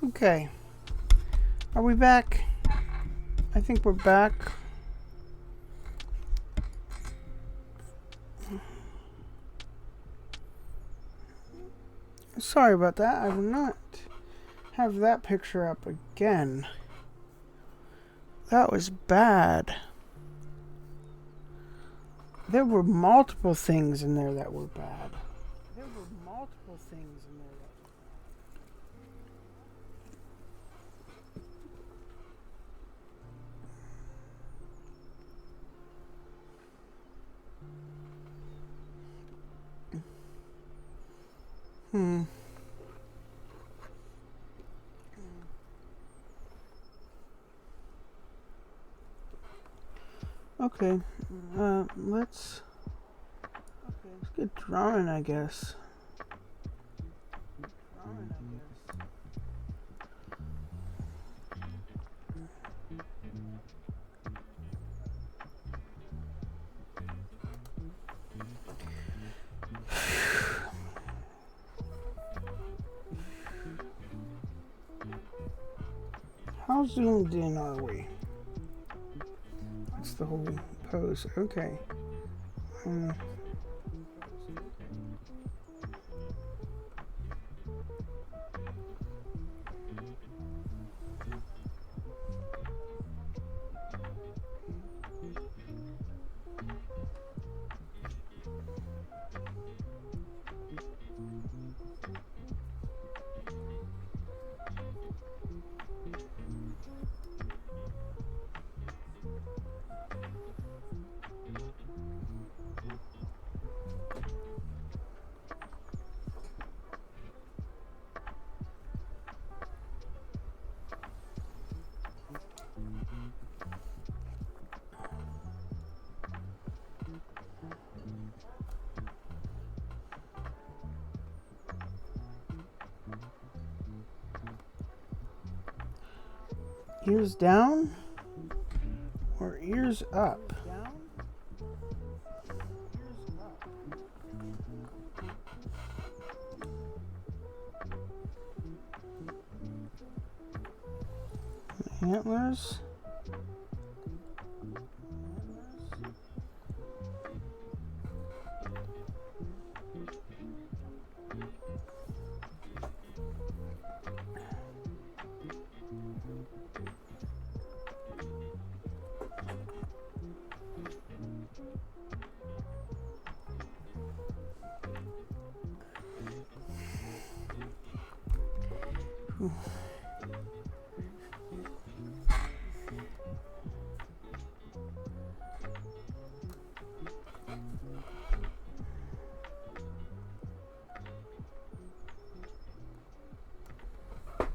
Okay. Are we back? I think we're back. Sorry about that. I will not have that picture up again. That was bad. There were multiple things in there that were bad. There were multiple things in there that were bad. Okay, let's get drawing, I guess. How zoomed in are we? That's the whole pose. Okay. Ears down or ears up? Antlers.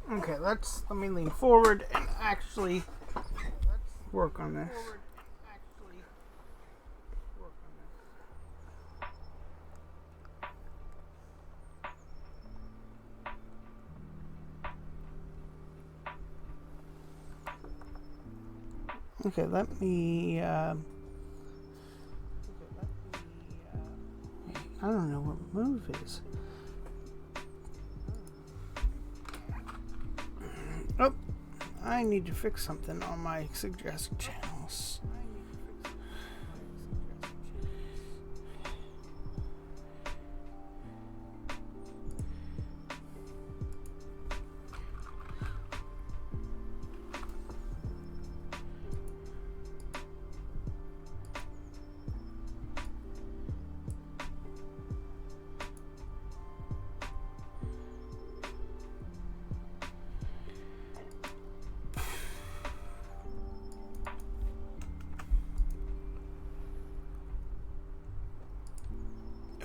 Okay, let me lean forward and actually work on this. Okay, let me I don't know what move is. Oh, I need to fix something on my suggest channels.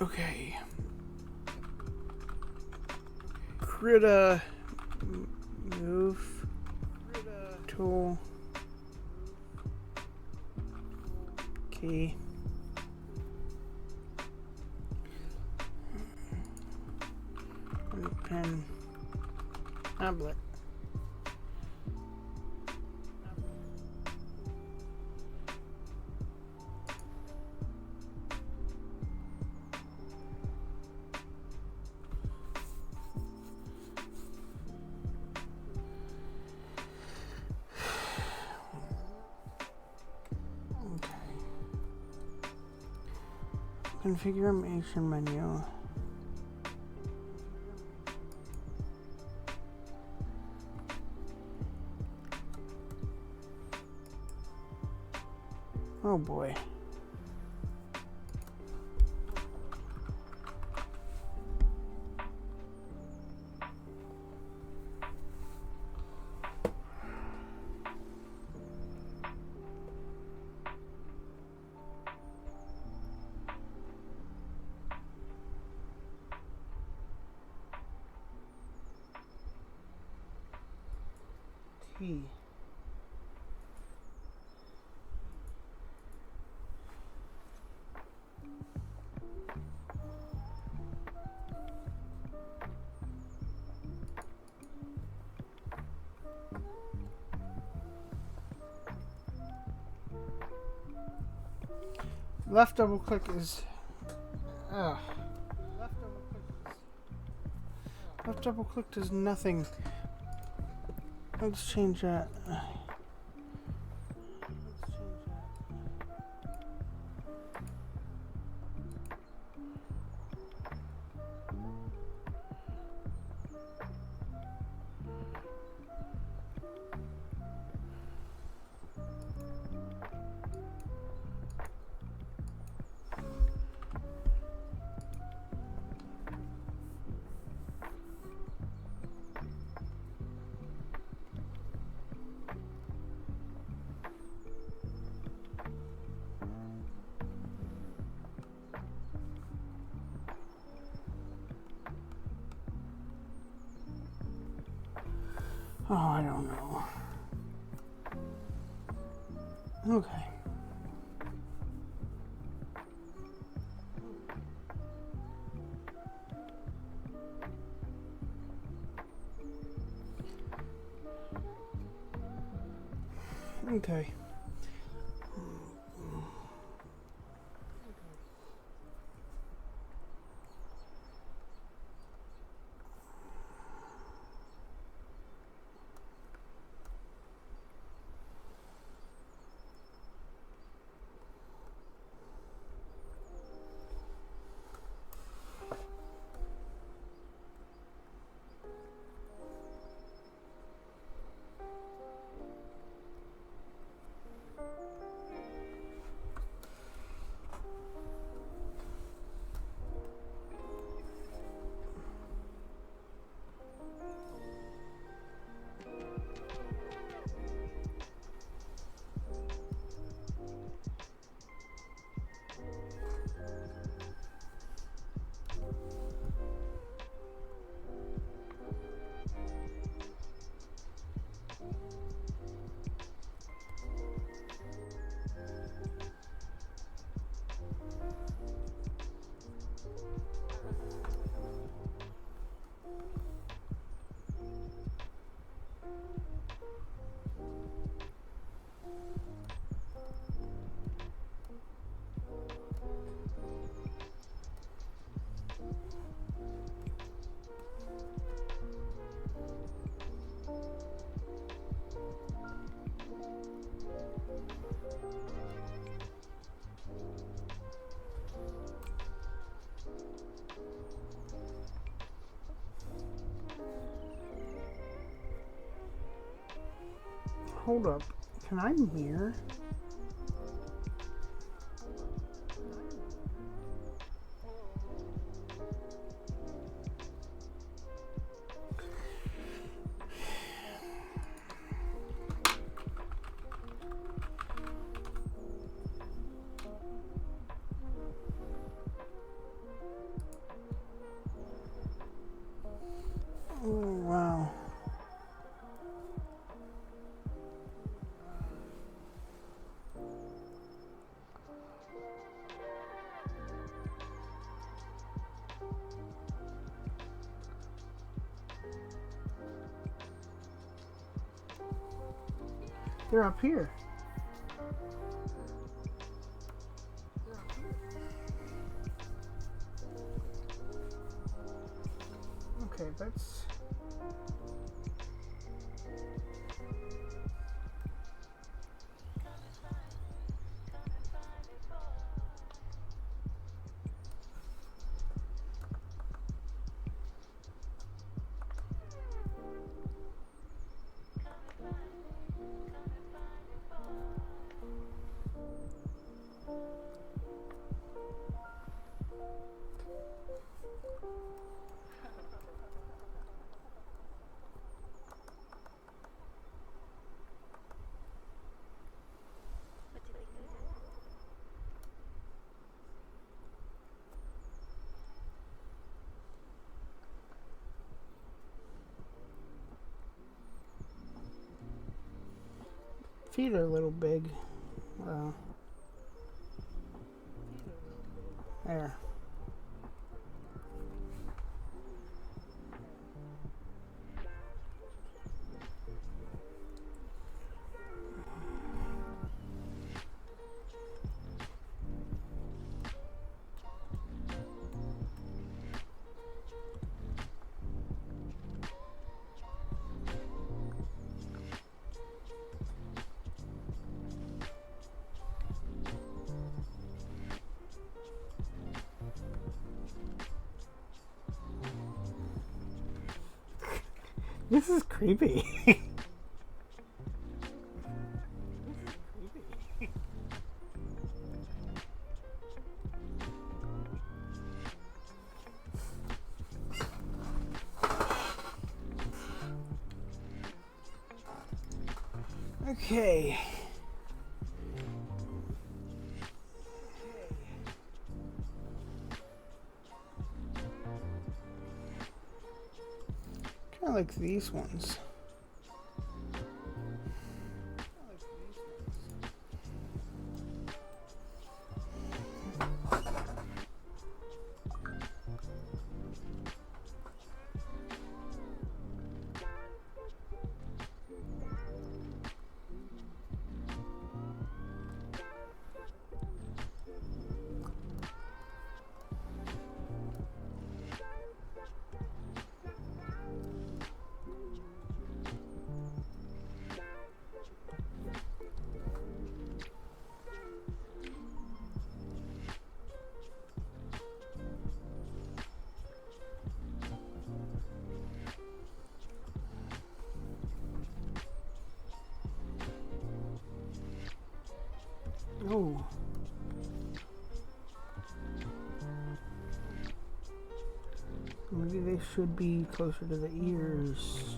Okay. Critta move tool key. Pen tablet. Configuration menu. Oh boy. T. Left double click is left double click does nothing. Let's change that. Oh, I don't know. Okay. Okay. Hold up. Can I mirror? Oh, wow. They're up here. Okay, that's... Feet are a little big. There. This is creepy. Okay. Kind of like these ones. Oh. Maybe they should be closer to the ears.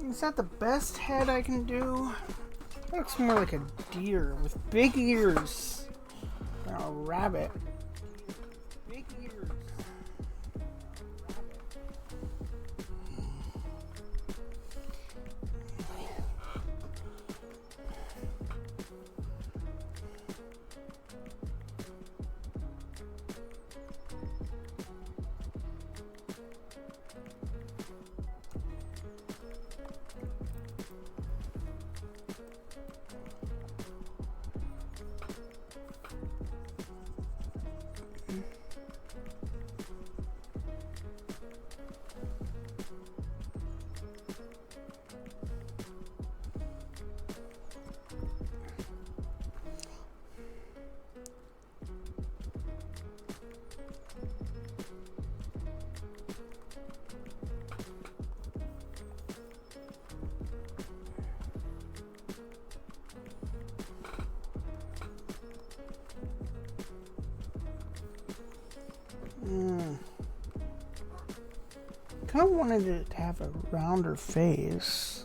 Is that the best head I can do? It looks more like a deer with big ears. Or a rabbit. Big ears. I kind of wanted it to have a rounder face.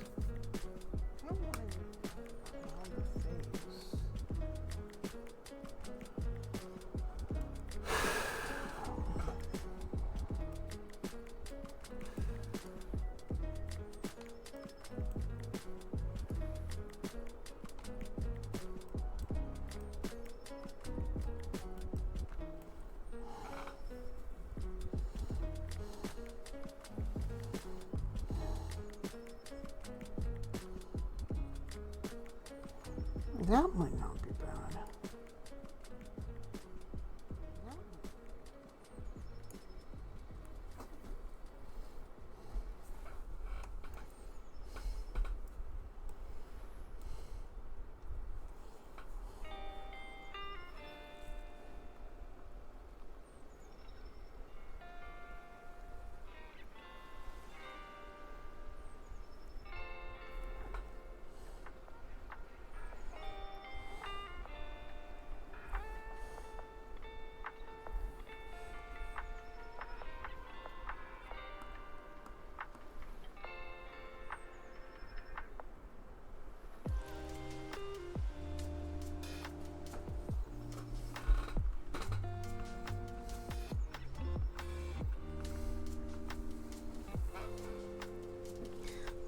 That might not be bad.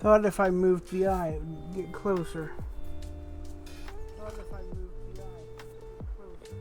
Thought if I moved the eye, it would get closer. Thought if I moved the eye, it would get closer.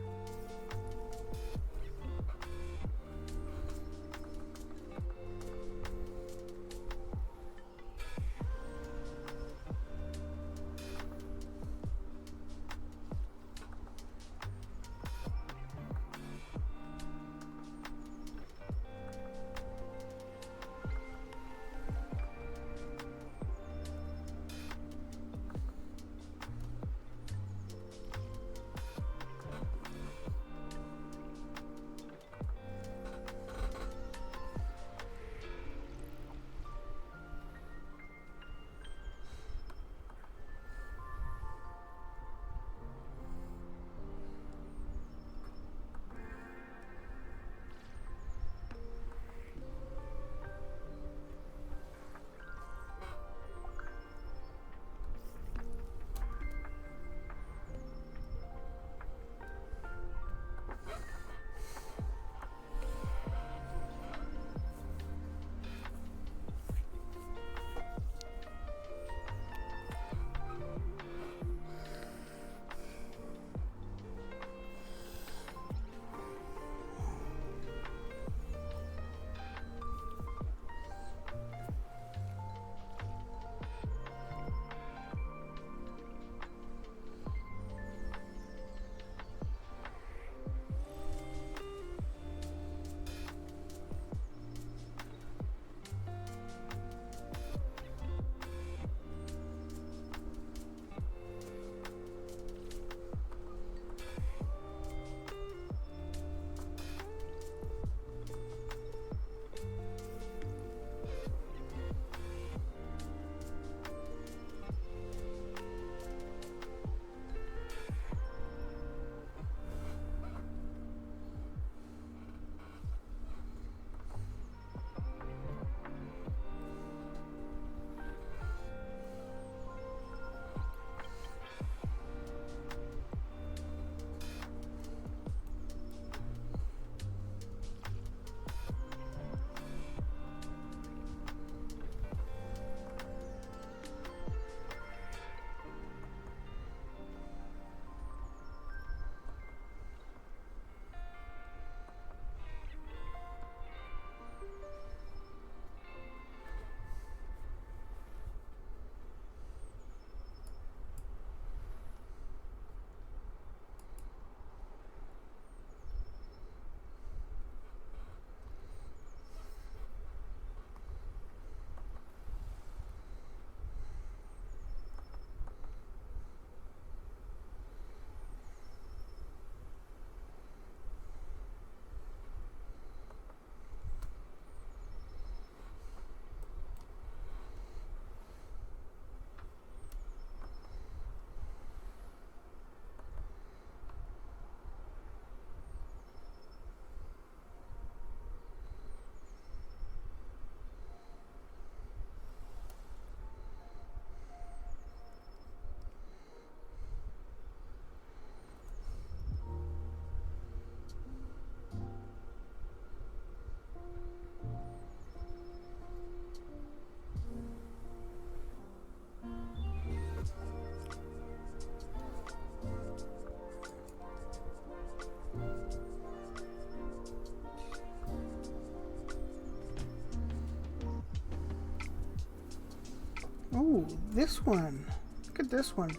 Oh, this one. Look at this one.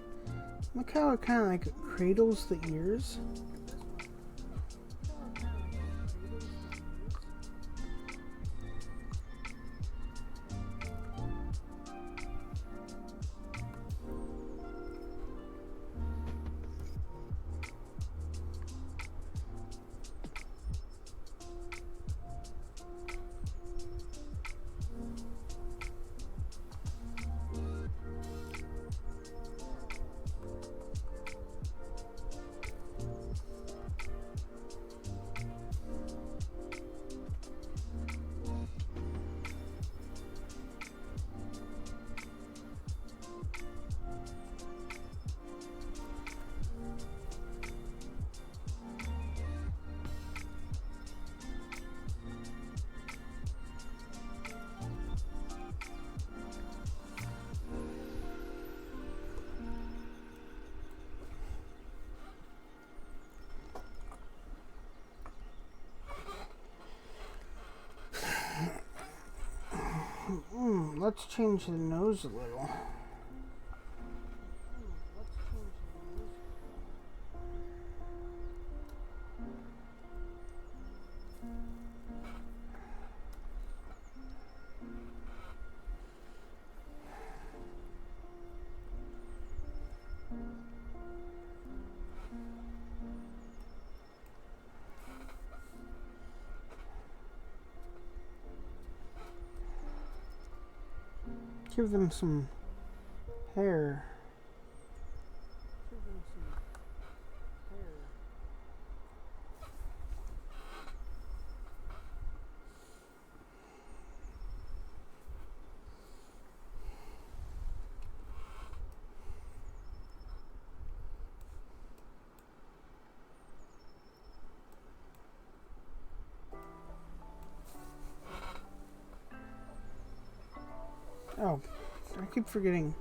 Look how it kind of like cradles the ears. Let's change the nose a little. Give them some hair. Oh, I keep forgetting.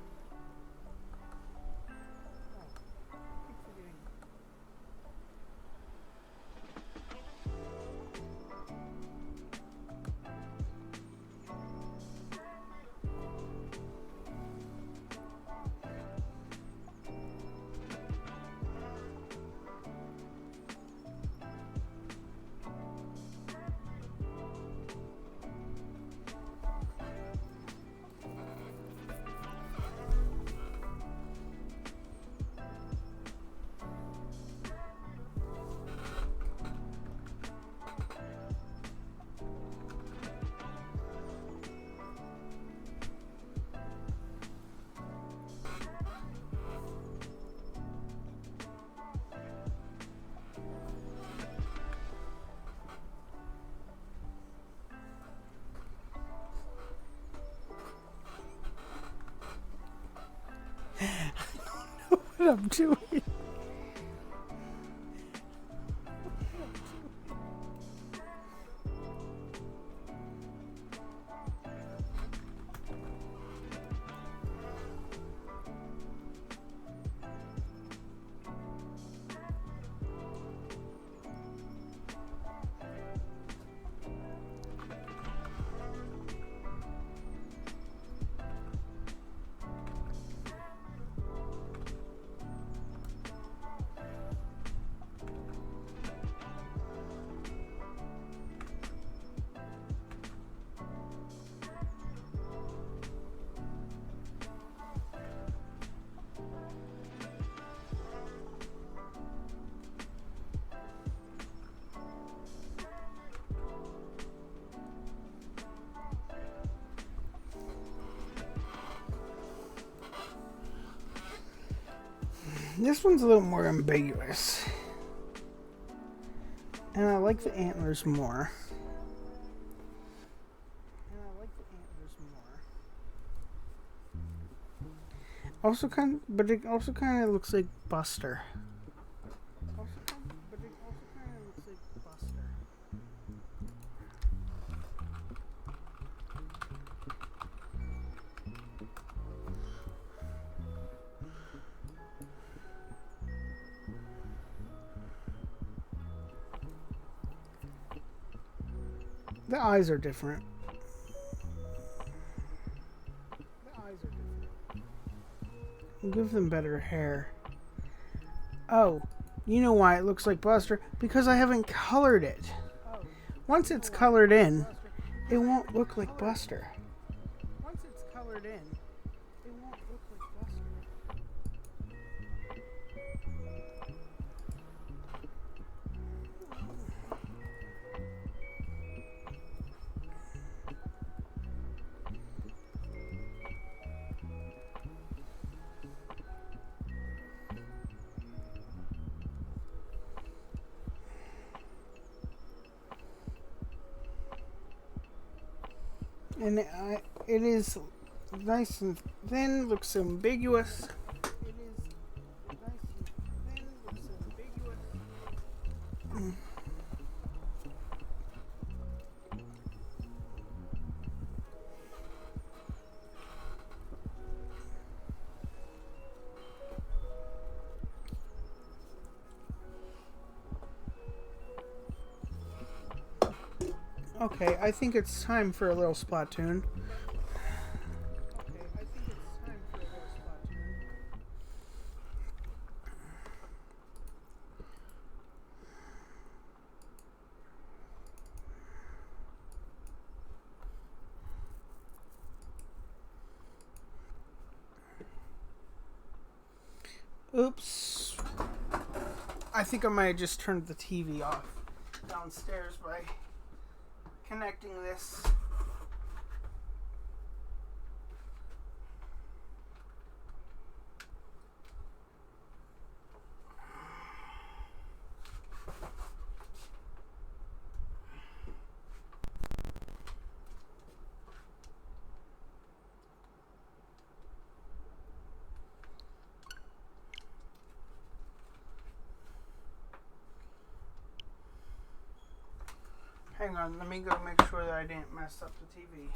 What I'm doing. This one's a little more ambiguous. And I like the antlers more. Also but it also kind of looks like Buster. The eyes are different. Give them better hair. Oh, you know why it looks like Buster? Because I haven't colored it. Once it's colored in, it won't look like Buster. Once it's colored in, it won't look like Buster. And it is nice and thin, looks ambiguous. It is nice and thin, looks ambiguous. Okay, I think it's time for a little Splatoon. Oops. I think I might have just turned the TV off downstairs by connecting this. Hang on, let me go make sure that I didn't mess up the TV.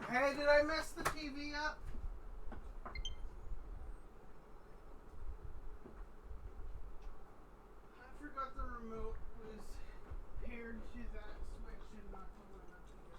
Hey, did I mess the TV up? I forgot the remote was paired to that switch and not the one up here.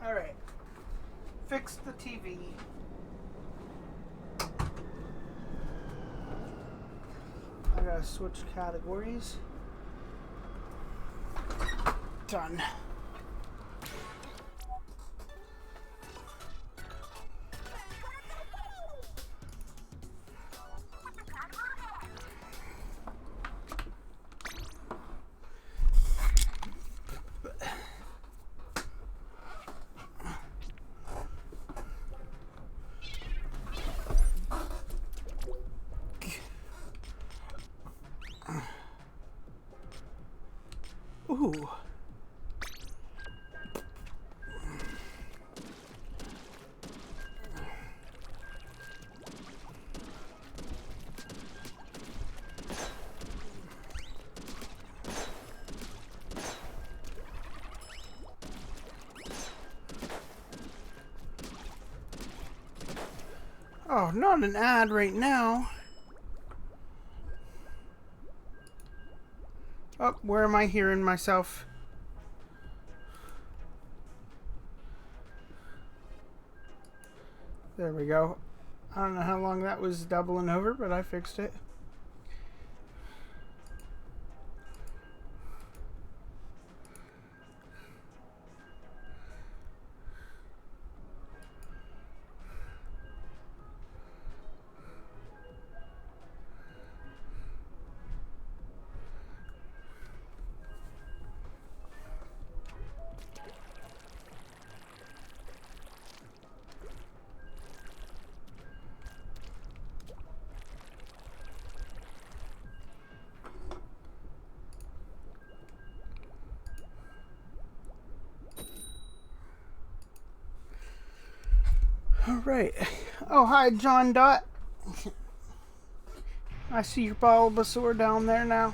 Alright. Fix the TV. I gotta switch categories. Done. Ooh. Oh, not an ad right now. Oh, where am I hearing myself? There we go. I don't know how long that was doubling over, but I fixed it. Right. Oh, hi, John Dot. I see your Bulbasaur down there now.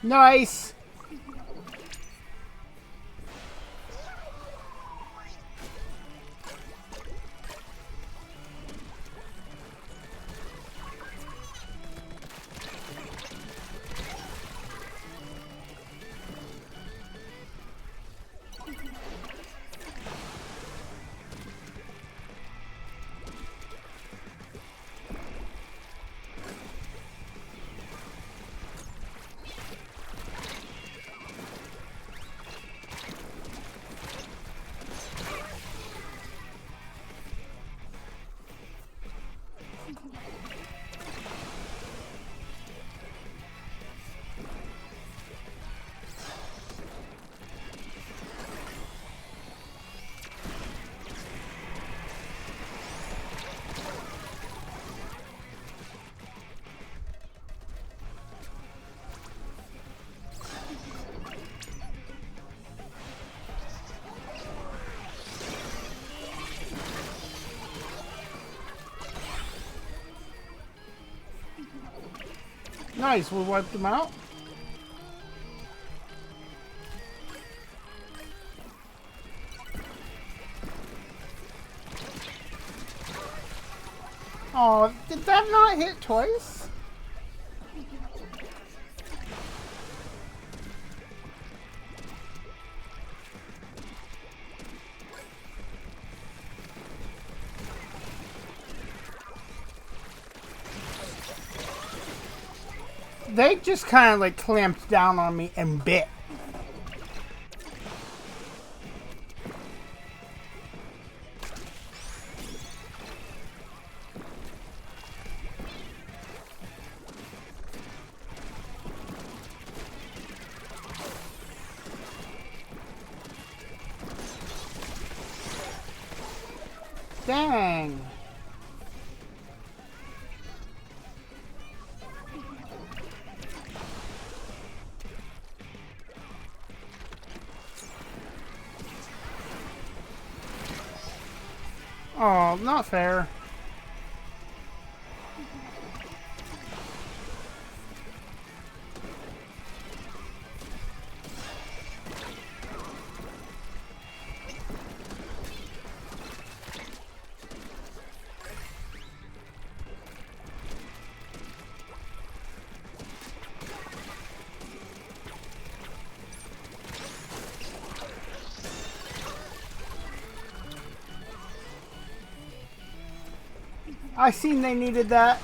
Nice! Nice, we wiped them out. Oh, did that not hit twice? They just kind of like clamped down on me and bit. Dang. Oh, not fair. I seen they needed that.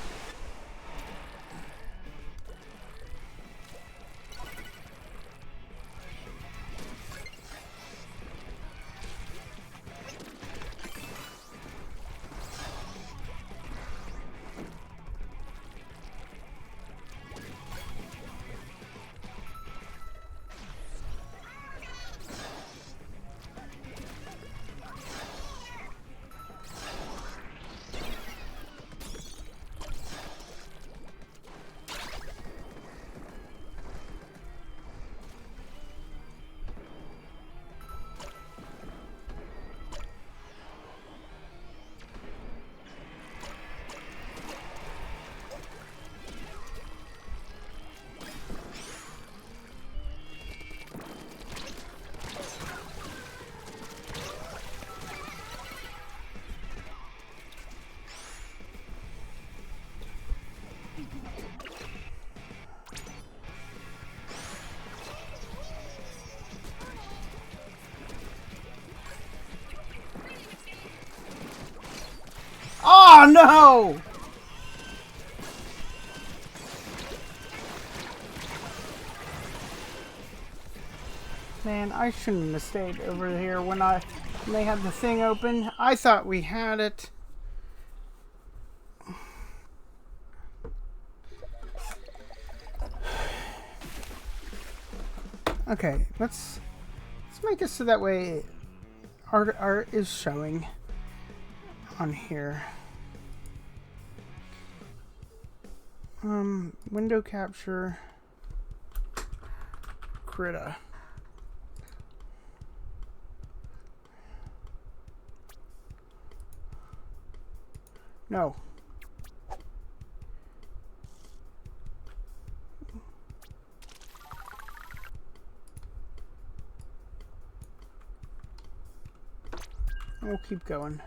Oh no! Man, I shouldn't have stayed over here when they had the thing open. I thought we had it. Okay, let's make it so that way art is showing on here. Window capture, Krita. No. We'll keep going.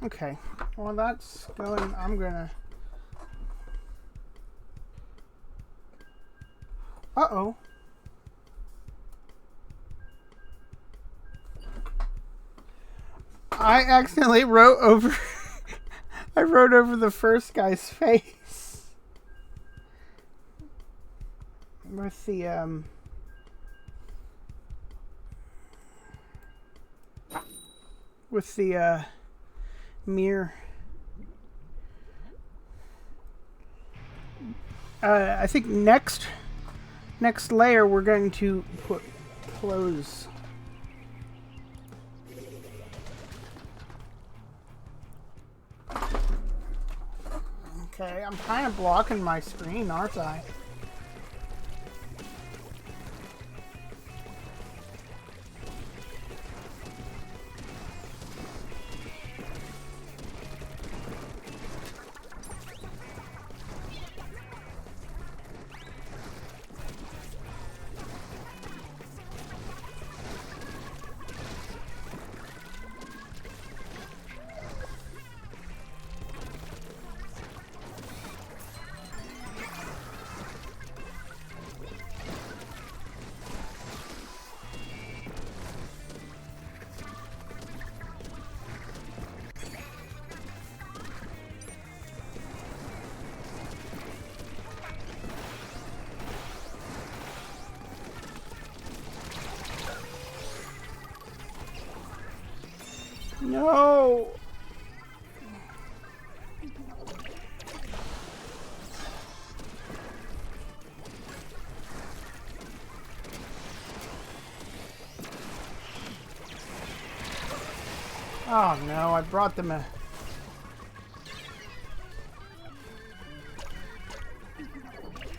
Okay. Well, that's going. I'm gonna. Uh-oh. I accidentally wrote over. I wrote over the first guy's face. With the mirror. I think next layer we're going to put clothes. Okay, I'm kind of blocking my screen, aren't I? No! Oh no, I brought them a...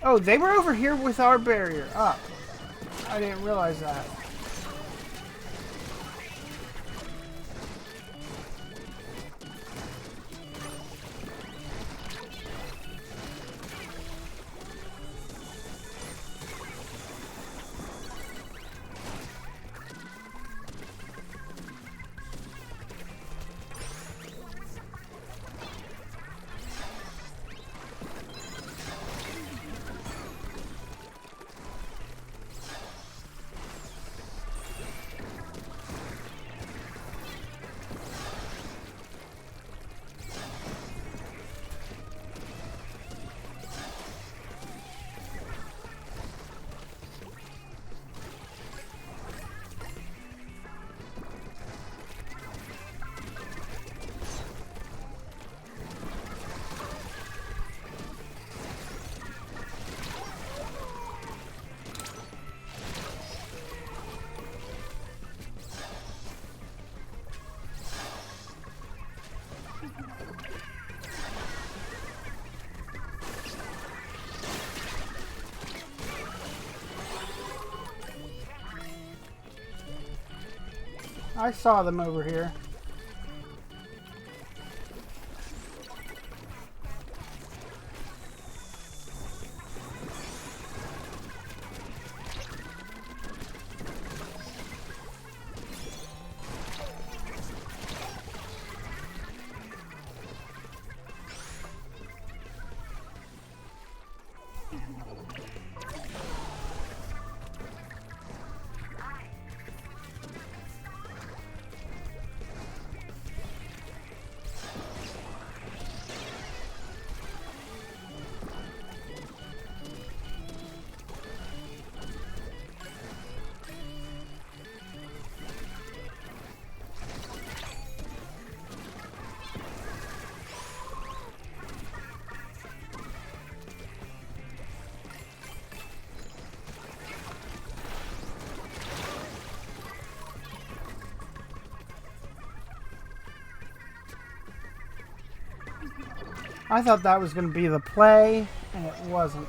Oh, they were over here with our barrier up. I didn't realize that. I saw them over here. I thought that was going to be the play, and it wasn't.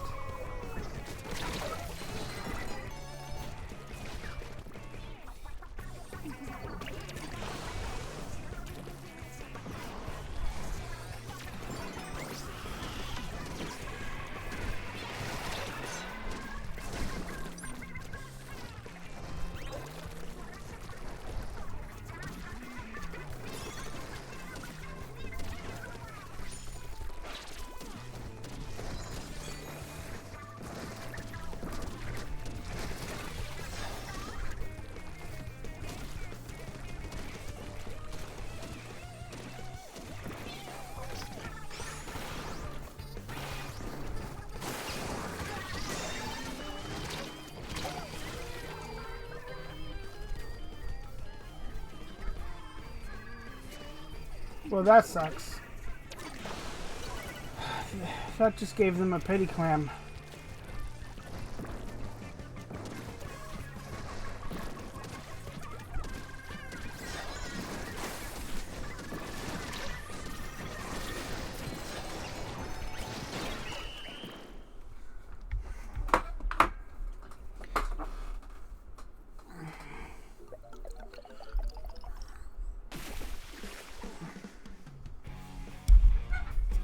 Well, that sucks. That just gave them a pity clam.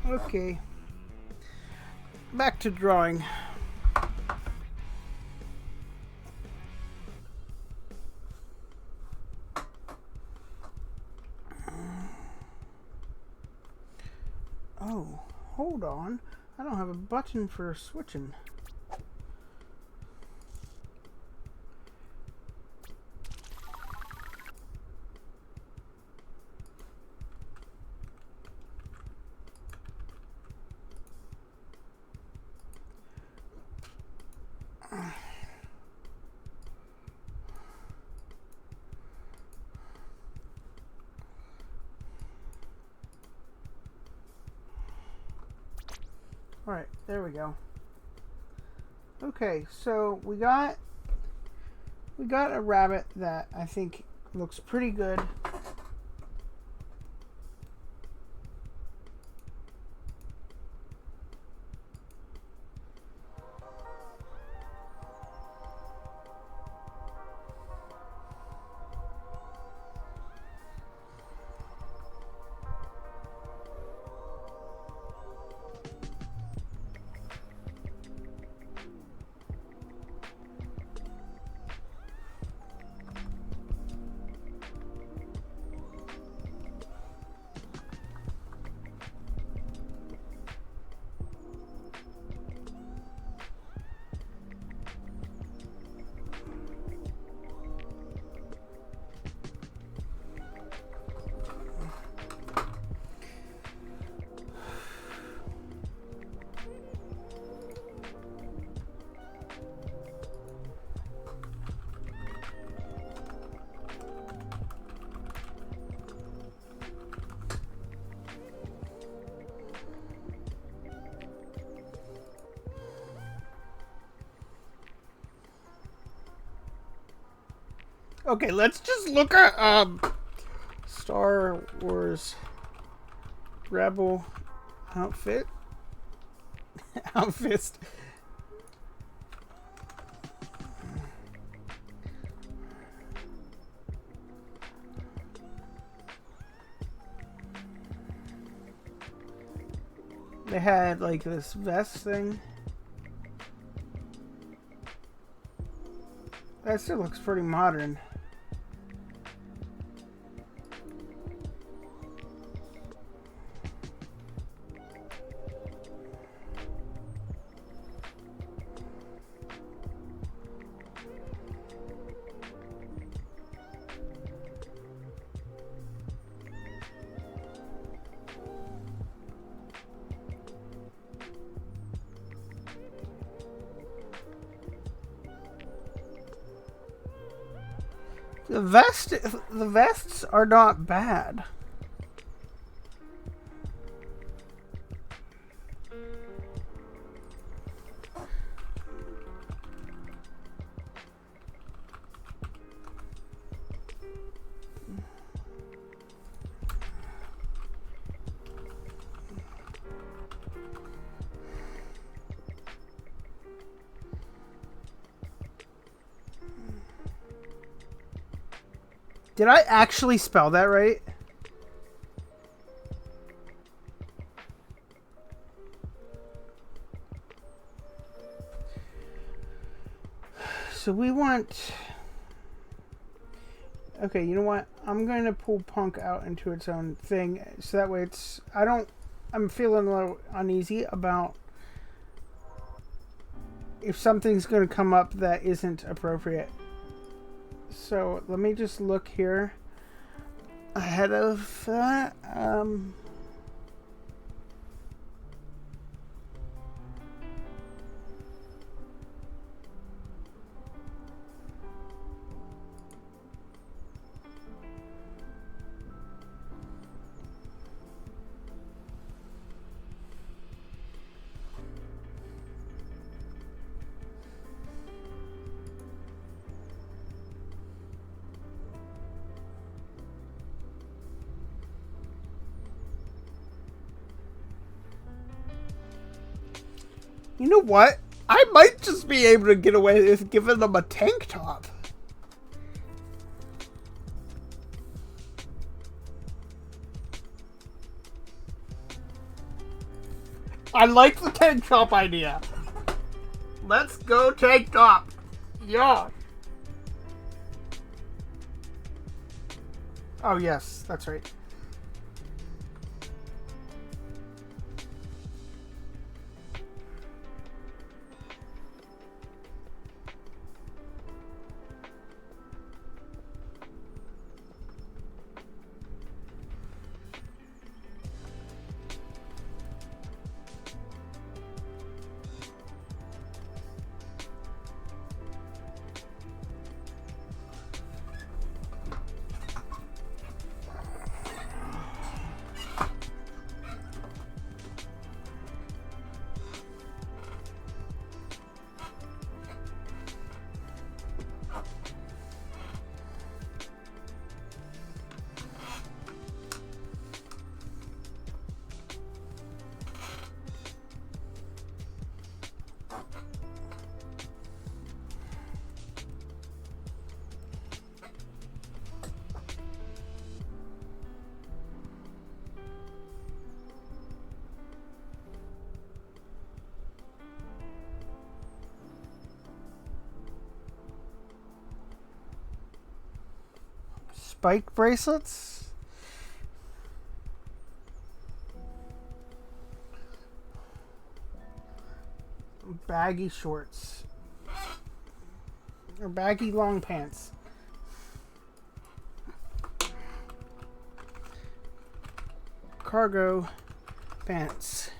Okay. Back to drawing. Oh, hold on. I don't have a button for switching. Alright, there we go. Okay, so we got a rabbit that I think looks pretty good. Okay, let's just look at Star Wars Rebel outfit. Outfist. They had like this vest thing. That still looks pretty modern. The vests are not bad. Did I actually spell that right? So we want... Okay, you know what? I'm going to pull punk out into its own thing. So that way it's... I'm feeling a little uneasy about if something's going to come up that isn't appropriate. So let me just look here ahead of that. You know what? I might just be able to get away with giving them a tank top. I like the tank top idea. Let's go tank top. Yeah. Oh, yes, that's right. Spike bracelets? Baggy shorts. Or baggy long pants. Cargo pants.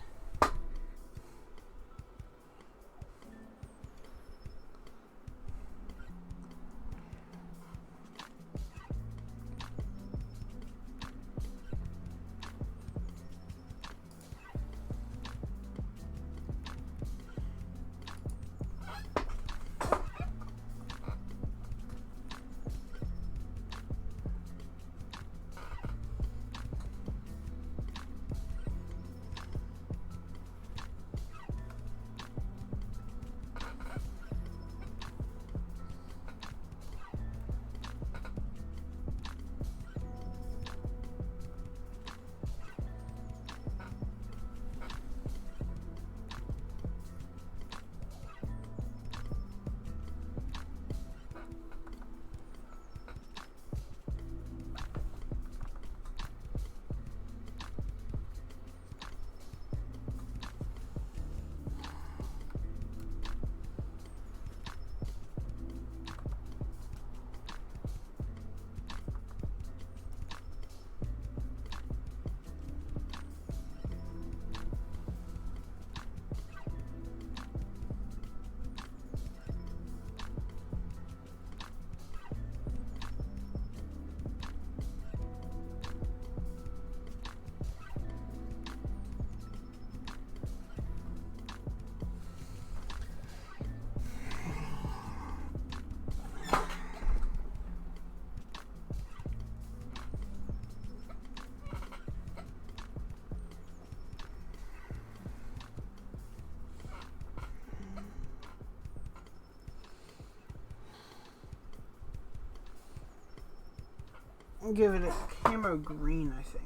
give it a camo green, I think.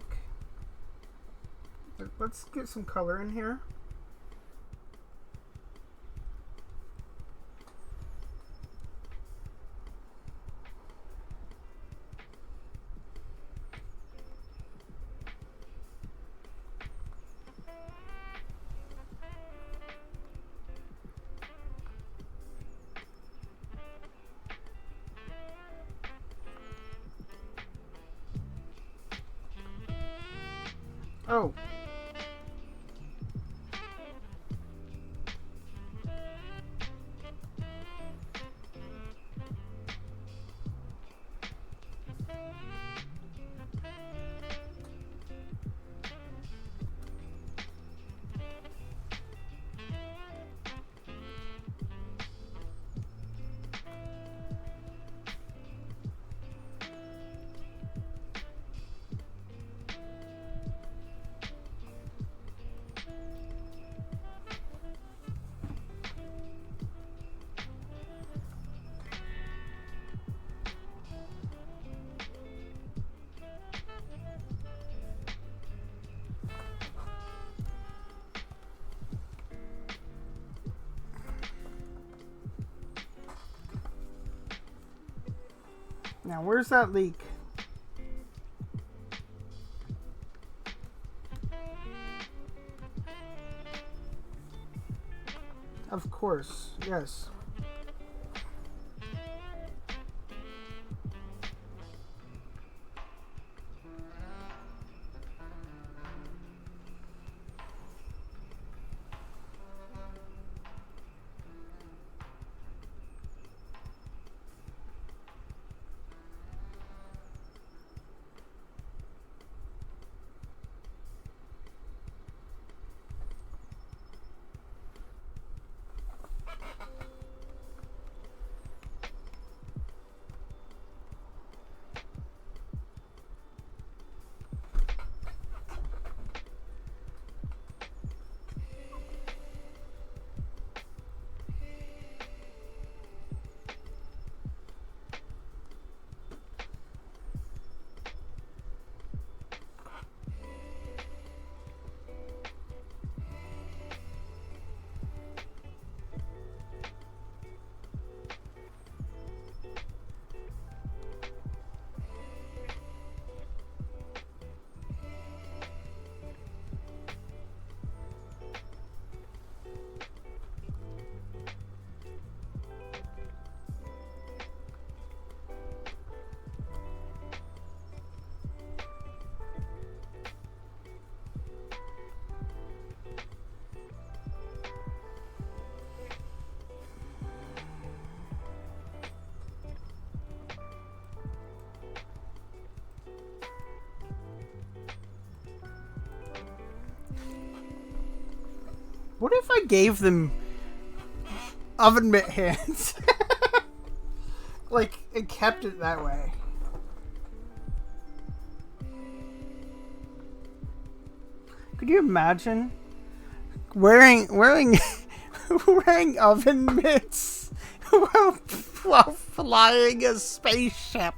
Let's get some color in here. Oh. Now, where's that leak? Of course, yes. What if I gave them oven mitt hands? Like, it kept it that way. Could you imagine wearing wearing oven mitts while flying a spaceship?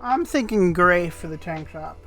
I'm thinking gray for the tank top.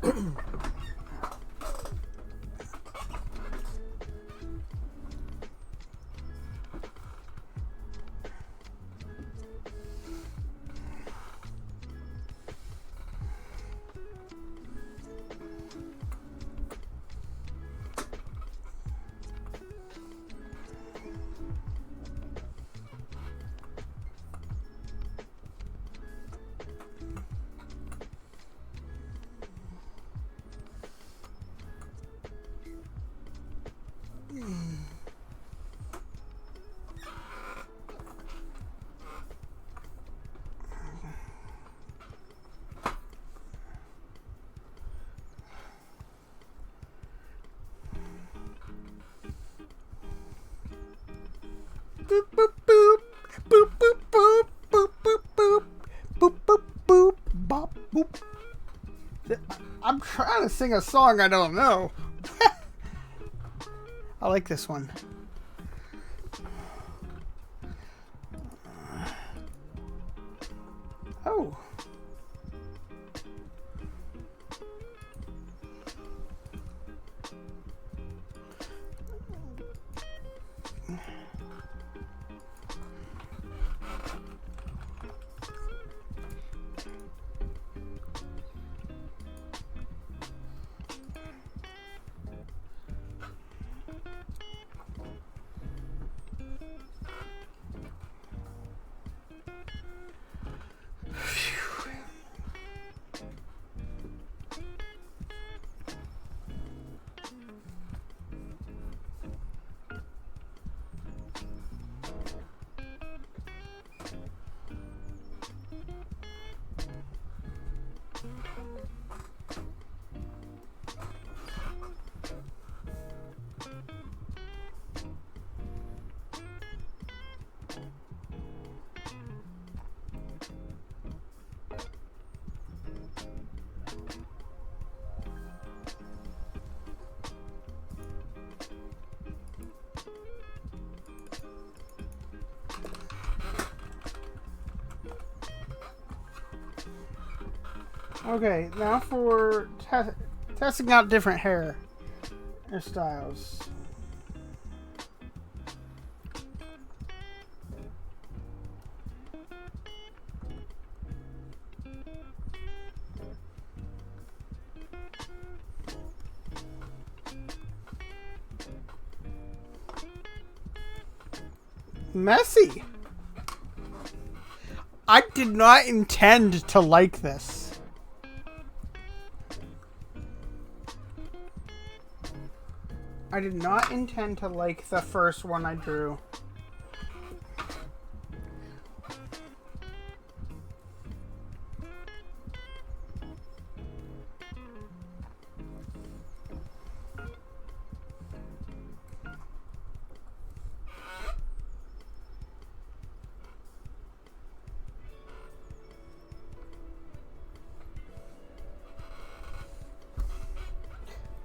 Boop boop boop boop boop boop boop boop boop boop boop boop bop boop. I'm trying to sing a song I don't know. I like this one. Oh. Okay, now for testing out different hairstyles. Messy. I did not intend to like this. I did not intend to like the first one I drew.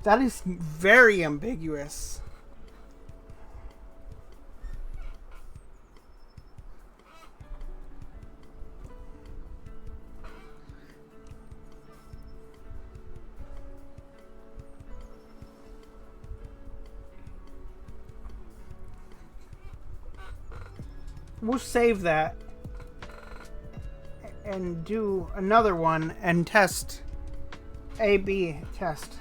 That is very ambiguous. We'll save that and do another one and test A/B test.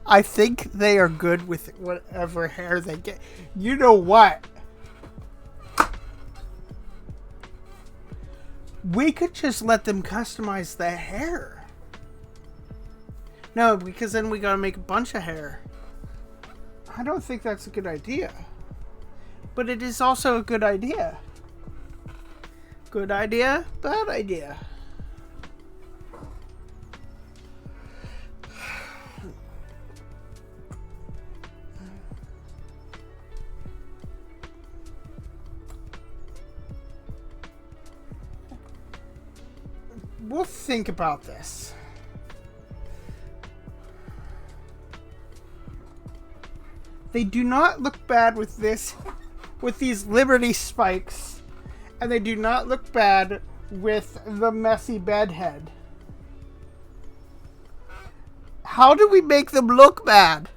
I think they are good with whatever hair they get. You know what? We could just let them customize the hair. No, because then we gotta make a bunch of hair. I don't think that's a good idea. But it is also a good idea. Good idea, bad idea. we'll think about this. They do not look bad with this, with these Liberty spikes, and they do not look bad with the messy bed head. How do we make them look bad?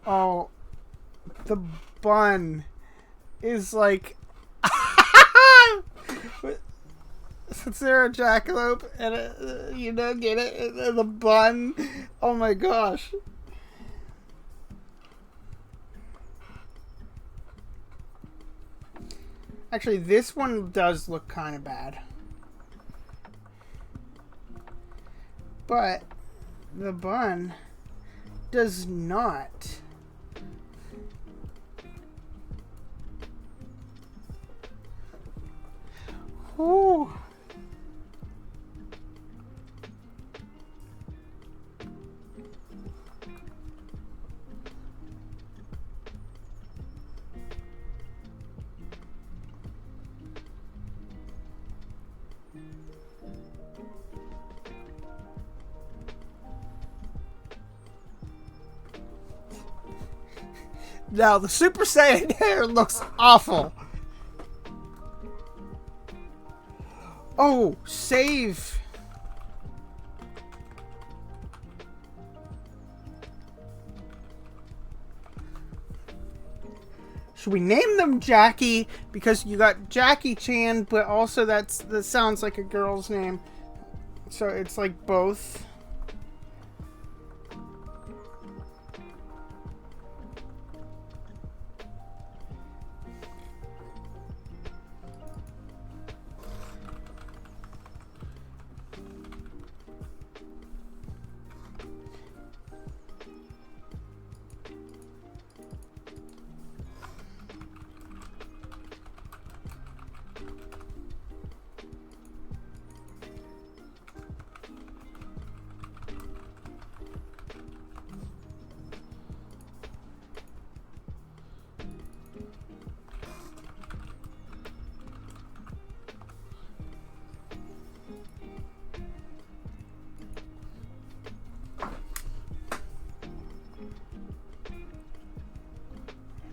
Oh, the bun is like... Since they're a jackalope and you know, get it? The bun. Oh my gosh. Actually, this one does look kind of bad. But the bun does not. Ooh. Now, the Super Saiyan hair looks awful. Oh, save. Should we name them Jackie? Because you got Jackie Chan, but also that sounds like a girl's name. So it's like both.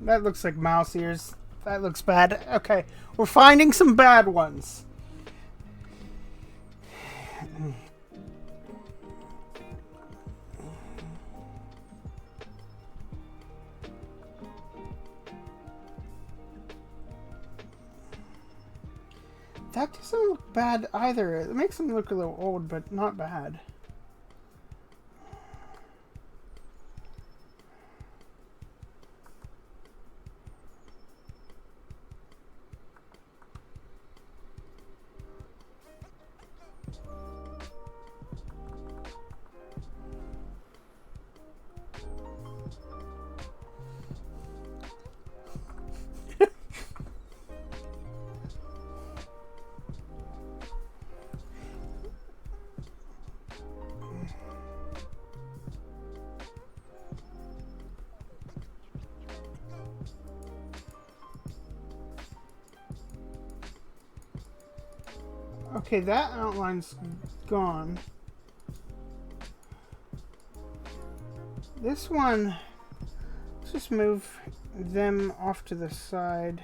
That looks like mouse ears. That looks bad. Okay, we're finding some bad ones. That doesn't look bad either. It makes them look a little old, but not bad. Okay, that outline's gone. This one, let's just move them off to the side.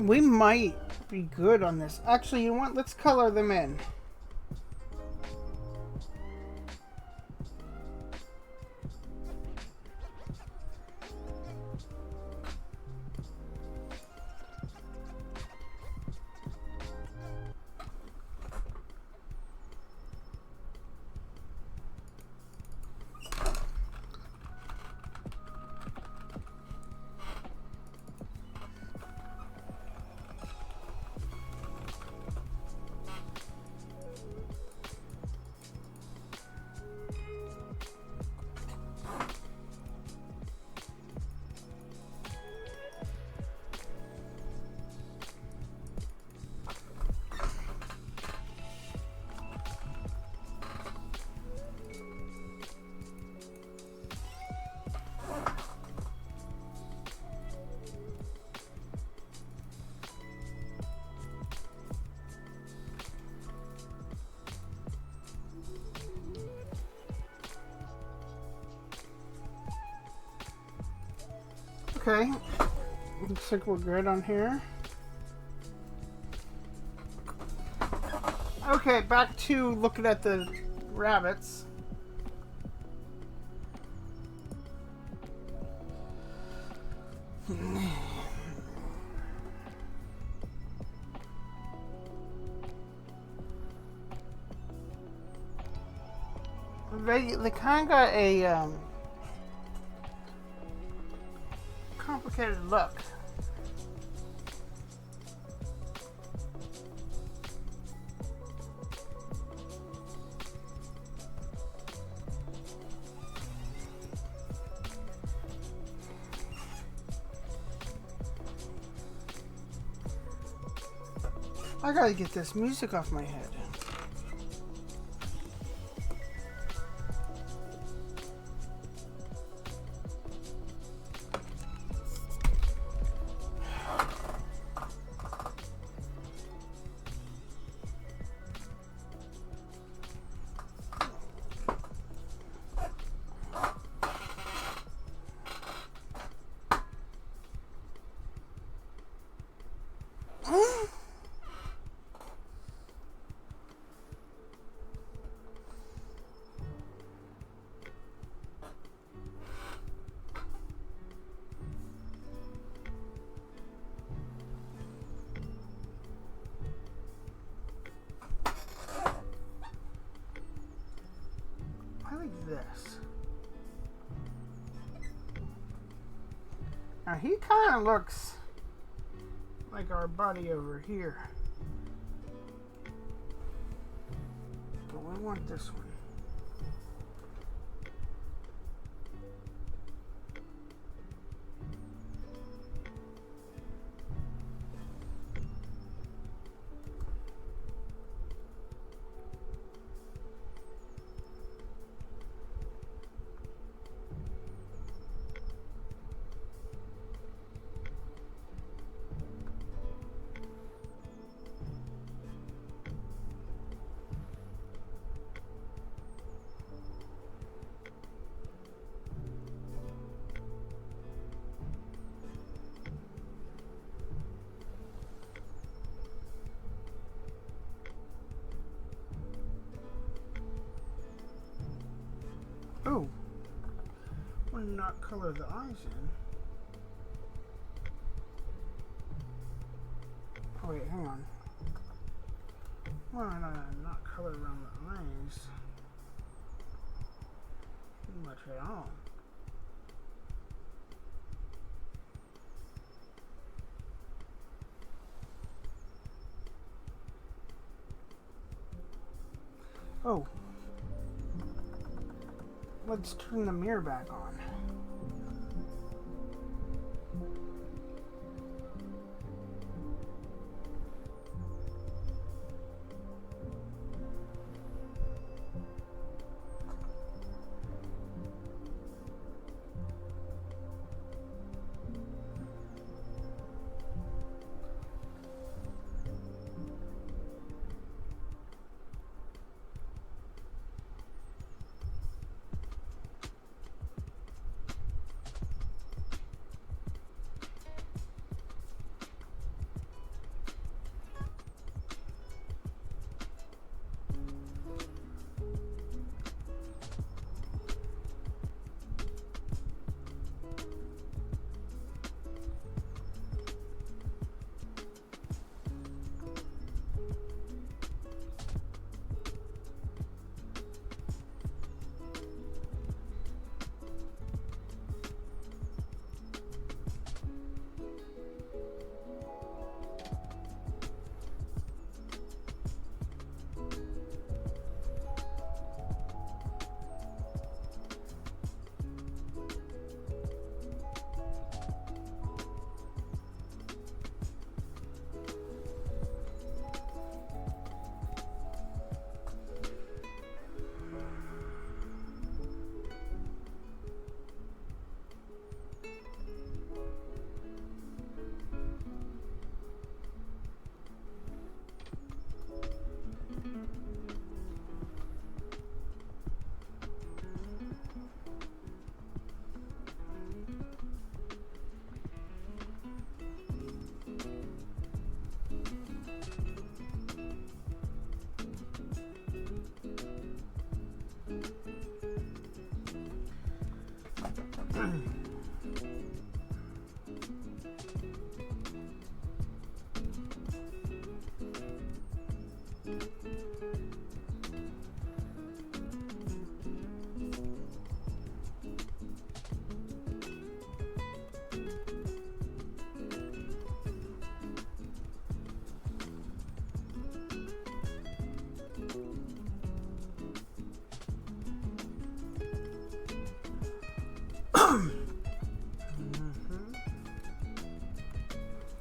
We might be good on this. Actually, you know what? Let's color them in. Okay, looks like we're good on here. Okay, back to looking at the rabbits. They kind of got a complicated look. I gotta get this music off my head. I like this. Now he kind of looks like our buddy over here. But we want this one. Oh, why not color the eyes in? Oh wait, hang on. Why not color around the eyes? Too much at all. Oh. Let's turn the mirror back on.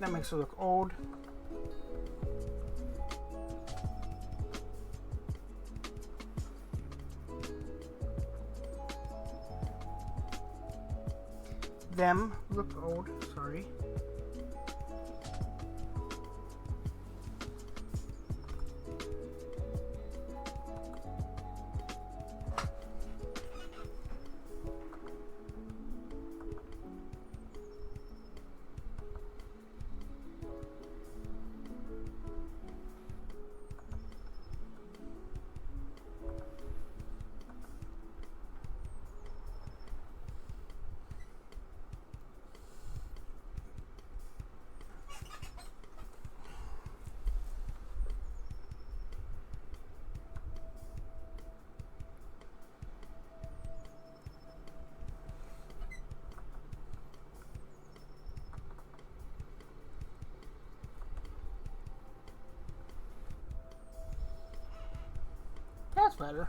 That makes it look old. Them look old, sorry. That's better.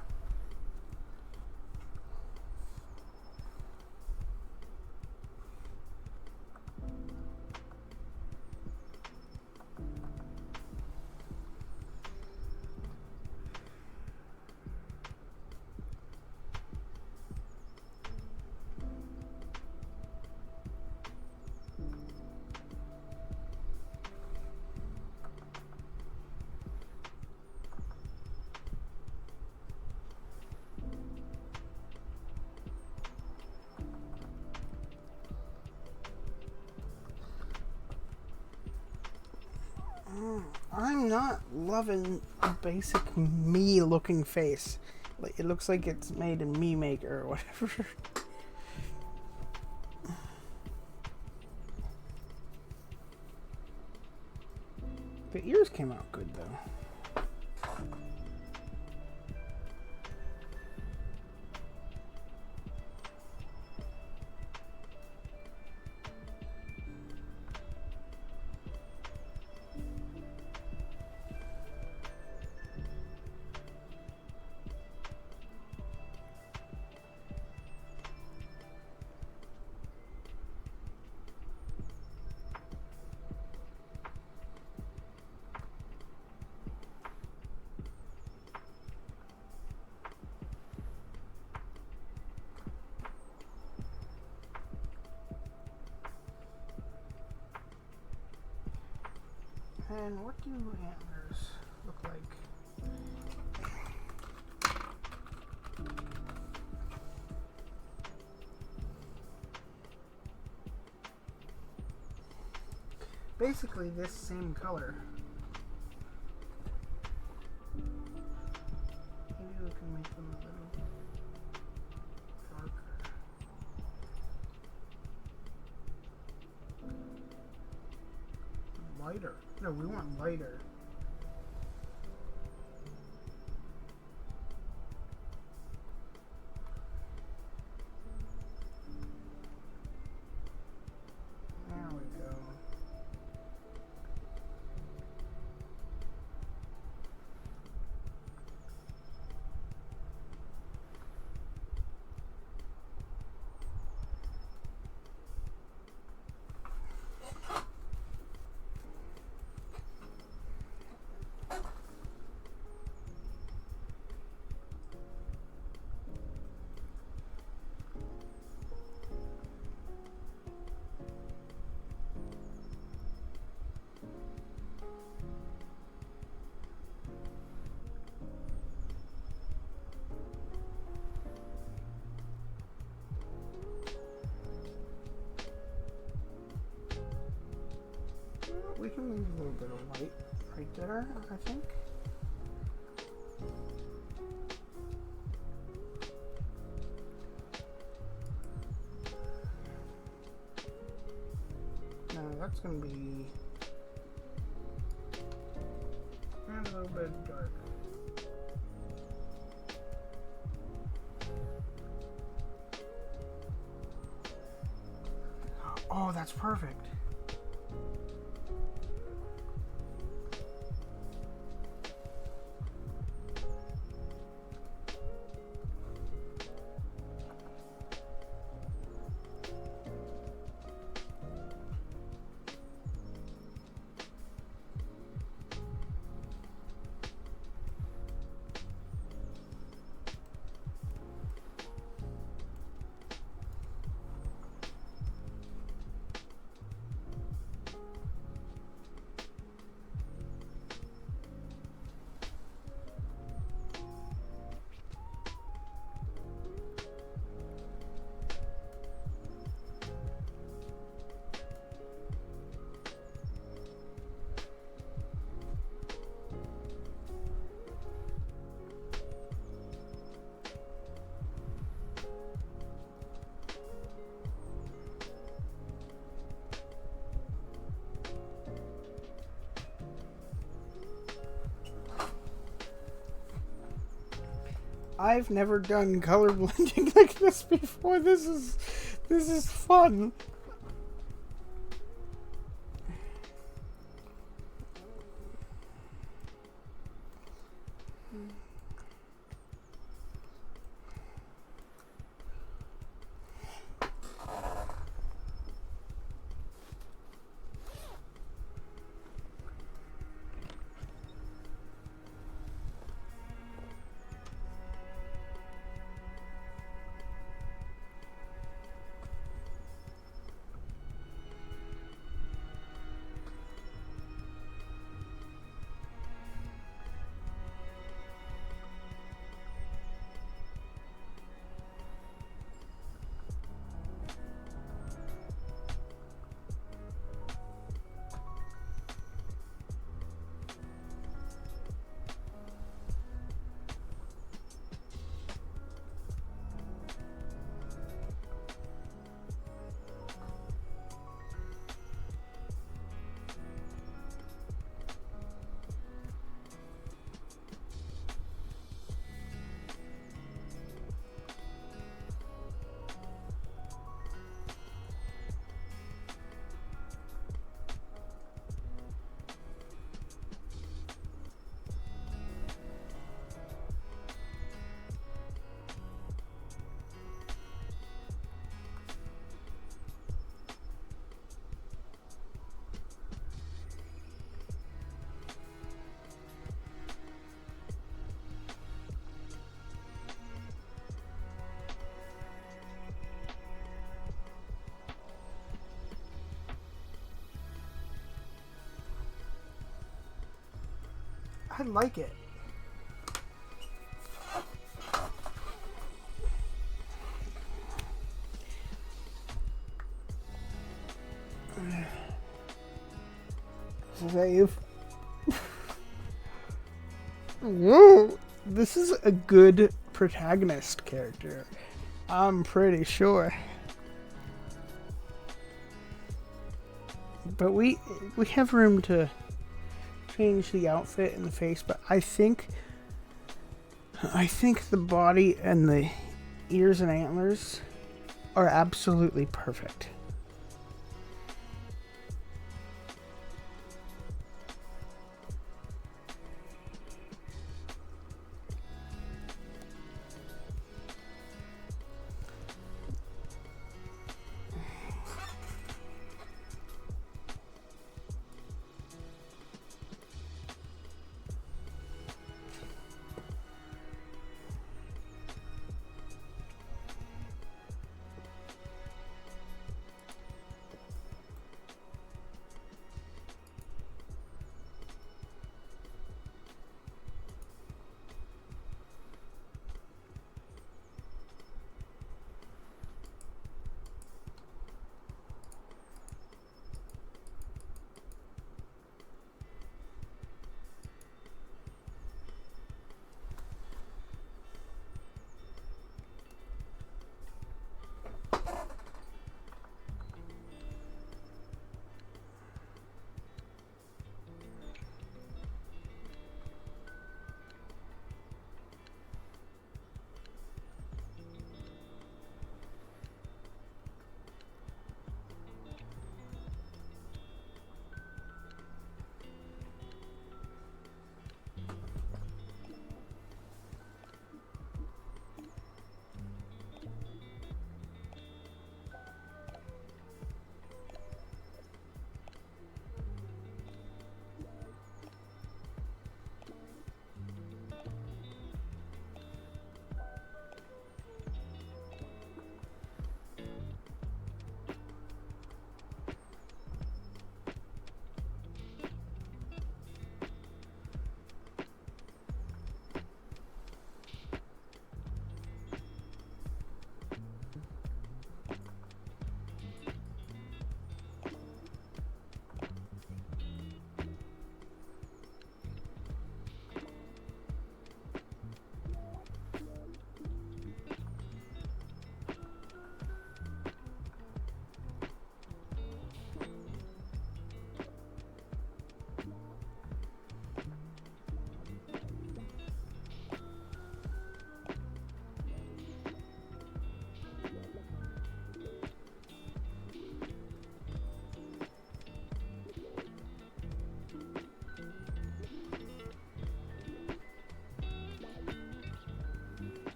I'm not loving a basic me looking face. Like, it looks like it's made in Me Maker or whatever. The ears came out good though. And what do antlers look like? Basically this same color. Maybe we can make them a little darker. Lighter. No, we want lighter. There we go. We can leave a little bit of light right there, I think. That's gonna be a little bit dark. Oh, that's perfect. I've never done color blending like this before. This is fun. I like it. Is that you? Whoa! This is a good protagonist character. I'm pretty sure. But we have room to change the outfit and the face, but I think the body and the ears and antlers are absolutely perfect.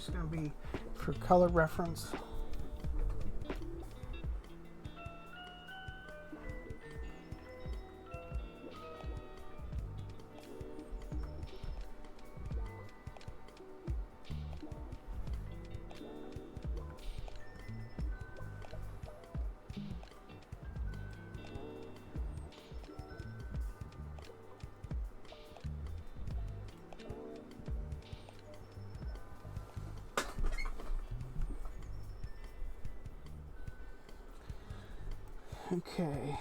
just going to be for color reference. Okay.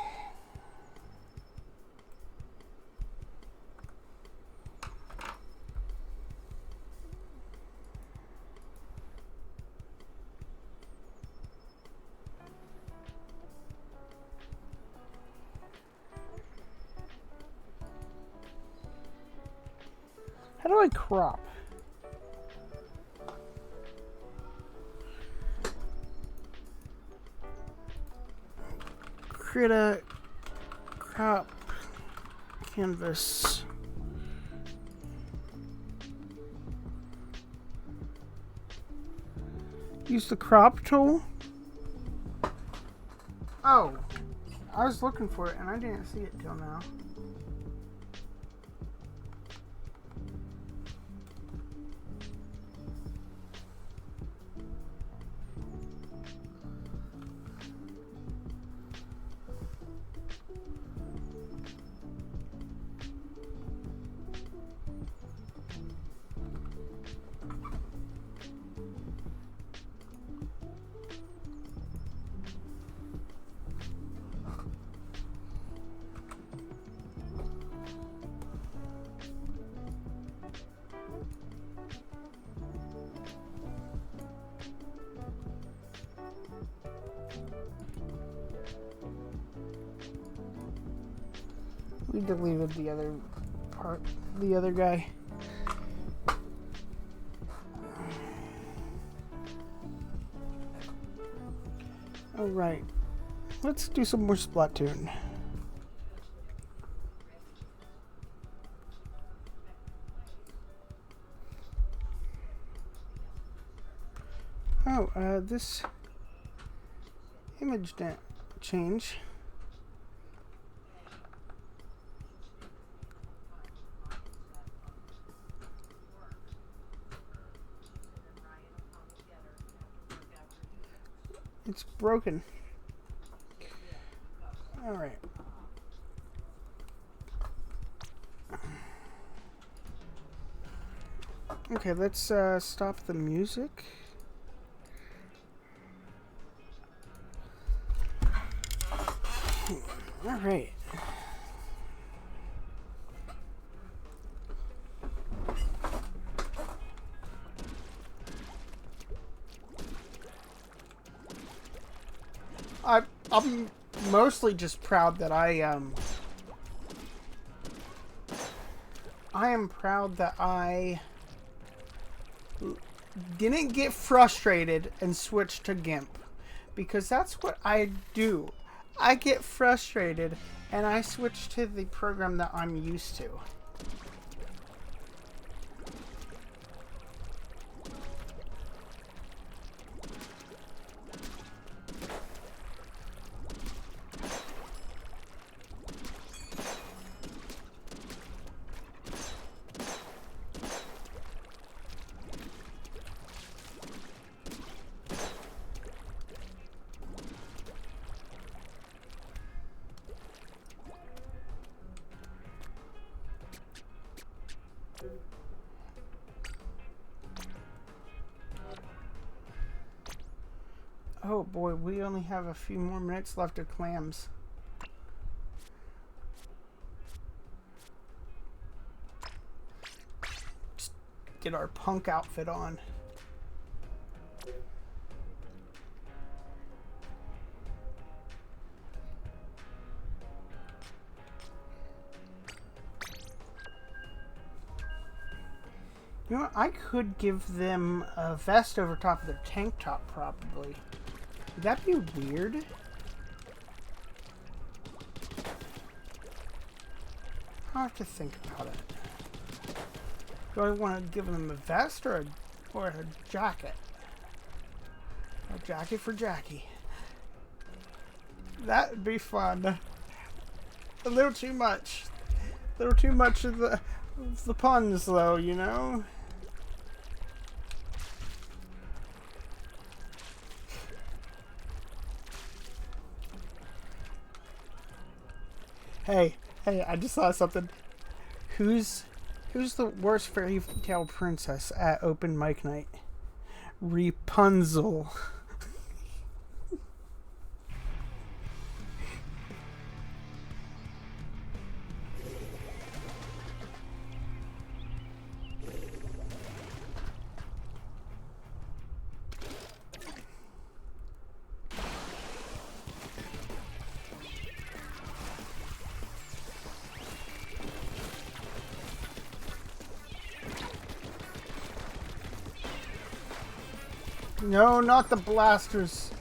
How do I crop? Create a crop canvas. Use the crop tool. Oh, I was looking for it and I didn't see it till now. We deleted the other part, the other guy. Alright, let's do some more Splatoon. Oh, this image didn't change. It's broken. All right. Okay, let's stop the music. All right. I'm mostly just proud that I am proud that I didn't get frustrated and switch to GIMP, because that's what I do. I get frustrated and I switch to the program that I'm used to. Oh boy, we only have a few more minutes left of clams. Just get our punk outfit on. You know what? I could give them a vest over top of their tank top, probably. Would that be weird? I'll have to think about it. Do I want to give them a vest or a Or a jacket. A jacket for Jackie. That'd be fun. A little too much. A little too much of the puns, though, you know? Hey, I just saw something. Who's the worst fairy tale princess at open mic night? Rapunzel. No, not the blasters.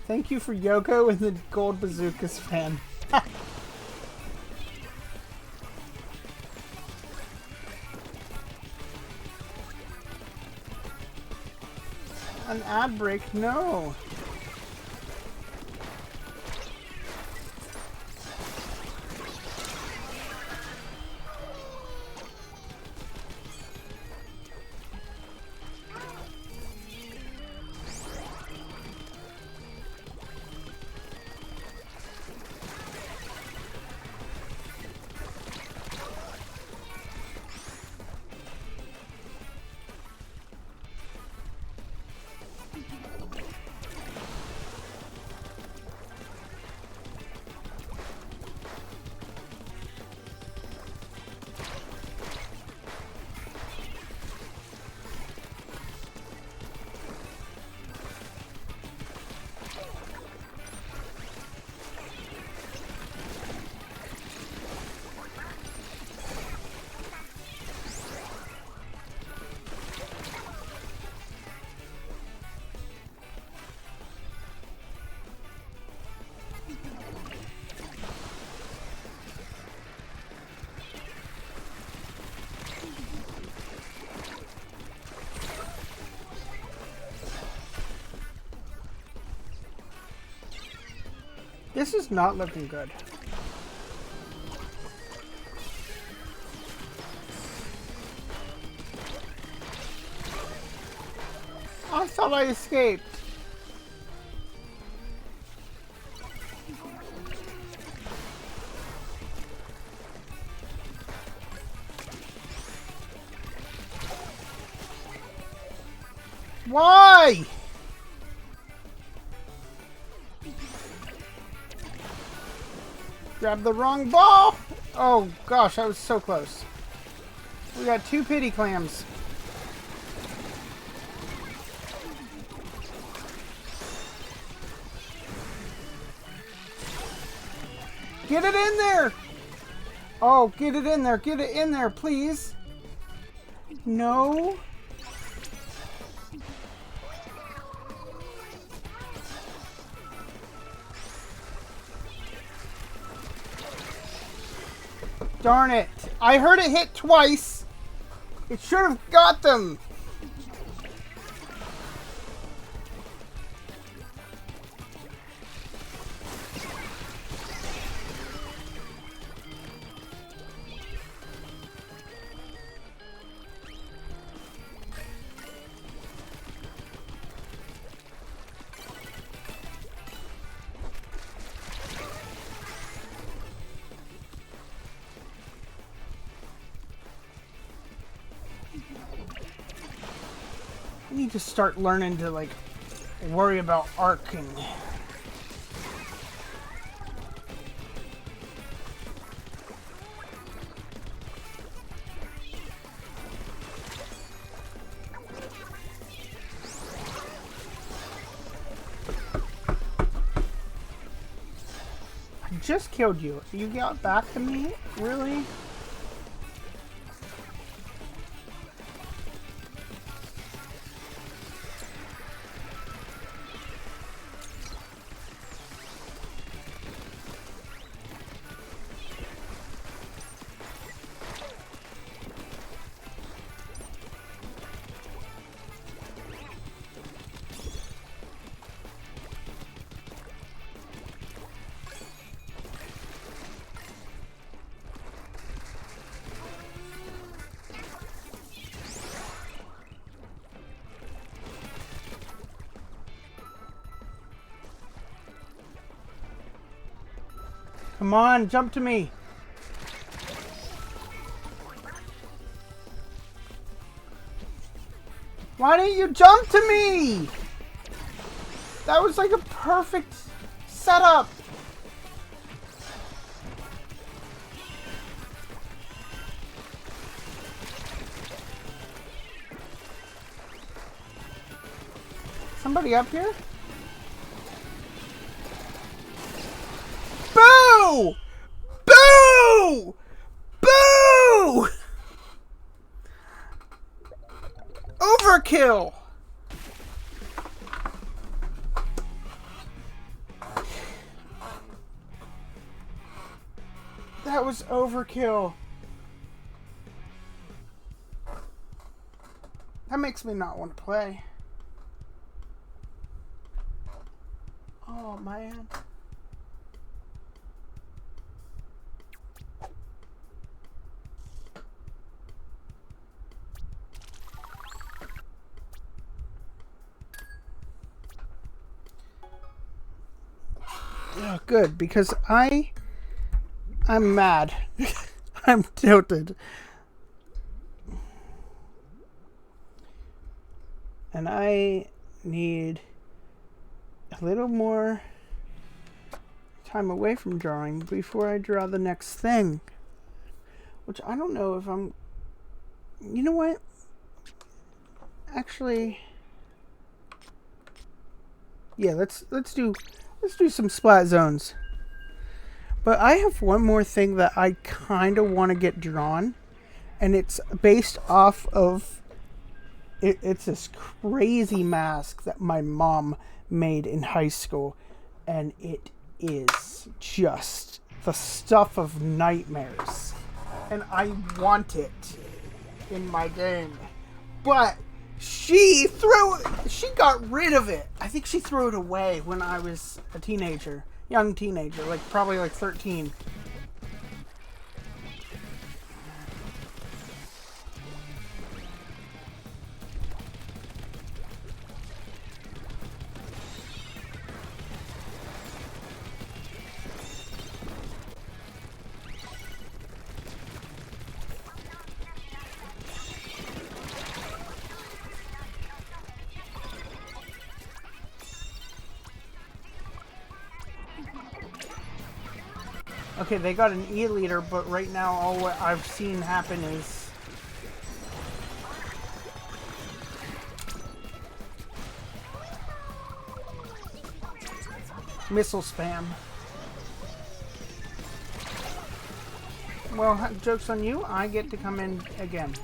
Thank you for Yoko and the Gold Bazookas fan. An ad break? No. This is not looking good. I thought I escaped. Why? Grabbed the wrong ball! Oh gosh, I was so close. We got 2 pity clams. Get it in there! Oh, get it in there. Get it in there, please. No. Darn it. I heard it hit twice. It should have got them. I need to start learning to, like, worry about arcing. I just killed you. You got back to me? Really? Come on, jump to me. Why didn't you jump to me? That was like a perfect setup. Somebody up here? Boo! Boo! Boo! Overkill! That was overkill. That makes me not want to play. Oh, man. Oh, good, because I'm mad. I'm tilted. And I need a little more time away from drawing before I draw the next thing. Which I don't know if I'm... You know what? Actually... Yeah, let's do some splat zones. But I have one more thing that I kind of want to get drawn. And it's based off of... It's this crazy mask that my mom made in high school. And it is just the stuff of nightmares. And I want it in my game. But she got rid of it. I think she threw it away when I was a teenager. Young teenager, probably 13. Okay, they got an E leader, but right now all what I've seen happen is missile spam. Well, joke's on you, I get to come in again.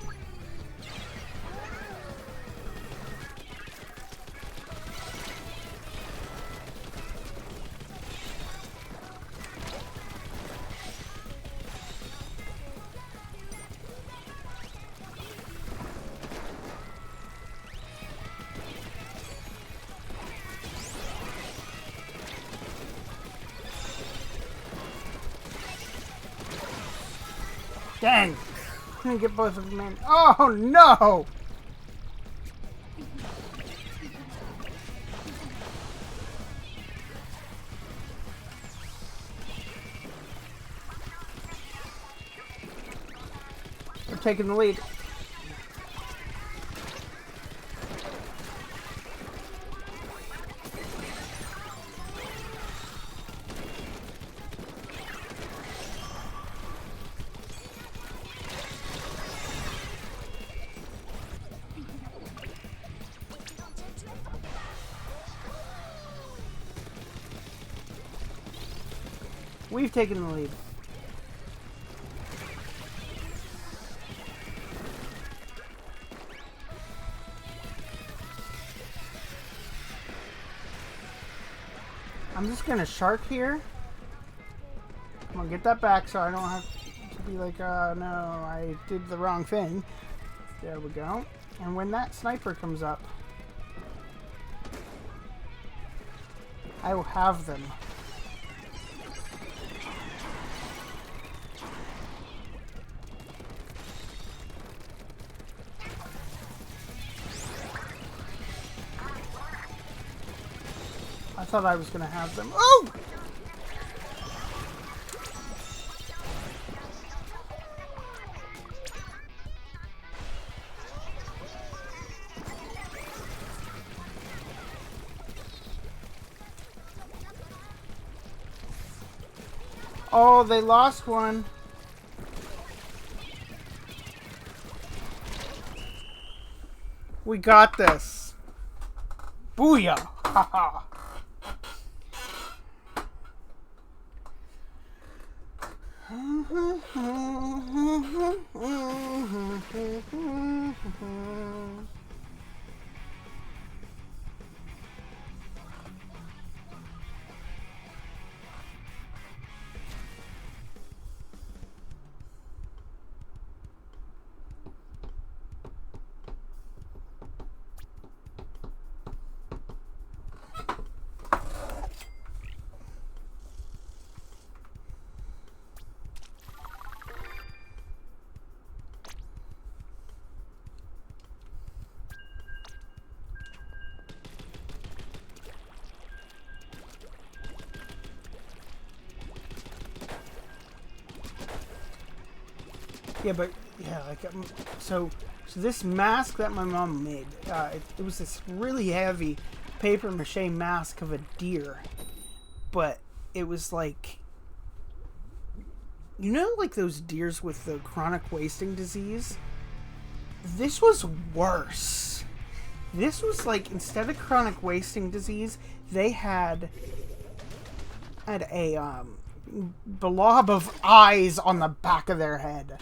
Dang! I'm gonna get both of them in. Oh no! We're taking the lead. We've taken the lead. I'm just gonna shark here. I'm gonna get that back so I don't have to be like, no, I did the wrong thing. There we go. And when that sniper comes up, I will have them. I thought I was going to have them. Oh! Oh, they lost one. We got this. Booyah! Haha. Yeah, but yeah, like so this mask that my mom made, it was this really heavy paper mache mask of a deer, but it was like, you know, like those deers with the chronic wasting disease. This was worse. This was like, instead of chronic wasting disease, they had a blob of eyes on the back of their head.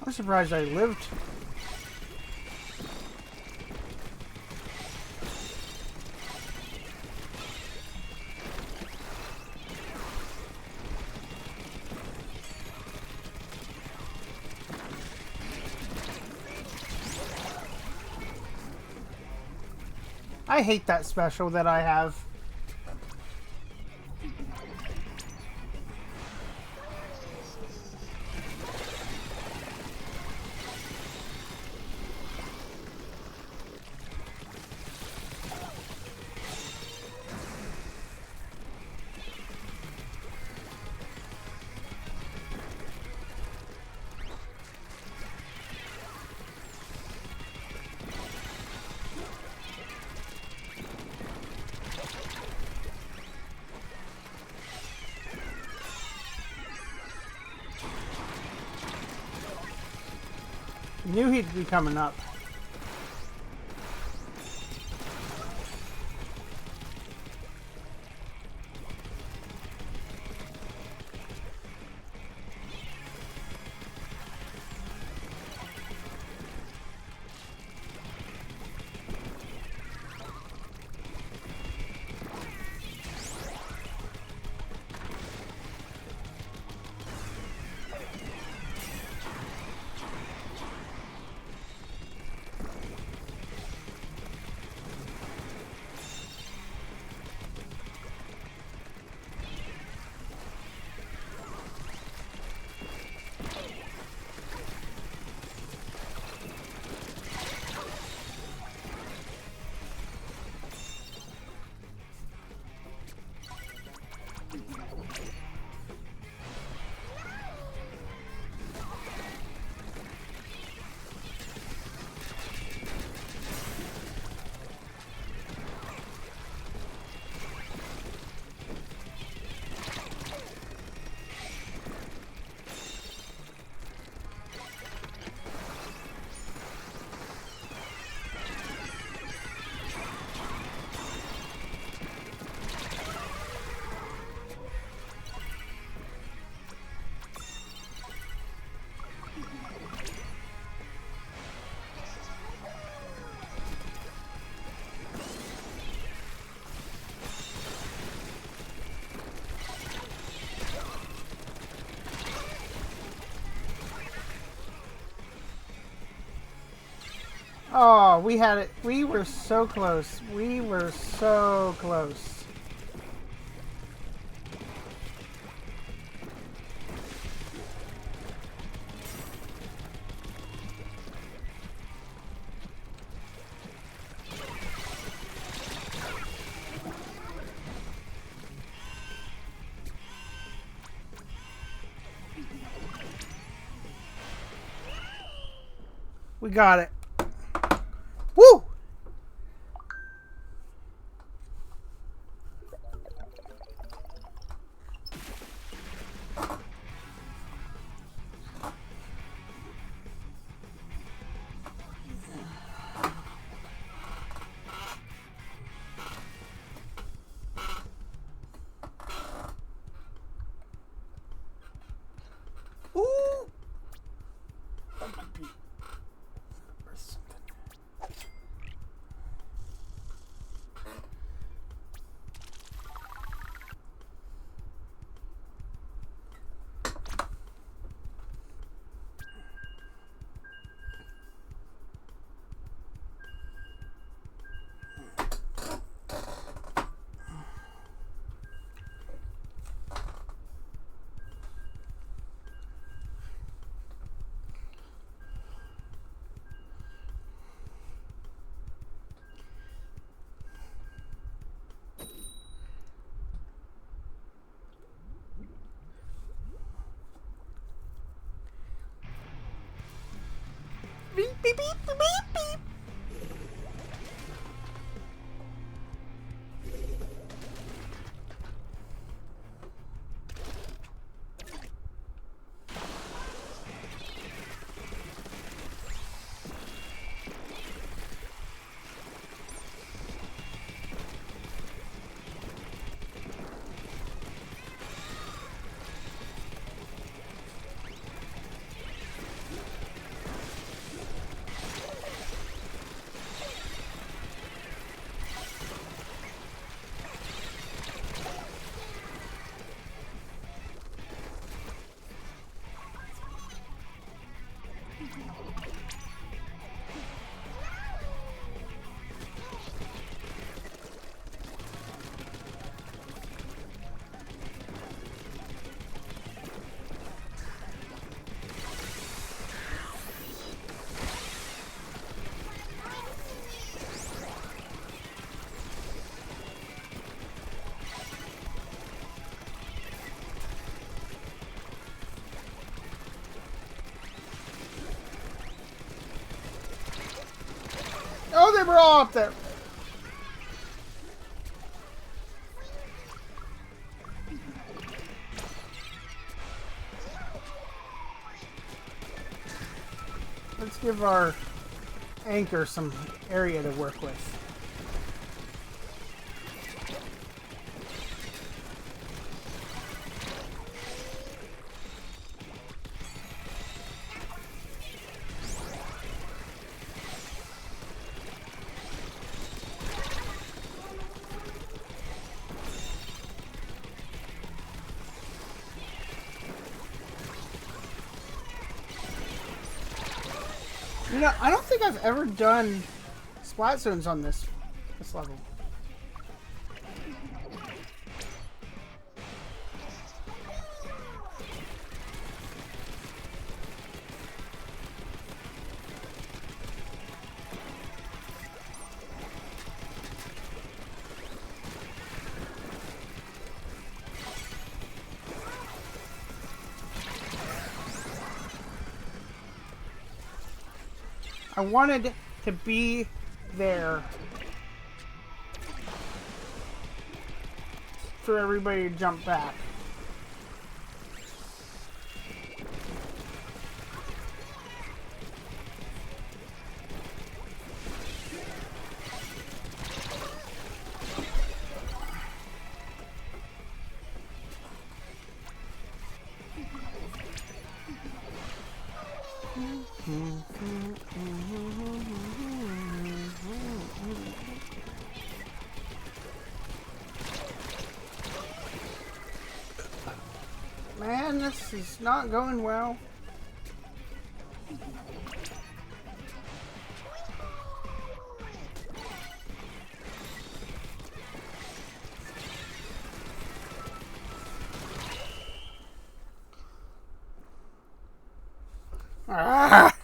I'm surprised I lived. I hate that special that I have. Knew he'd be coming up. Oh, we had it. We were so close. We were so close. We got it. Woo! Ooh! That might be worth something. Beep, beep, beep, beep, beep. Oh, they were all up there. Let's give our anchor some area to work with. You know, I don't think I've ever done splat zones on this level. I wanted to be there for everybody to jump back. Man, this is not going well. Ah!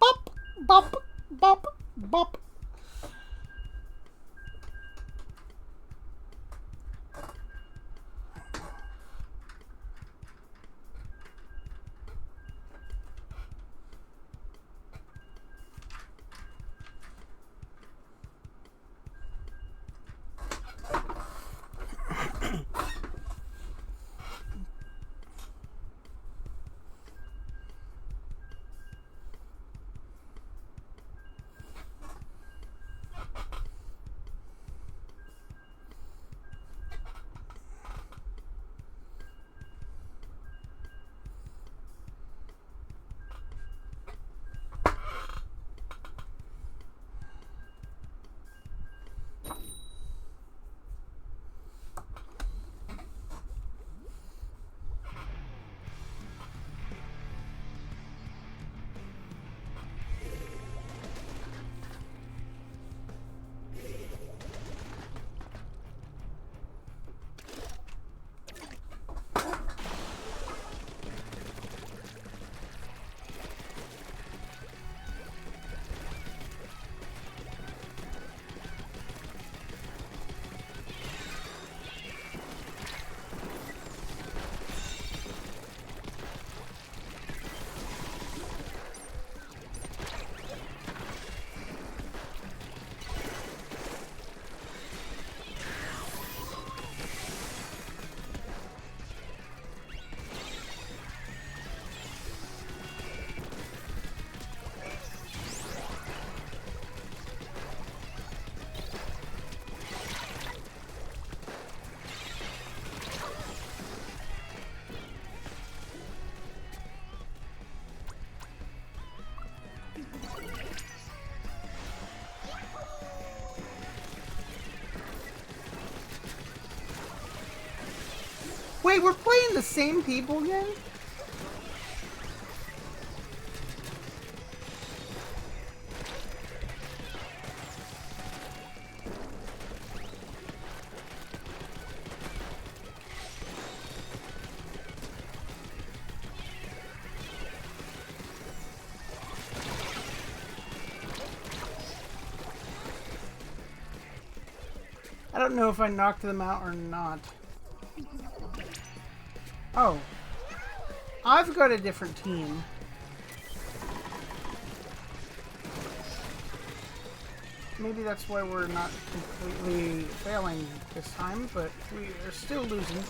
Bop, bop, bop, bop. Wait, we're playing the same people again? I don't know if I knocked them out or not. Oh. I've got a different team. Maybe that's why we're not completely failing this time, but we are still losing.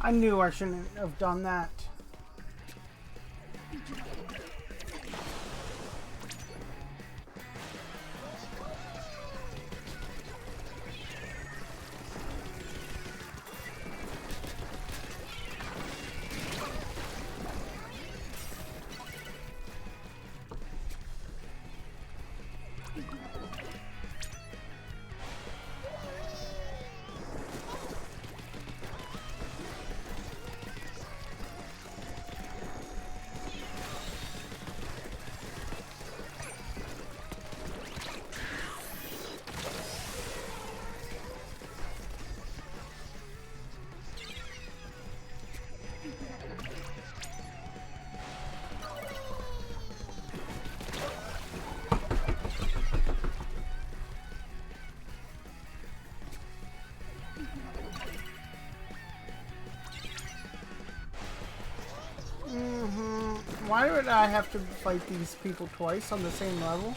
I knew I shouldn't have done that. Why would I have to fight these people twice on the same level?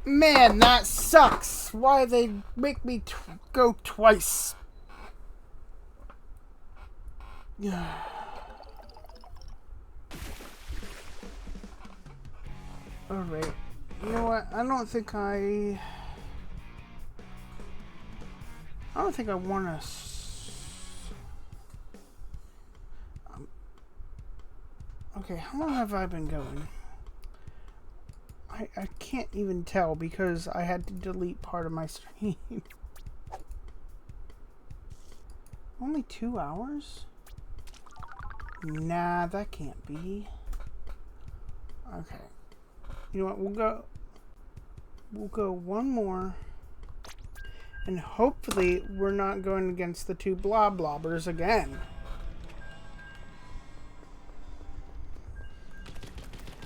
Man, that sucks. Why they make me go twice? Alright. You know what? I don't think I want to... Okay, how long have I been going? I can't even tell because I had to delete part of my stream. Only 2 hours? Nah, that can't be. Okay. You know what? We'll go one more. And hopefully we're not going against the 2 blobbers again.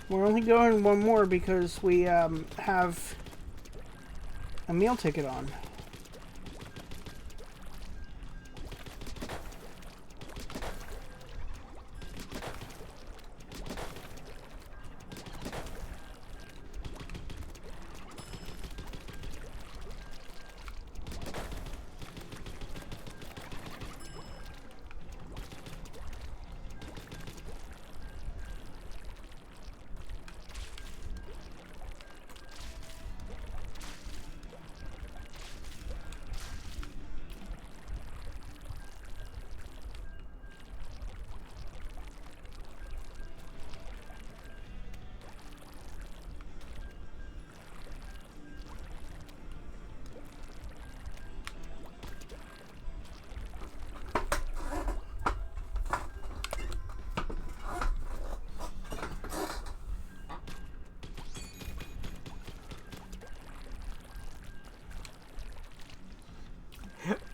We're only going one more because we have a meal ticket on.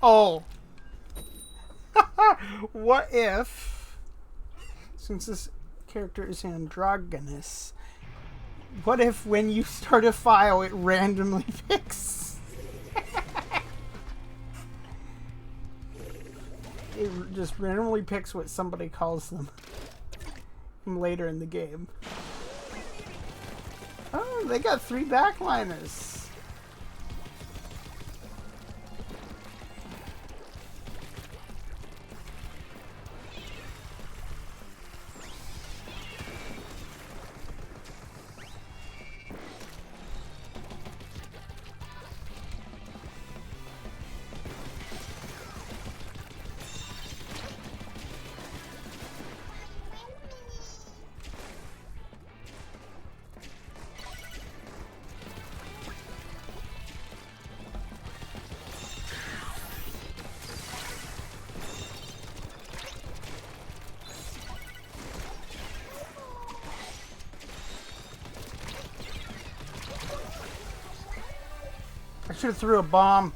Oh. What if, since this character is androgynous, what if when you start a file it randomly picks? It just randomly picks what somebody calls them later in the game. Oh, they got 3 backliners. I should have threw a bomb.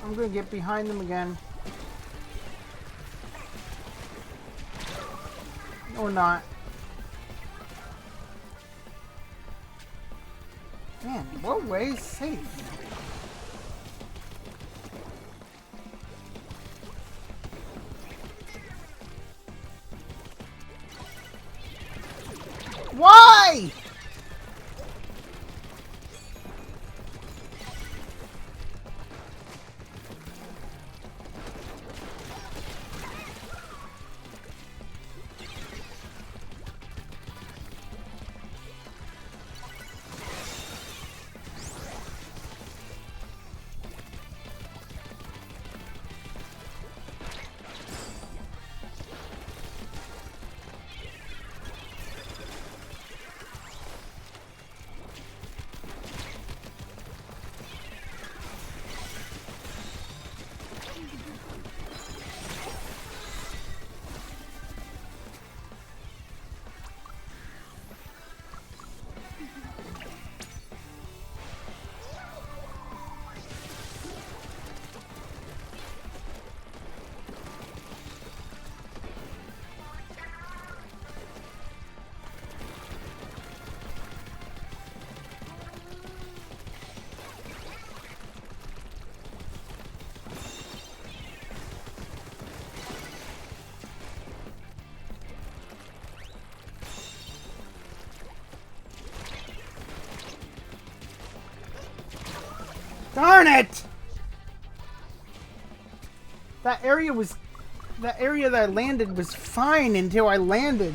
I'm gonna get behind them again. Or not. Man, what way is safe? Why? Darn it! That area that I landed was fine until I landed.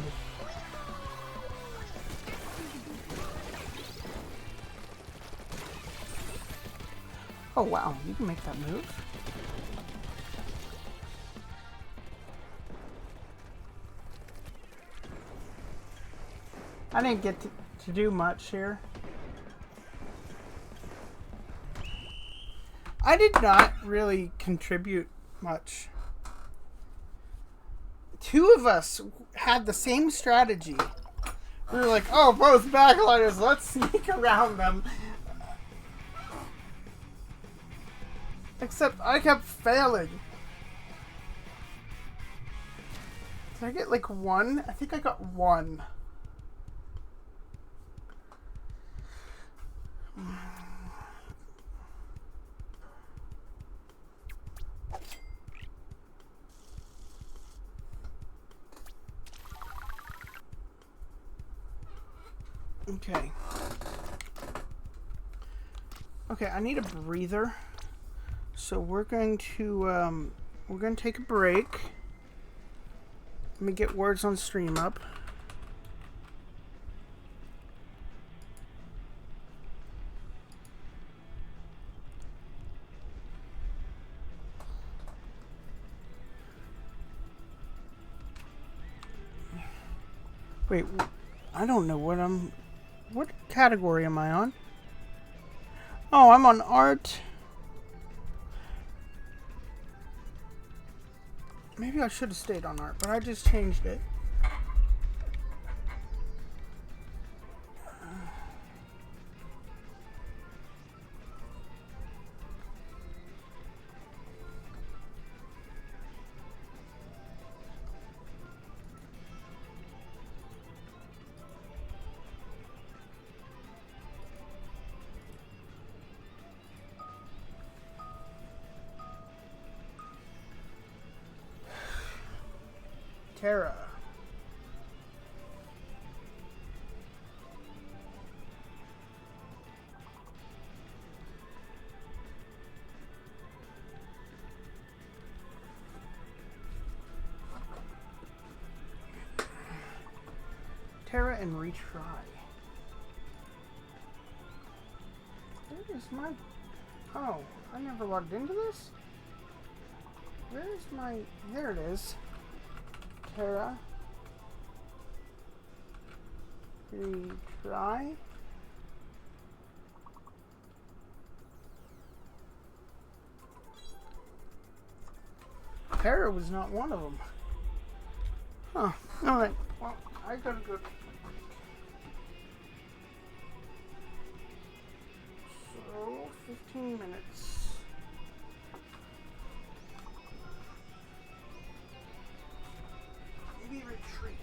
Oh wow, you can make that move. I didn't get to do much here. I did not really contribute much. Two of us had the same strategy. We were like, oh, both backliners, let's sneak around them. Except I kept failing. Did I get like one? I think I got one. Okay. Okay, I need a breather. So we're going to take a break. Let me get words on stream up. Wait, I don't know what category am I on? Oh, I'm on art. Maybe I should have stayed on art, but I just changed it. Tara. Tara and retry. Where is my... Oh, I never logged into this? Where is my... There it is. Tara. Retry. Tara was not one of them. Huh. Alright. Well, I gotta go. So, 15 minutes. Maybe retreat.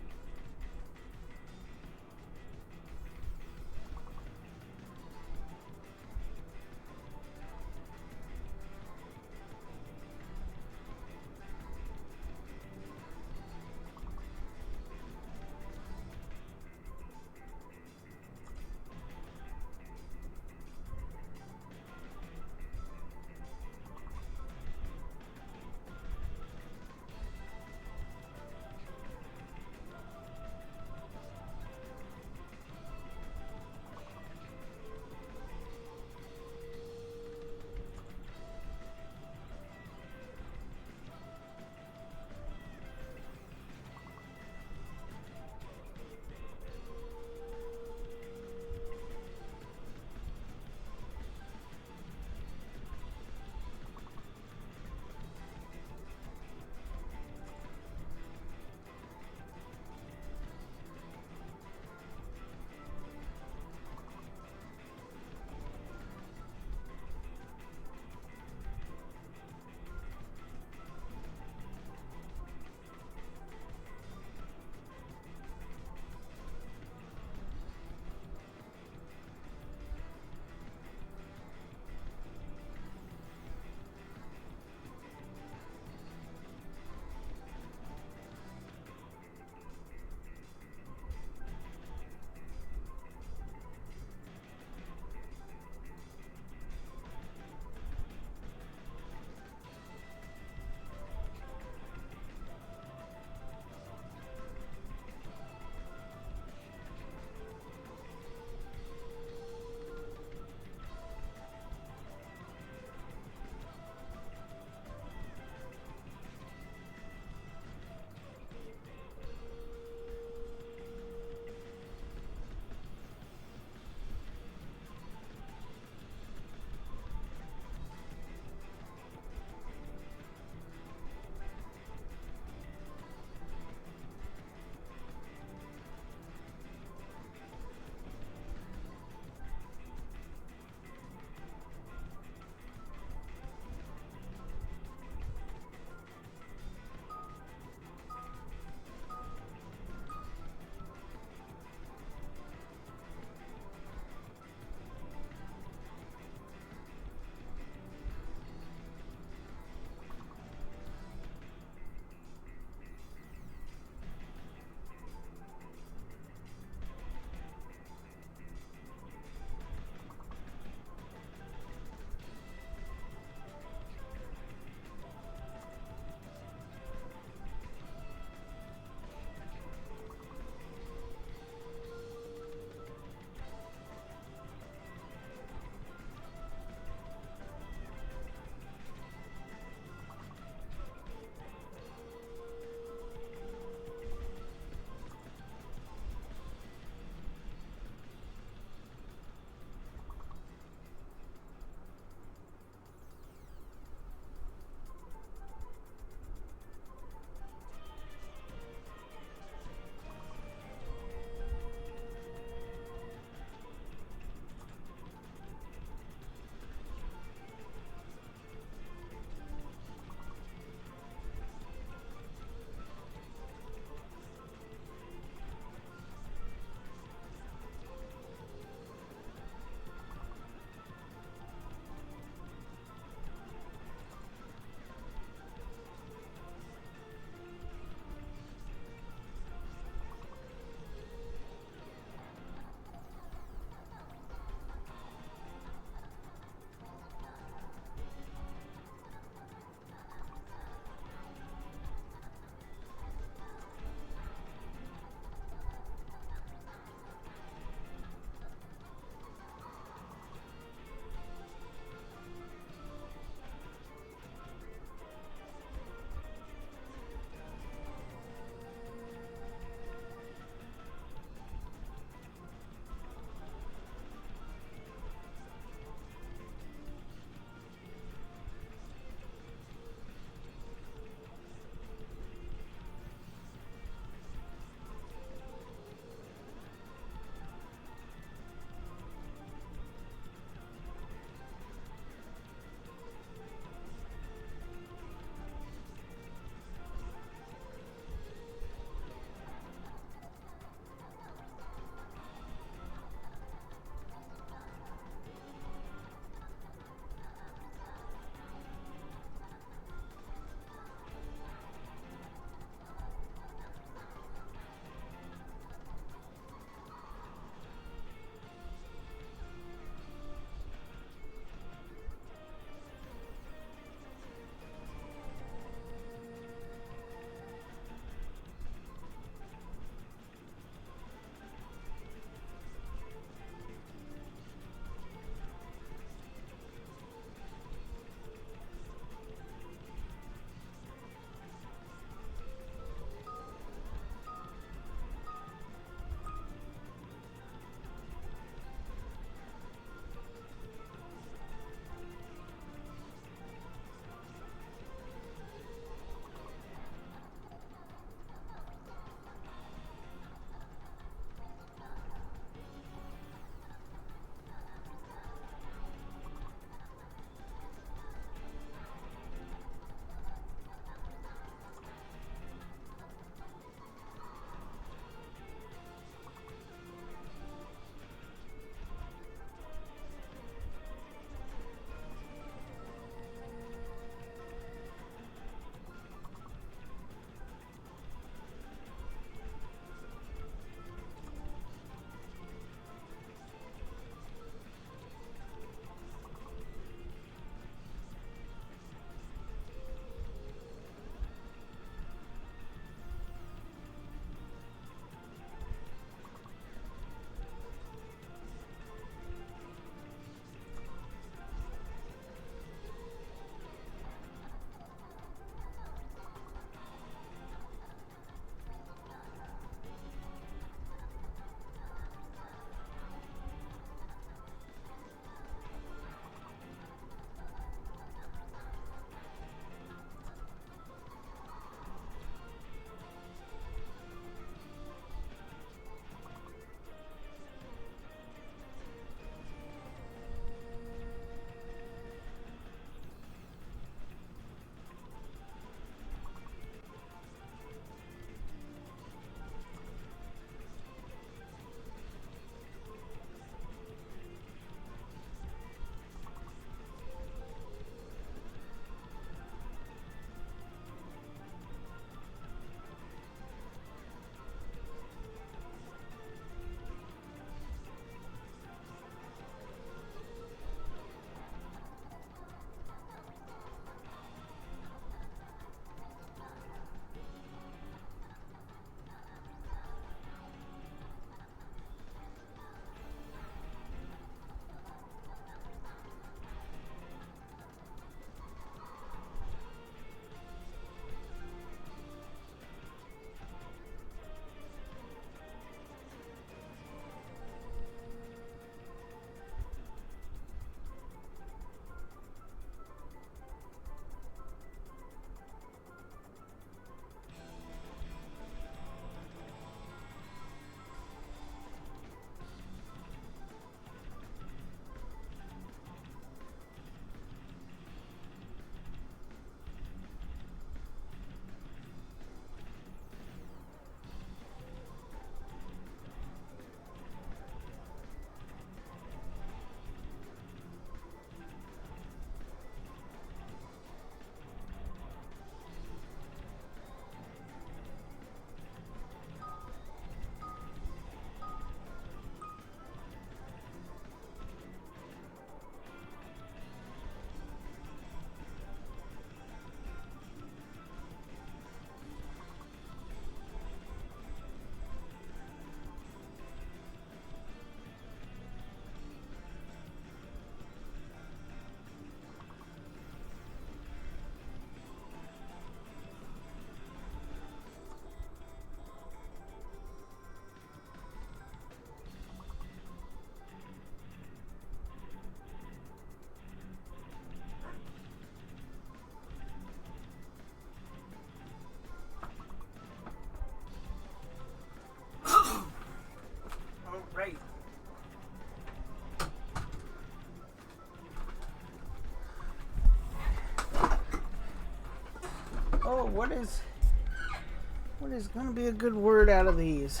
what is going to be a good word out of these?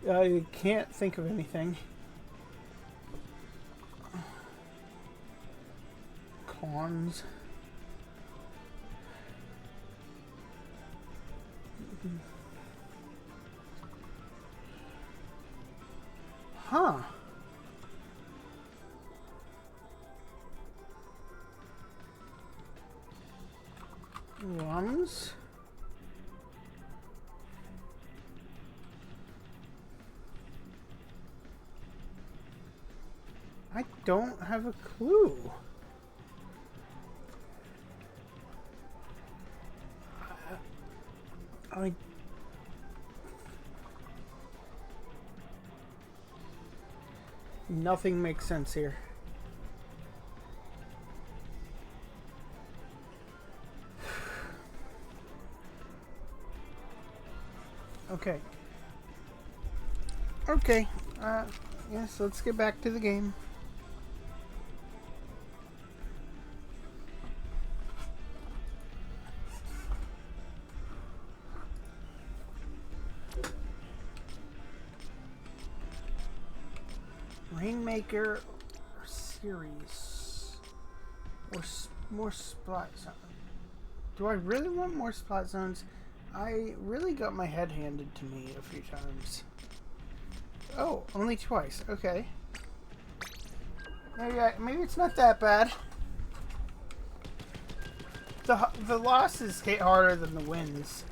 I can't think of anything. Cons. Huh. Lungs. I don't have a clue. Nothing makes sense here. Okay. Okay. Yes, let's get back to the game. Rainmaker series. Or more splat zones. Do I really want more splat zones? I really got my head handed to me a few times. Oh, only twice. Okay. Maybe it's not that bad. The losses hit harder than the wins.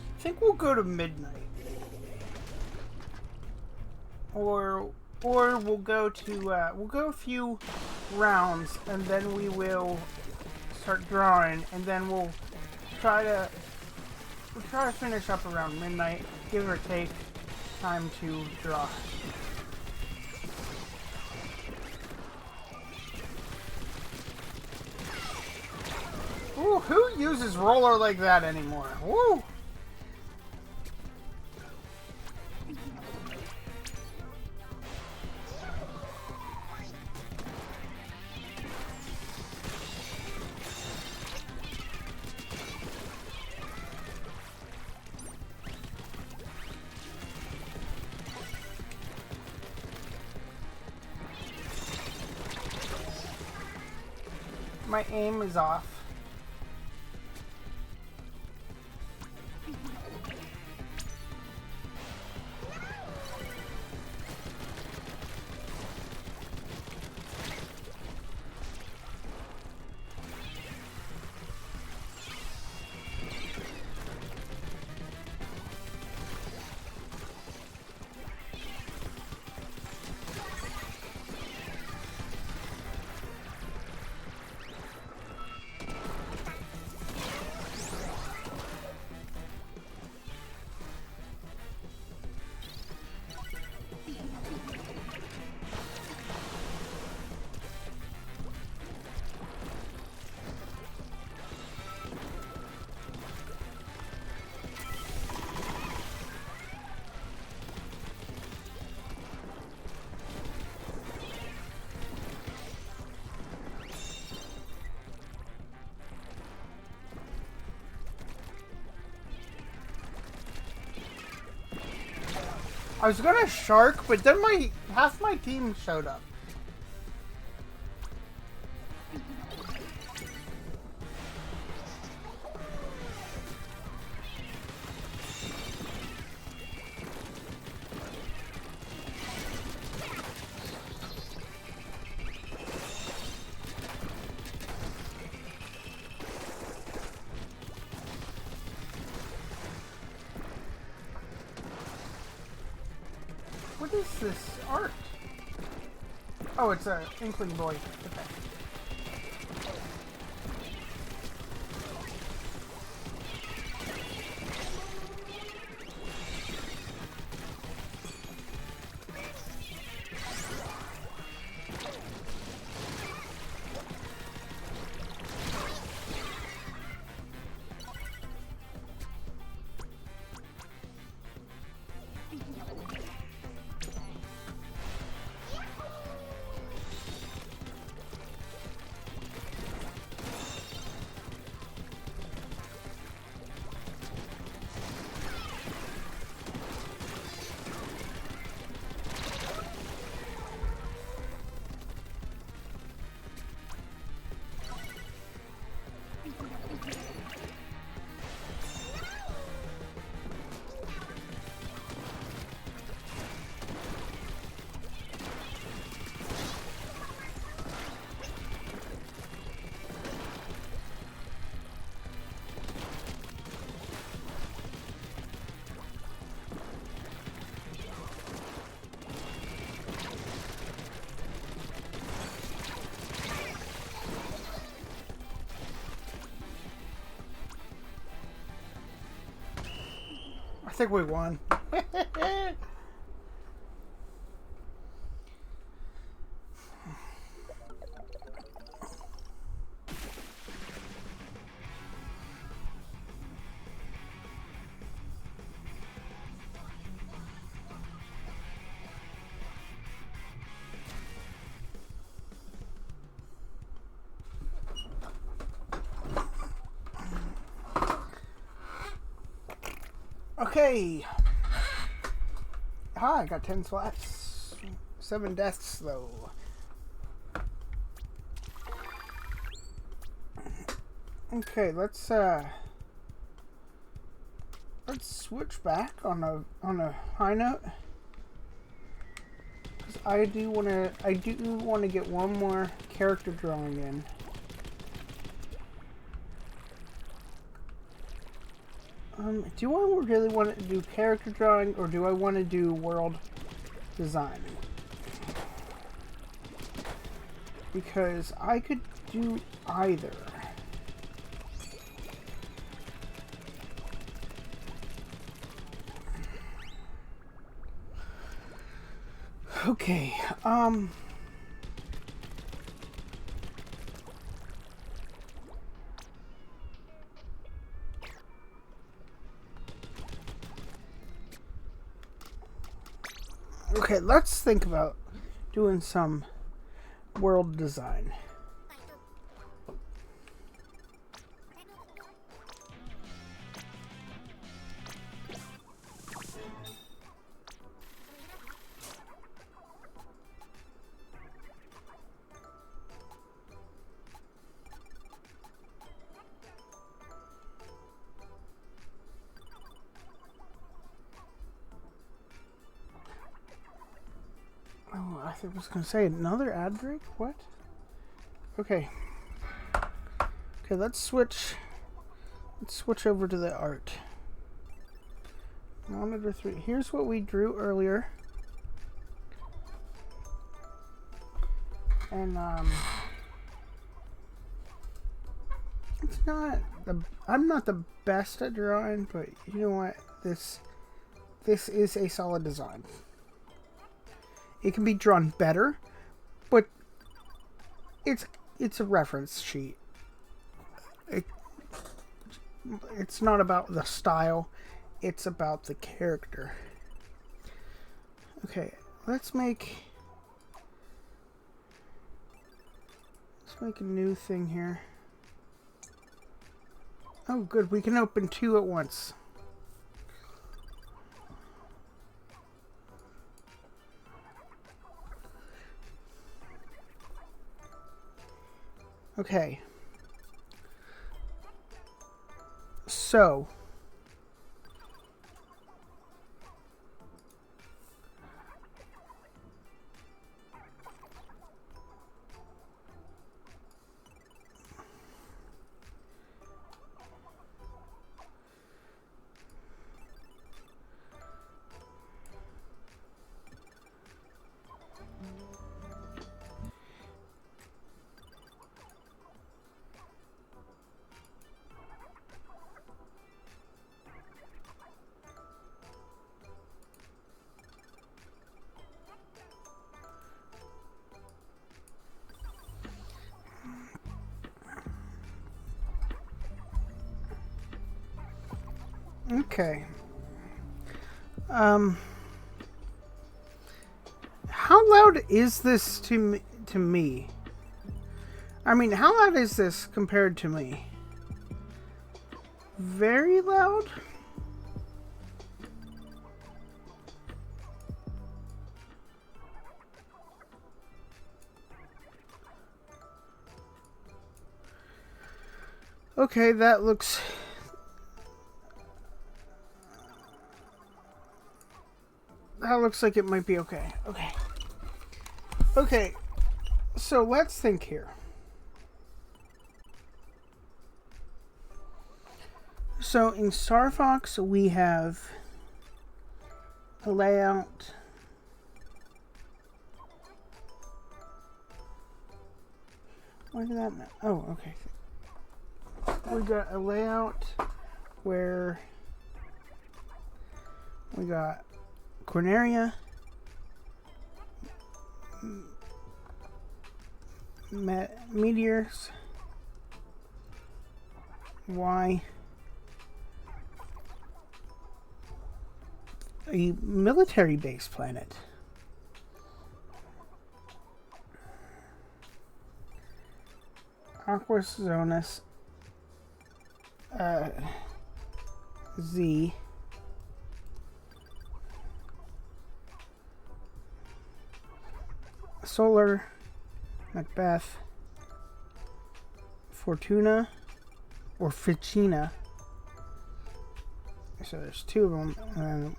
I think we'll go to midnight, or we'll go a few rounds, and then we will start drawing, and then we'll try to finish up around midnight, give or take time to draw. Ooh, who uses roller like that anymore? Woo! My aim is off. I was gonna shark, but then half my team showed up. What is is this art? Oh, it's a Inkling Boy. Okay. I think we won. Okay. I got 10 slots. 7 deaths, though. Okay, let's switch back on a high note. Cause I do wanna get one more character drawing in. Do I really want to do character drawing, or do I want to do world design? Because I could do either. Okay, okay, let's think about doing some world design. Oh, I was gonna say another ad break. What? Okay. Okay, let's switch. Let's switch over to the art. Monitor 3. Here's what we drew earlier. And it's not the I'm not the best at drawing, but you know what? This is a solid design. It can be drawn better, but it's a reference sheet. It's not about the style, it's about the character. Okay, let's make a new thing here. Oh good, we can open 2 at once. Okay. So, Okay. How loud is this to me? I mean, how loud is this compared to me? Very loud? Okay, that looks... That looks like it might be okay. Okay. Okay, so let's think here. So in Star Fox, we have a layout. Why did that matter? Oh, okay. We got a layout where we got Corneria, meteors, Y, a military base planet, Aquas Zonus, Z, Solar, Macbeth, Fortuna, or Ficina. So there's two of them. And then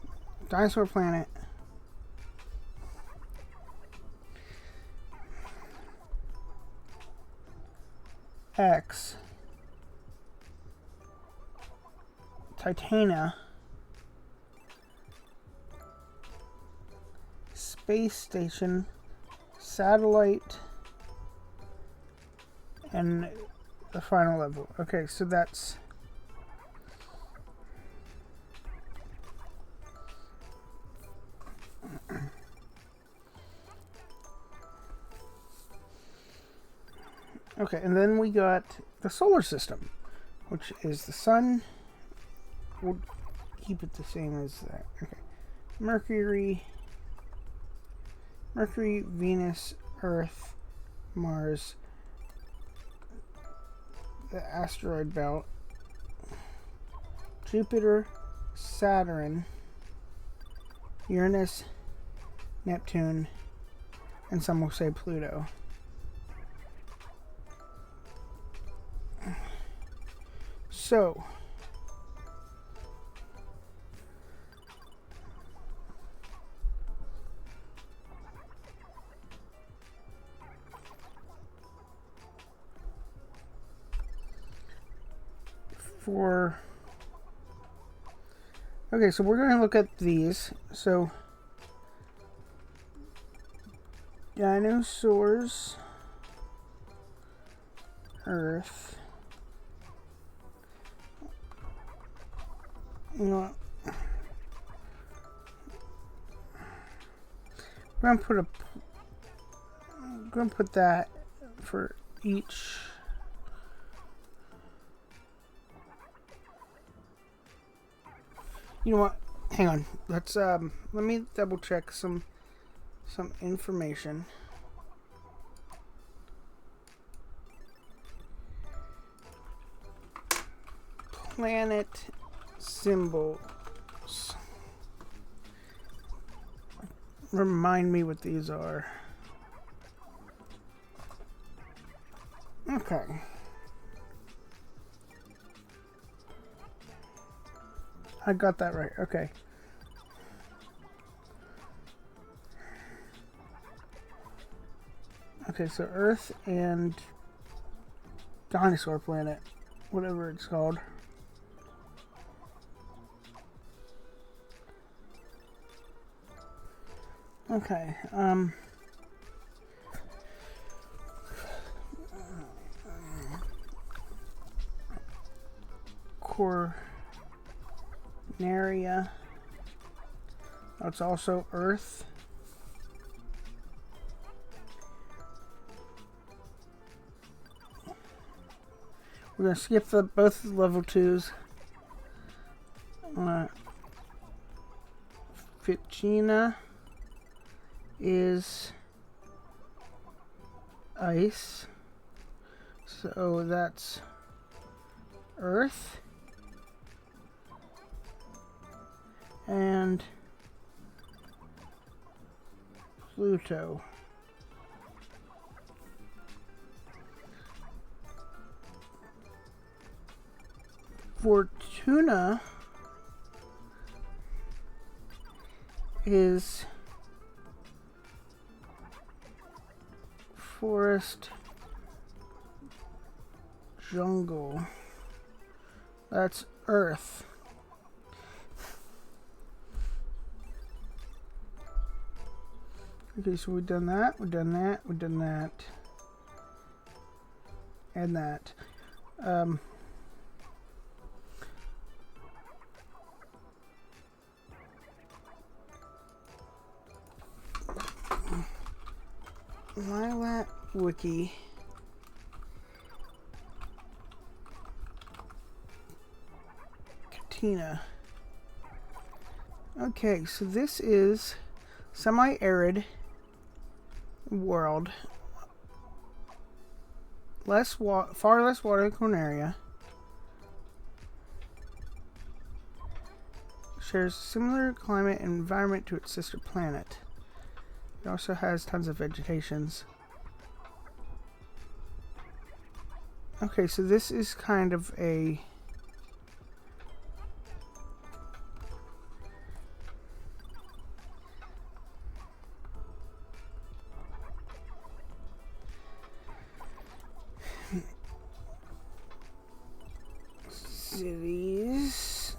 Dinosaur Planet, X, Titania, Space Station, Satellite, and the final level. Okay, so that's... Okay, and then we got the solar system, which is the sun. We'll keep it the same as that. Okay. Mercury, Venus, Earth, Mars, the asteroid belt, Jupiter, Saturn, Uranus, Neptune, and some will say Pluto. So, okay, so we're going to look at these. So, dinosaurs, Earth. You know what? I'm gonna put that for each. You know what? Hang on. Let's let me double check some information. Planet symbols. Remind me what these are. Okay. I got that right. Okay. Okay, so Earth and Dinosaur Planet, whatever it's called. Okay, Corneria. Oh, it's also Earth. We're gonna skip both level 2s. Ficina is ice. So that's Earth. And Pluto. Fortuna is forest, jungle. That's Earth. Okay, so we've done that, we've done that, we've done that, and that. Lilac Wiki. Katina. Okay, so this is semi-arid world. Far less water than Corneria. Shares similar climate and environment to its sister planet. It also has tons of vegetations. Okay, so this is kind of a cities,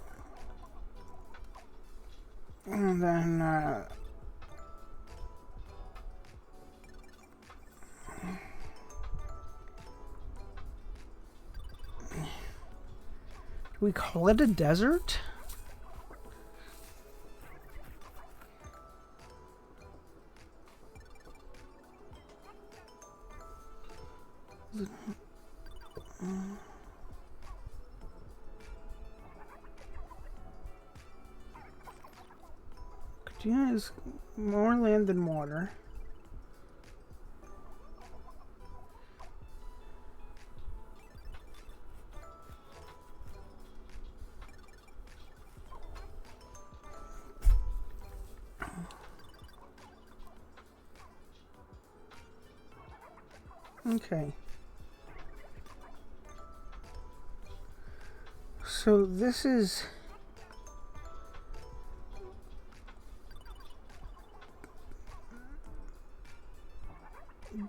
and then we call it a desert? Katina is more land than water. Okay. So this is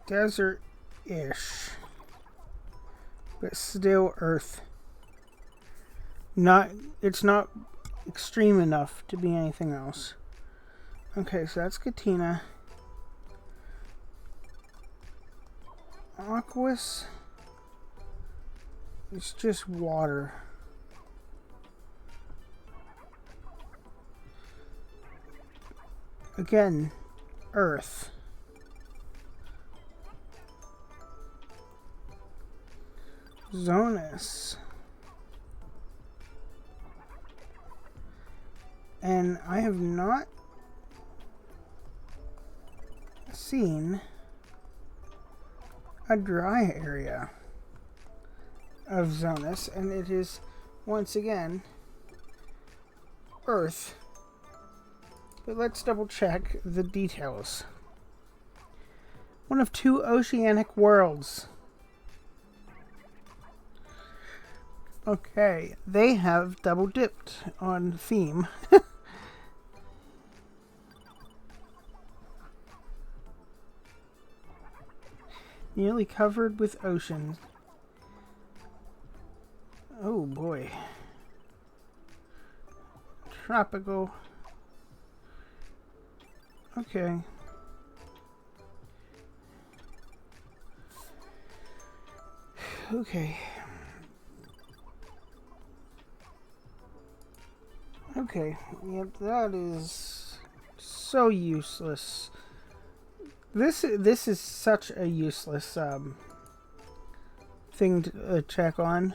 desert-ish, but still Earth. It's not extreme enough to be anything else. Okay, so that's Katina. Aquas is just water. Again, Earth. Zonus. And I have not seen a dry area of Zonus, and it is once again Earth. But let's double check the details. One of two oceanic worlds. Okay, they have double dipped on theme. Nearly covered with ocean. Oh boy. Tropical. Okay. Okay. Okay. Yep, that is so useless. This is such a useless thing to check on.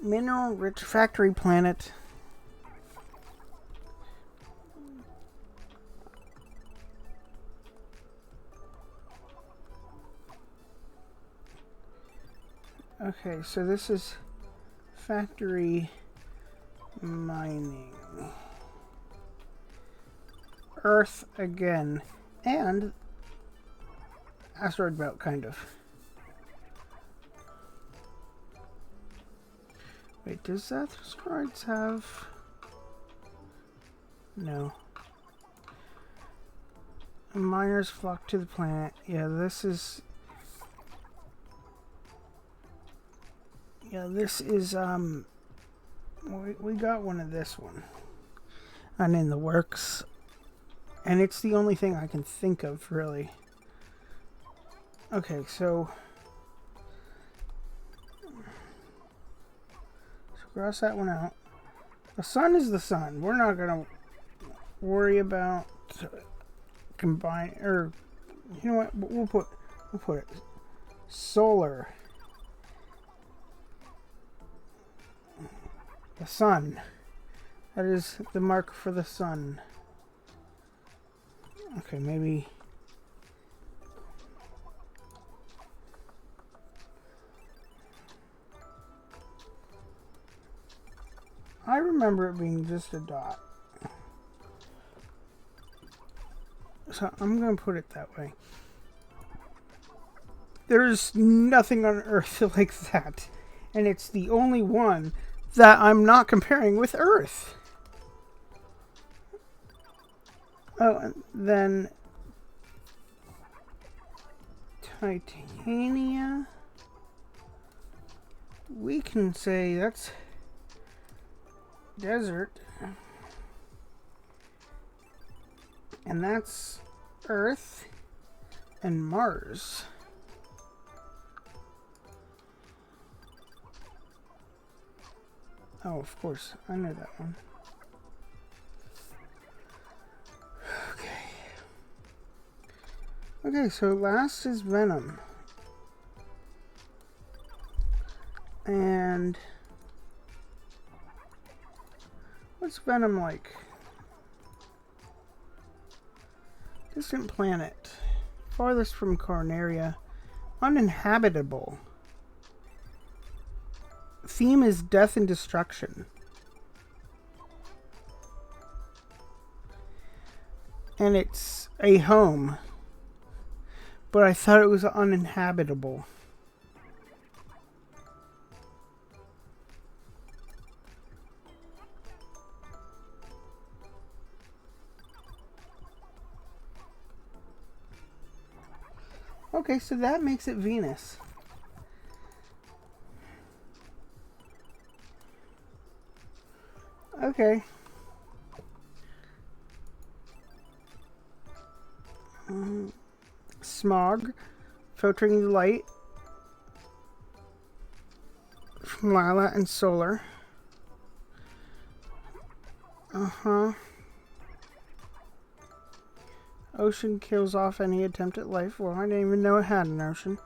Mineral rich factory planet. Okay, so this is factory mining. Earth again. And asteroid belt, kind of. Wait, does asteroids have... No. Miners flock to the planet. Yeah, this is... Yeah, this is, we got one of this one. And in the works. And it's the only thing I can think of, really. Okay, so cross that one out. The sun is the sun. We're not going to worry about combine, or, you know what, we'll put it. Solar. The sun. That is the mark for the sun. Okay, maybe... I remember it being just a dot. So I'm going to put it that way. There's nothing on Earth like that. And it's the only one that I'm not comparing with Earth. Oh, and then Titania. We can say that's desert. And that's Earth and Mars. Oh, of course. I know that one. Okay, so last is Venom. And what's Venom like? Distant planet. Farthest from Carnaria. Uninhabitable. Theme is death and destruction. And it's a home. But I thought it was uninhabitable. Okay, so that makes it Venus. Okay. Smog, filtering the light from Lila and solar. Ocean kills off any attempt at life. Well, I didn't even know it had an ocean.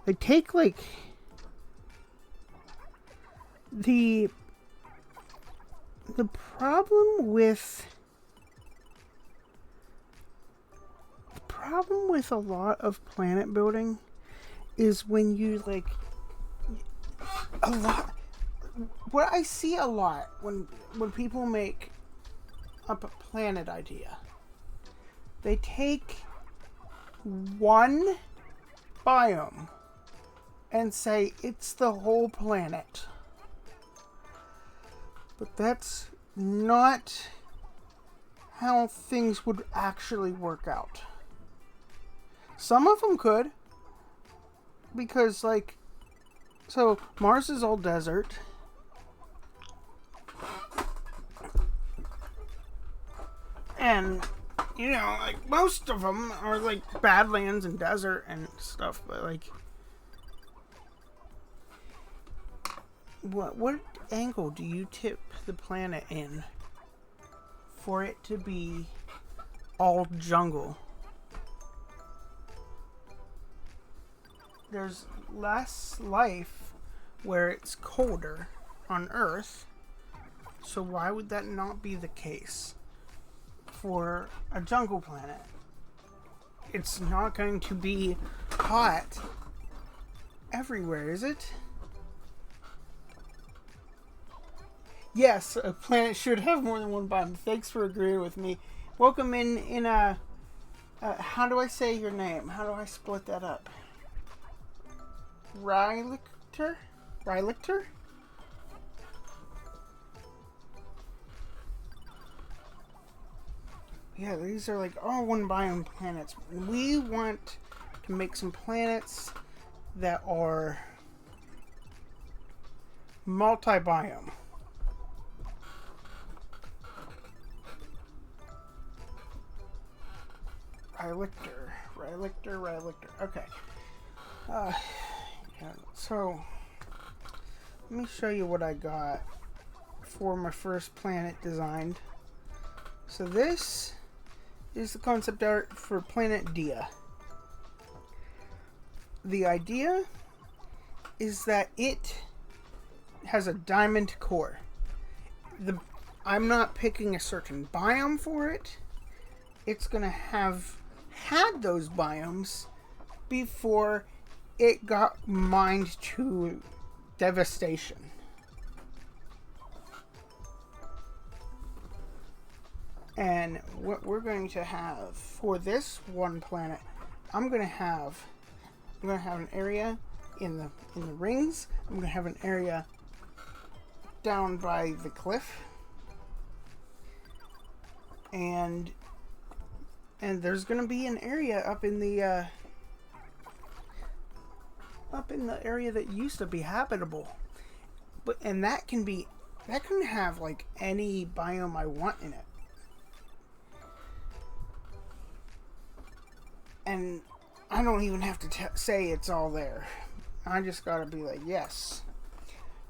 They take, like, the problem with a lot of planet building is when you, like, what I see a lot when people make up a planet idea, they take one biome and say it's the whole planet. But that's not how things would actually work out. Some of them could. Because, like, so Mars is all desert. And, you know, like, most of them are, like, badlands and desert and stuff. But, like, what angle do you tip the planet in for it to be all jungle? There's less life where it's colder on Earth, so why would that not be the case for a jungle planet? it's not going to be hot everywhere, is it? Yes, a planet should have more than one biome. Thanks for agreeing with me. Welcome in how do I say your name? How do I split that up? Rylichter? Rylichter? Yeah, these are like all one biome planets. We want to make some planets that are multi-biome. Rylichter. Okay. Yeah, so, let me show you what I got for my first planet designed. So this is the concept art for Planet Dia. The idea is that it has a diamond core. I'm not picking a certain biome for it. It's going to have had those biomes before it got mined to devastation. And what we're going to have for this one planet, I'm going to have an area in the rings. I'm going to have an area down by the cliff. And there's going to be an area up in the area that used to be habitable. And that can have like any biome I want in it. And I don't even have to say it's all there. I just gotta be like, yes.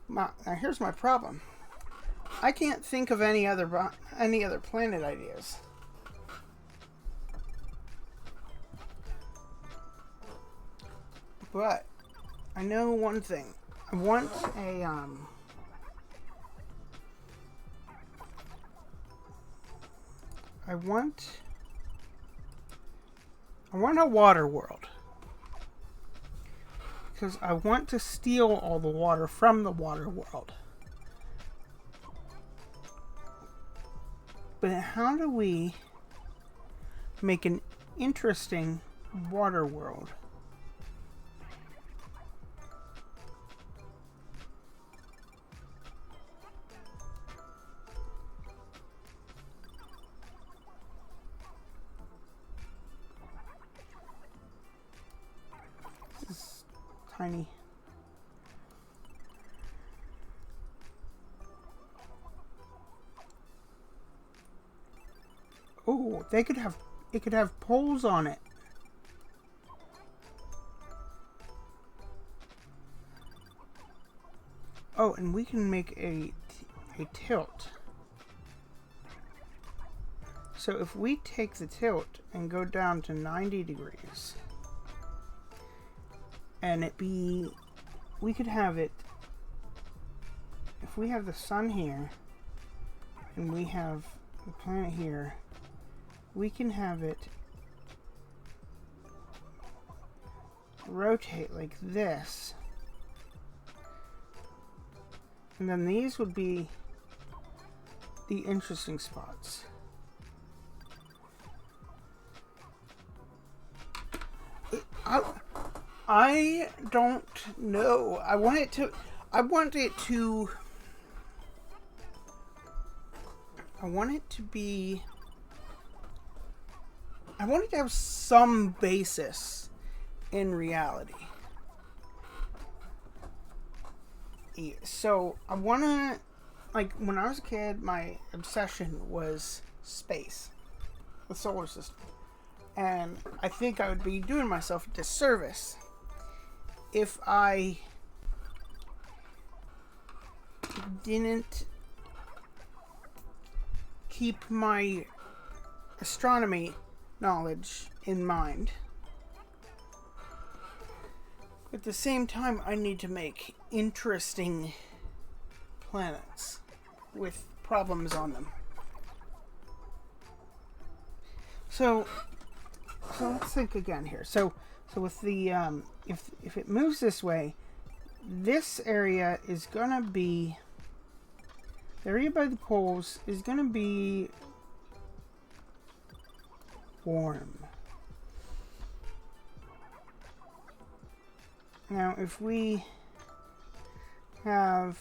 Now here's my problem. I can't think of any other planet ideas. But I know one thing. I want a water world. Because I want to steal all the water from the water world. But how do we make an interesting water world? Tiny. Oh, it could have poles on it. Oh, and we can make a tilt. So if we take the tilt and go down to 90 degrees, and we could have it, if we have the sun here, and we have the planet here, we can have it rotate like this. And then these would be the interesting spots. I don't know. I want it to have some basis in reality. So I want to, like, when I was a kid, my obsession was space, the solar system. And I think I would be doing myself a disservice if I didn't keep my astronomy knowledge in mind. At the same time, I need to make interesting planets with problems on them. So, So let's think again here. So with the if it moves this way, this area is gonna be, the area by the poles is gonna be warm. Now if we have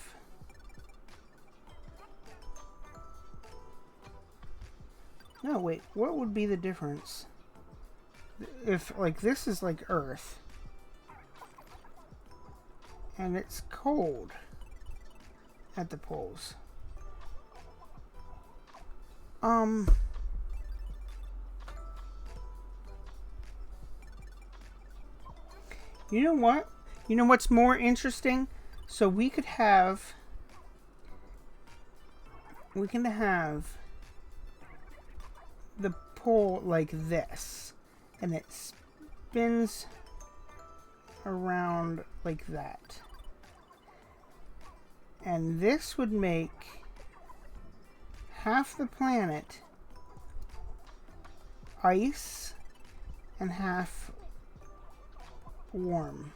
no wait, what would be the difference? If like this is like Earth and it's cold at the poles. You know what? You know what's more interesting? So we can have the pole like this, and it spins around like that. And this would make half the planet ice and half warm.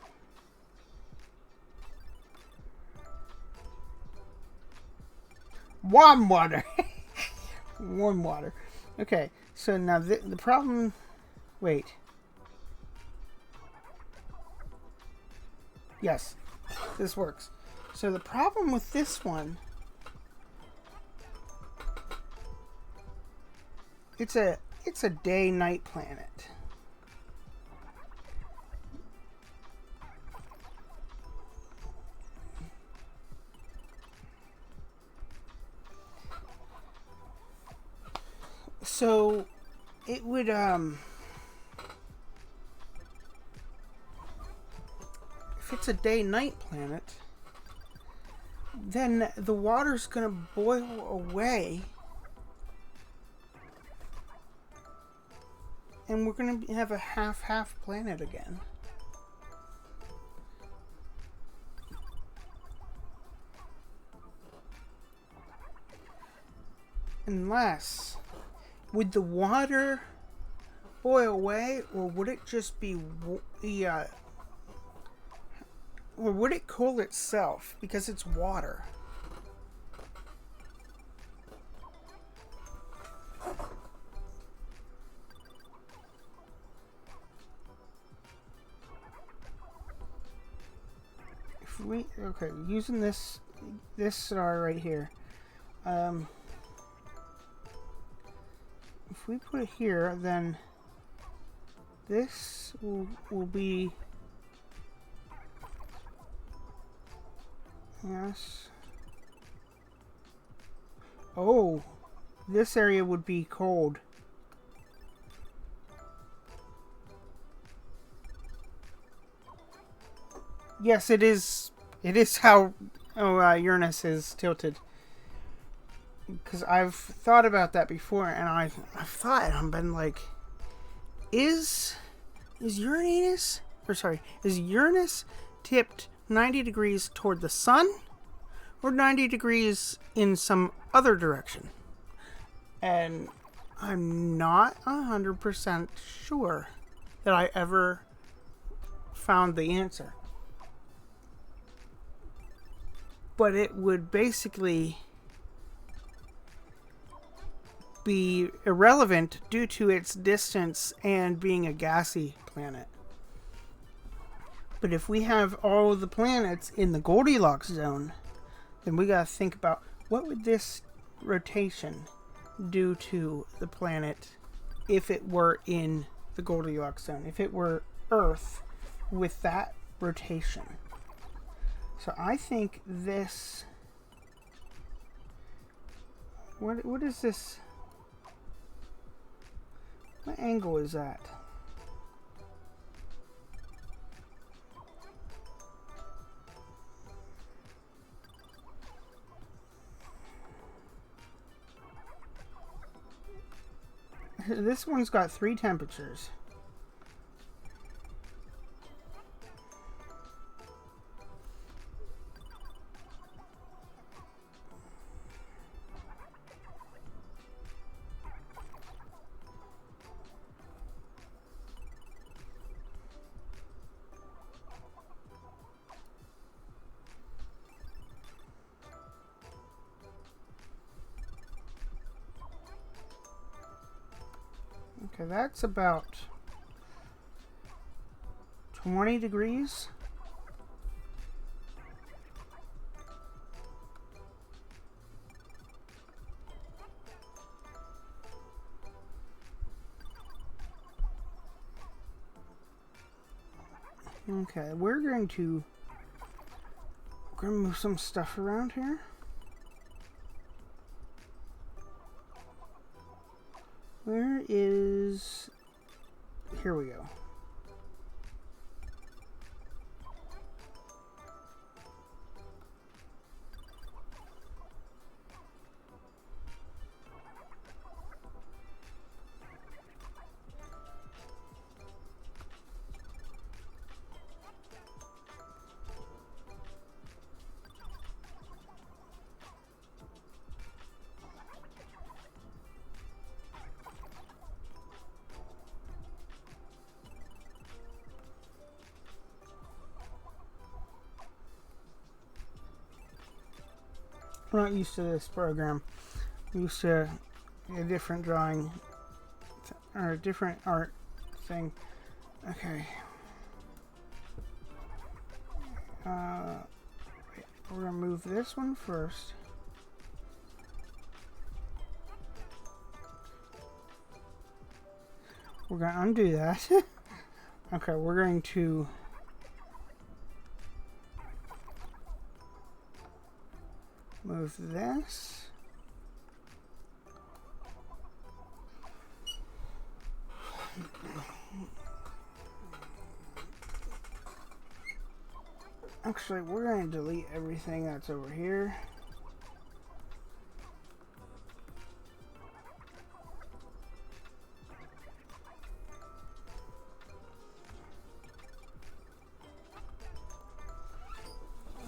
Warm water. Warm water. Okay, so now the problem... Wait. Yes, this works. So the problem with this one... It's a day-night planet. So it would if it's a day-night planet, then the water's gonna boil away, and we're gonna have a half planet again. Unless, would the water boil away, or would it just be or would it cool itself because it's water? If we, okay, using this star right here, if we put it here, then this will be, yes. Oh, this area would be cold. Yes, it is. It is how Uranus is tilted. Because I've thought about that before, and I've been like, is Uranus tipped 90 degrees toward the sun, or 90 degrees in some other direction? And I'm not 100% sure that I ever found the answer. But it would basically be irrelevant due to its distance and being a gassy planet. But if we have all of the planets in the Goldilocks zone, then we gotta think about what would this rotation do to the planet if it were in the Goldilocks zone, if it were Earth with that rotation. So I think this, what is this? What angle is that? This one's got 3 temperatures. Okay, that's about 20 degrees. Okay, we're going to move some stuff around here. Where is... Here we go. I'm not used to this program. I'm used to a different drawing or a different art thing. Okay. We're gonna move this one first. We're gonna undo that. Okay, we're going to move this. Actually, we're going to delete everything that's over here.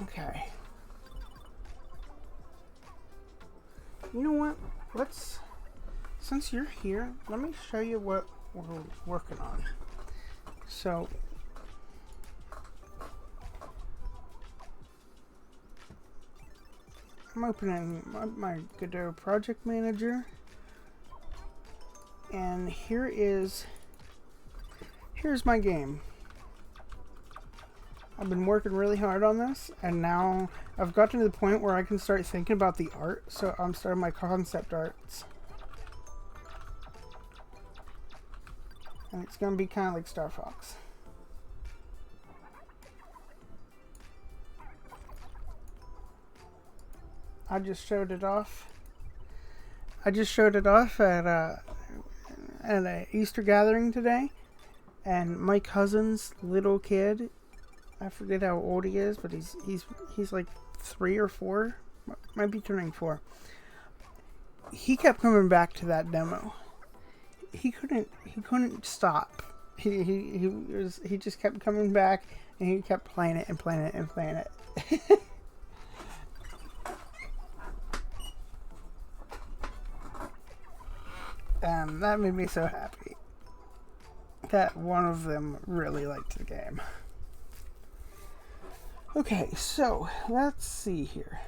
Okay. You know what? Let's, since you're here, let me show you what we're working on. So, I'm opening my Godot project manager, and here's my game. I've been working really hard on this, and now I've gotten to the point where I can start thinking about the art, so I'm starting my concept arts. And it's going to be kind of like Star Fox. I just showed it off. I just showed it off at an Easter gathering today, and my cousin's little kid, I forget how old he is, but he's like 3 or 4, might be turning 4. He kept coming back to that demo. He couldn't stop. He just kept coming back, and he kept playing it and playing it and playing it. That made me so happy that one of them really liked the game. Okay, so let's see here.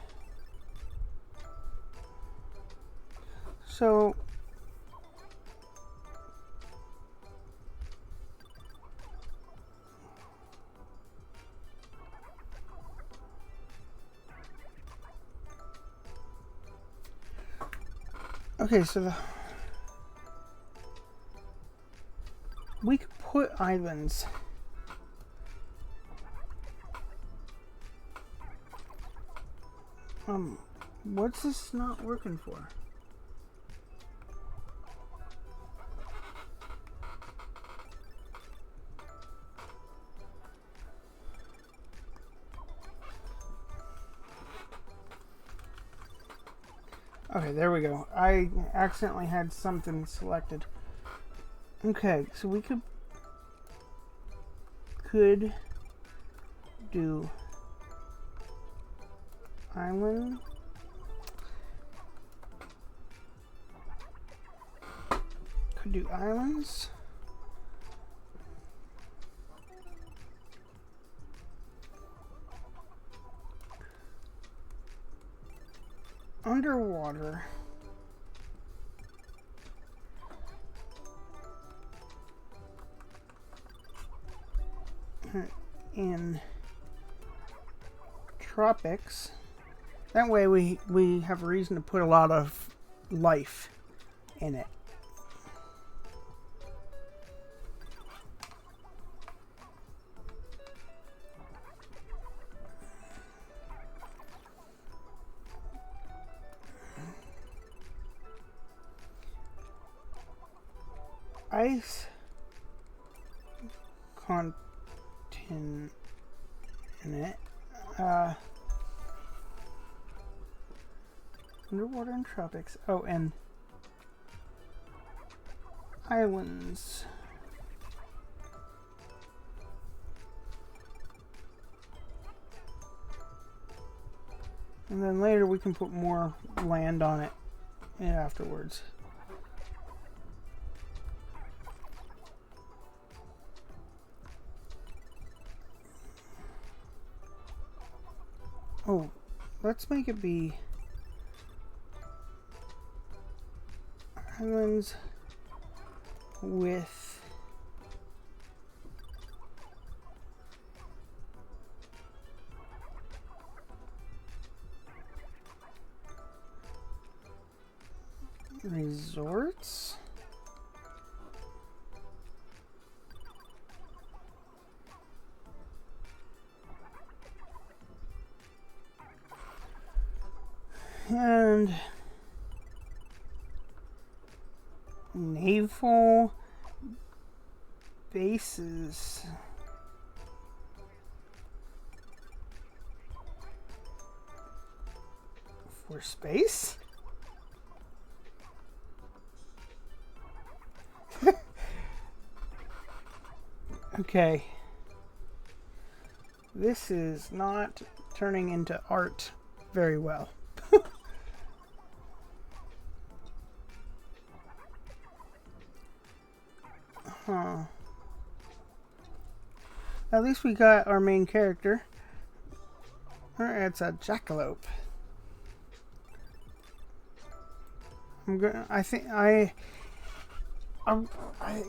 So we could put islands. What's this not working for? Okay, there we go. I accidentally had something selected. Okay, so we could do island. Could do islands. Underwater. in tropics. That way we have a reason to put a lot of life in it. Ice content in it. Underwater and tropics. Oh, and islands. And then later we can put more land on it afterwards. Oh, let's make it be islands with resorts. And naval bases. For space? Okay. This is not turning into art very well. Huh. At least we got our main character. It's a jackalope. I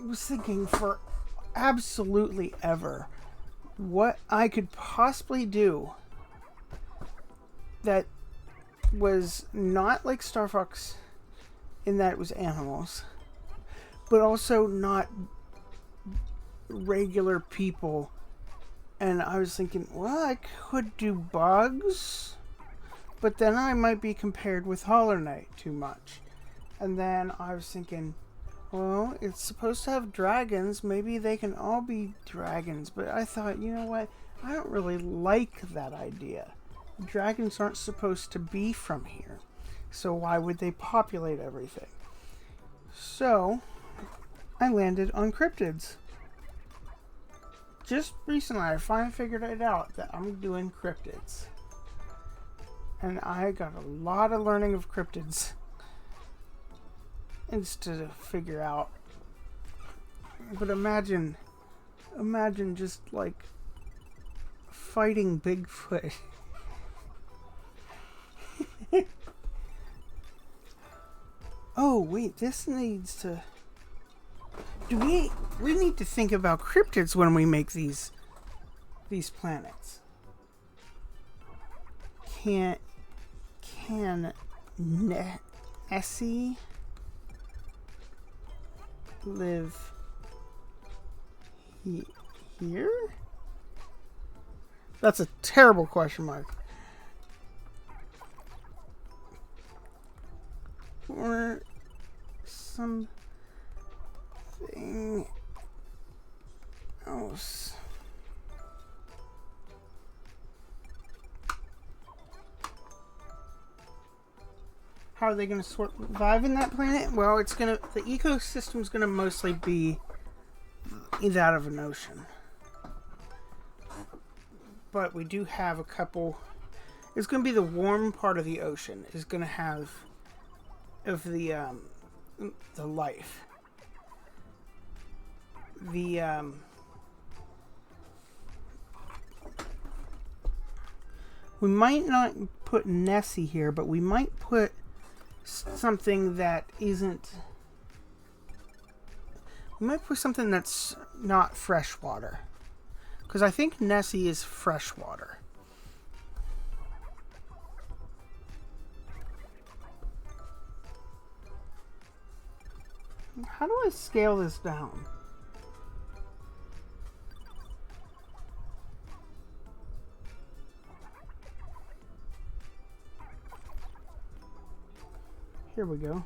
was thinking for absolutely ever what I could possibly do that was not like Star Fox in that it was animals, but also not regular people. And I was thinking, well, I could do bugs, but then I might be compared with Hollow Knight too much. And then I was thinking, well, it's supposed to have dragons. Maybe they can all be dragons. But I thought, you know what? I don't really like that idea. Dragons aren't supposed to be from here. So why would they populate everything? So I landed on cryptids. Just recently, I finally figured it out that I'm doing cryptids. And I got a lot of learning of cryptids to figure out. But imagine just like fighting Bigfoot. Oh wait, this needs to. We need to think about cryptids when we make these planets. Can Nessie live here? That's a terrible question mark. Or something else. How are they going to survive in that planet? Well, the ecosystem's going to mostly be that of an ocean. But we do have a couple. It's going to be the warm part of the ocean is going to have of the life. We might not put Nessie here, but we might put something that isn't. We might put something that's not freshwater, Because I think Nessie is freshwater. How do I scale this down? Here we go.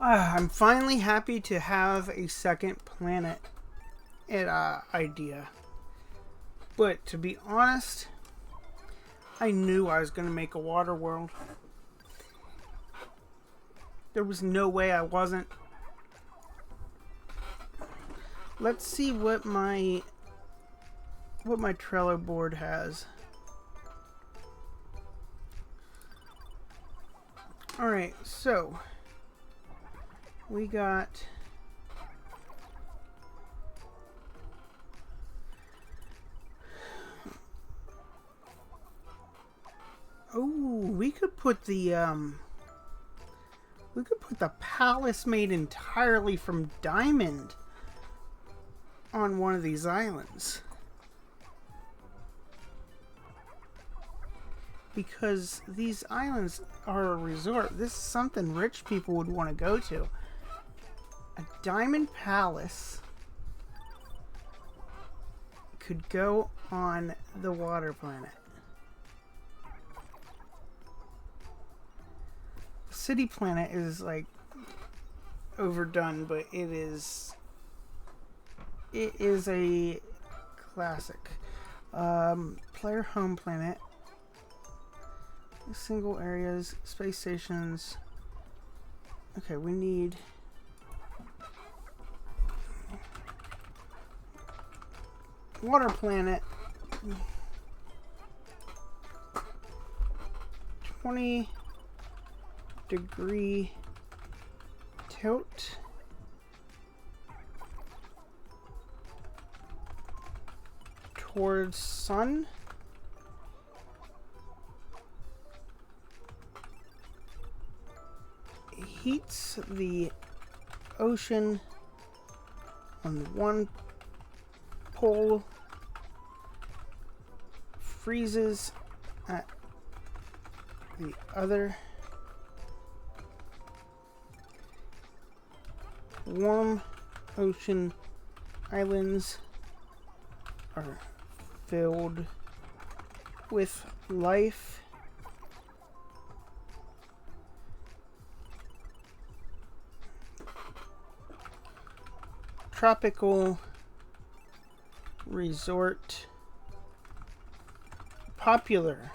I'm finally happy to have a second planet idea. But to be honest, I knew I was going to make a water world. There was no way I wasn't. Let's see what my Trello board has. Alright, so we got we could put the palace made entirely from diamond on one of these islands. Because these islands are a resort. This is something rich people would want to go to. A diamond palace could go on the water planet. City planet is like overdone, but it is a classic. Player home planet, single areas, space stations. Okay, we need water planet. 20-degree tilt. Towards sun. Heats the ocean on one pole, freezes at the other. Warm ocean islands are filled with life. Tropical resort. Popular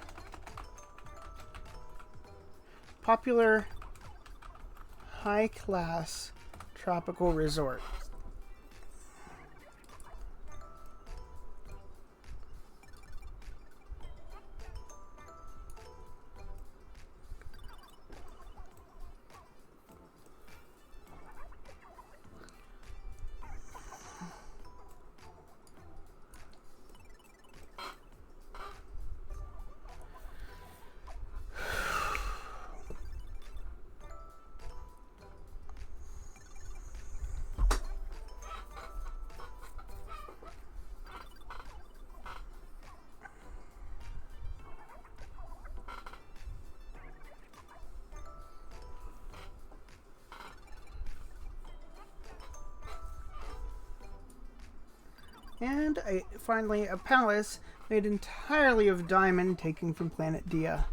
high class tropical resort. And finally, a palace made entirely of diamond taken from planet Dia.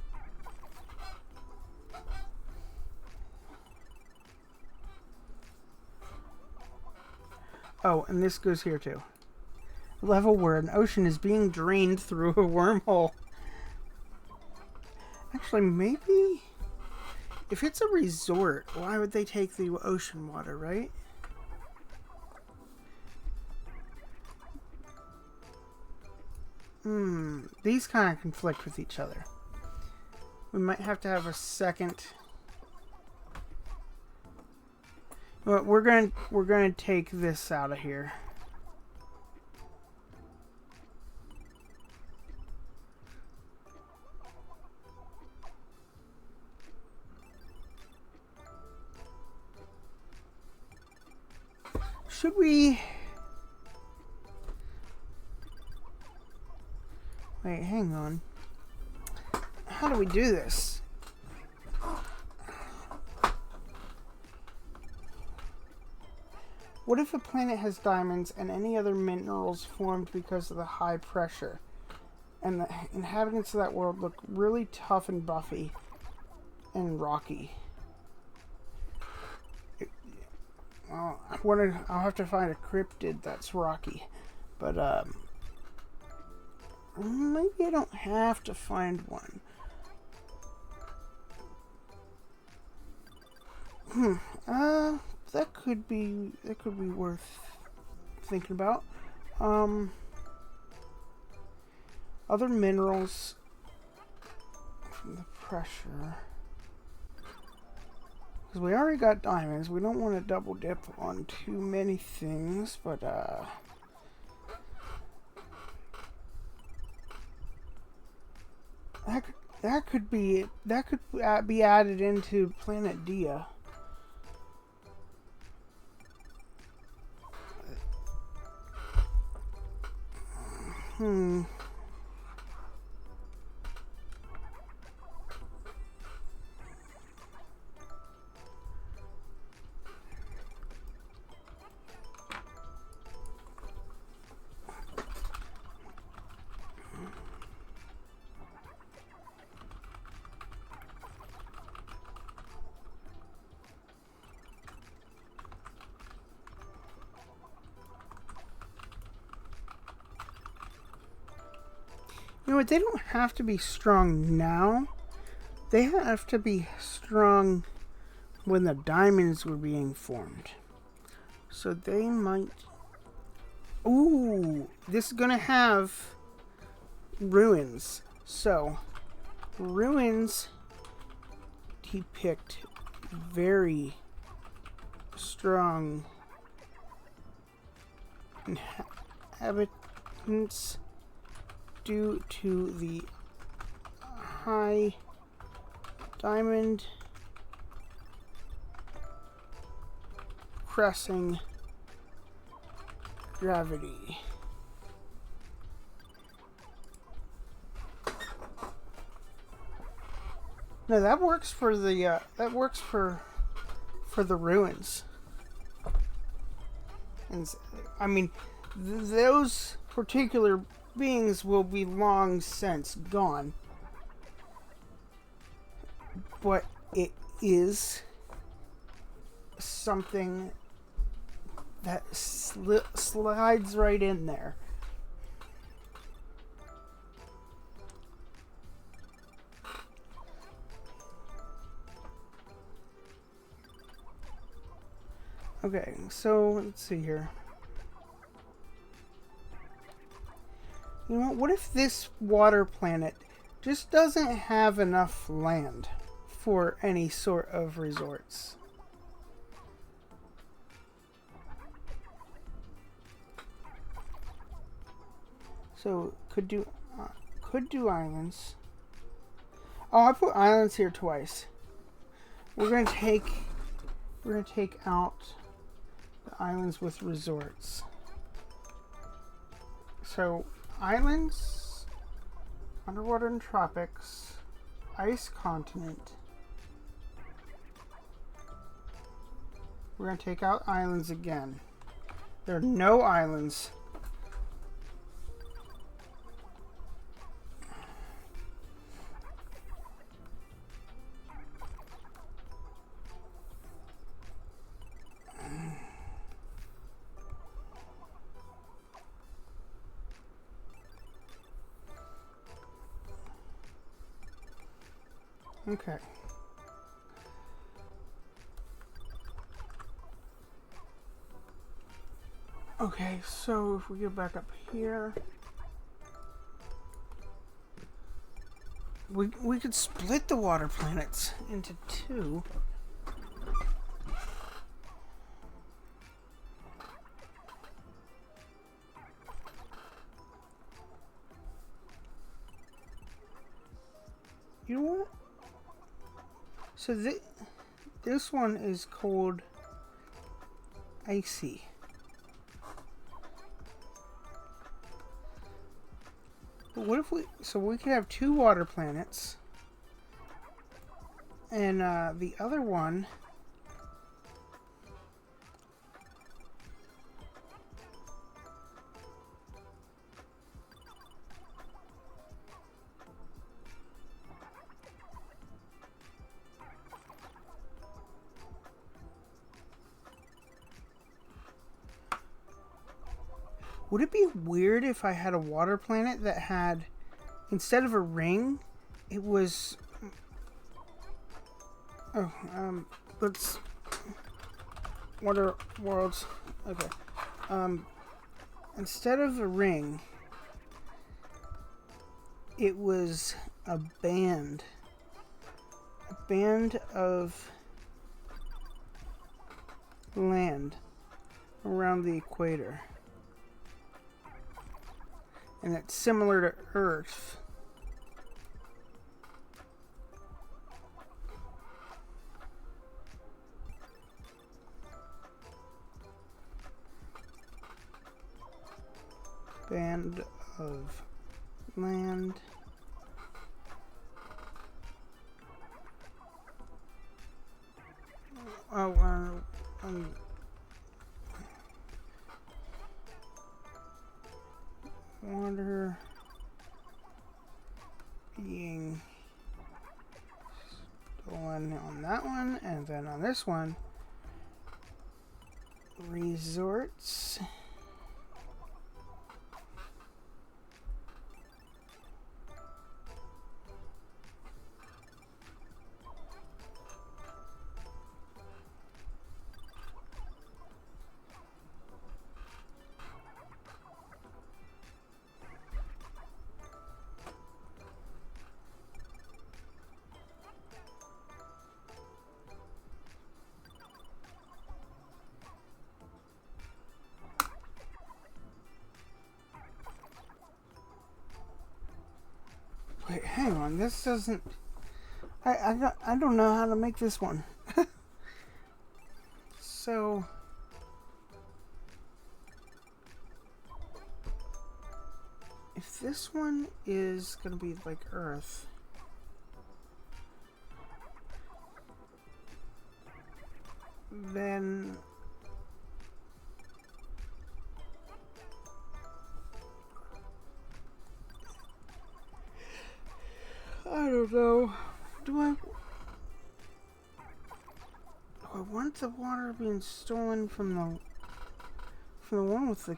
Oh, and this goes here too. Level where an ocean is being drained through a wormhole. Actually, maybe If it's a resort, why would they take the ocean water, right? These kind of conflict with each other. We might have to have a second. Well, we're going to take this out of here. Should we... Wait, hang on. How do we do this? What if a planet has diamonds and any other minerals formed because of the high pressure? And the inhabitants of that world look really tough and buffy and rocky. I'll have to find a cryptid that's rocky. But, maybe I don't have to find one. That could be worth thinking about. Other minerals from the pressure. Because we already got diamonds. We don't want to double dip on too many things, but that could be added into Planet Dia. You know what? They don't have to be strong now. They have to be strong when the diamonds were being formed. So they might... Ooh! This is gonna have ruins. So, ruins depict very strong inhabitants due to the high diamond pressing gravity. No, that works for the for the ruins. And I mean, those particular beings will be long since gone. But it is something that slides right in there. Okay, so let's see here. You know what if this water planet just doesn't have enough land for any sort of resorts? So could do islands. Oh, I put islands here twice. We're gonna take out the islands with resorts. So islands, underwater and tropics, ice continent. We're going to take out islands again. There are no islands. Okay. Okay, so if we go back up here, we could split the water planets into two. You know what? So this one is called Icy. But what if we could have two water planets, and the other one would it be weird if I had a water planet that had, instead of a ring, it was... Oh, let's... Water worlds. Okay. Instead of a ring, it was a band. A band of land around the equator. And it's similar to Earth. Band of land. Water being stolen on that one, and then on this one, resorts. Wait, hang on. This doesn't... I don't know how to make this one. So... if this one is going to be like Earth... then... I don't know. Do I want the water being stolen from the one with the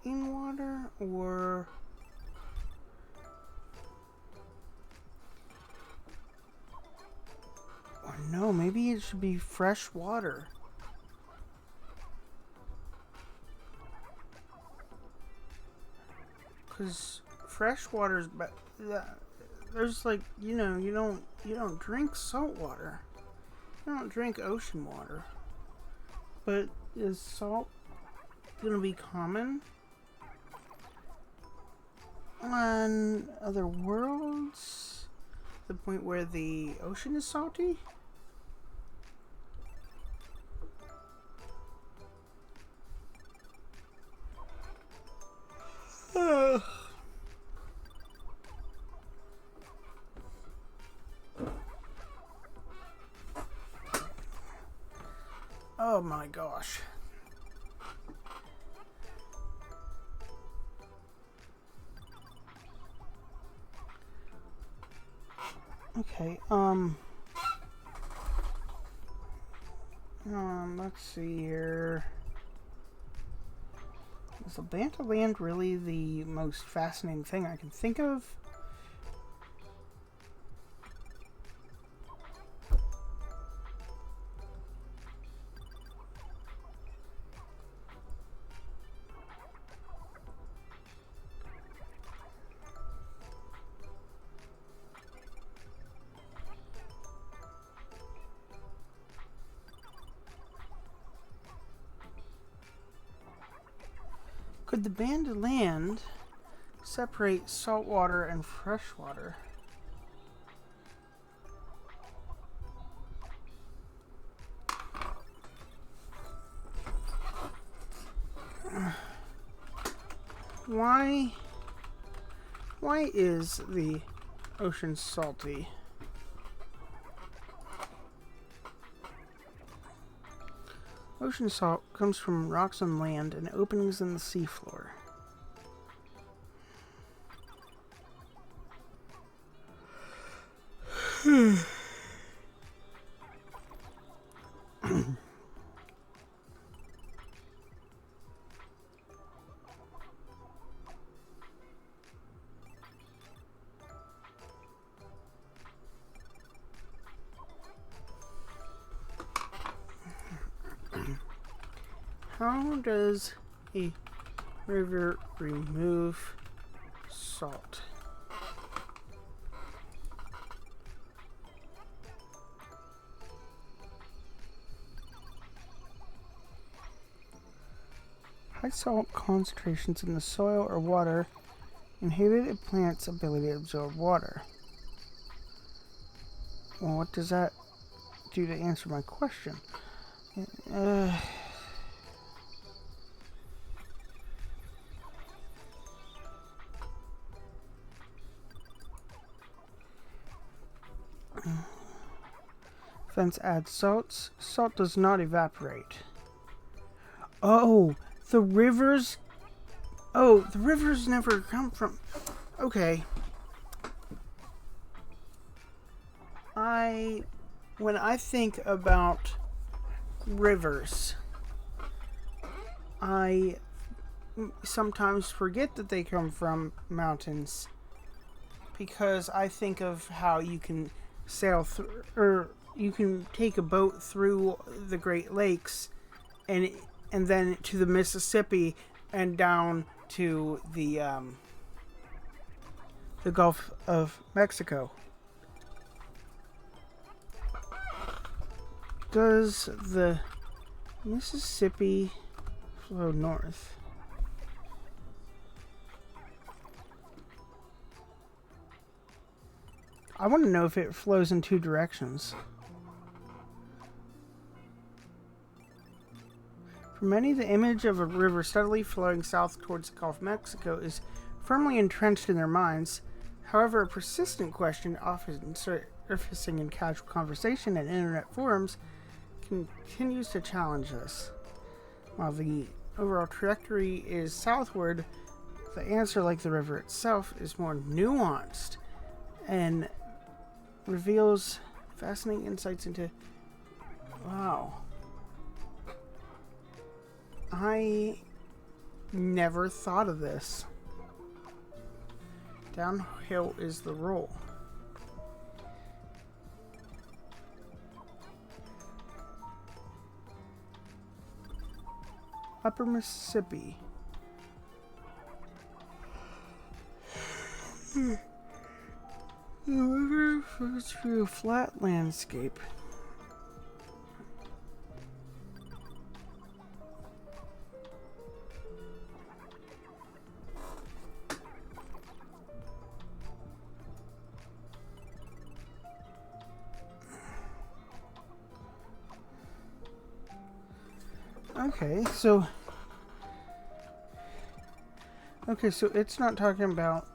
clean water, or no? Maybe it should be fresh water. Because fresh water is better. There's like, you don't drink salt water. You don't drink ocean water. But is salt gonna be common on other worlds? The point where the ocean is salty? Oh my gosh. Okay, let's see here. Is the Banta land really the most fascinating thing I can think of? Could the banned land separate saltwater and freshwater? Why is the ocean salty? Ocean salt comes from rocks on land and openings in the seafloor. How does a river remove salt? High salt concentrations in the soil or water inhibit a plant's ability to absorb water. Well, what does that do to answer my question? Fence adds salts. Salt does not evaporate. Oh, the rivers. Oh, the rivers never come from. Okay. When I think about rivers, I sometimes forget that they come from mountains because I think of how you can sail through, or you can take a boat through the Great Lakes and then to the Mississippi and down to the Gulf of Mexico. Does the Mississippi flow north? I want to know if it flows in two directions. For many, the image of a river steadily flowing south towards the Gulf of Mexico is firmly entrenched in their minds. However, a persistent question, often surfacing in casual conversation and internet forums, continues to challenge this. While the overall trajectory is southward, the answer, like the river itself, is more nuanced and reveals fascinating insights into... Wow. I never thought of this. Downhill is the roll. Upper Mississippi. The river flows through a flat landscape. Okay, so it's not talking about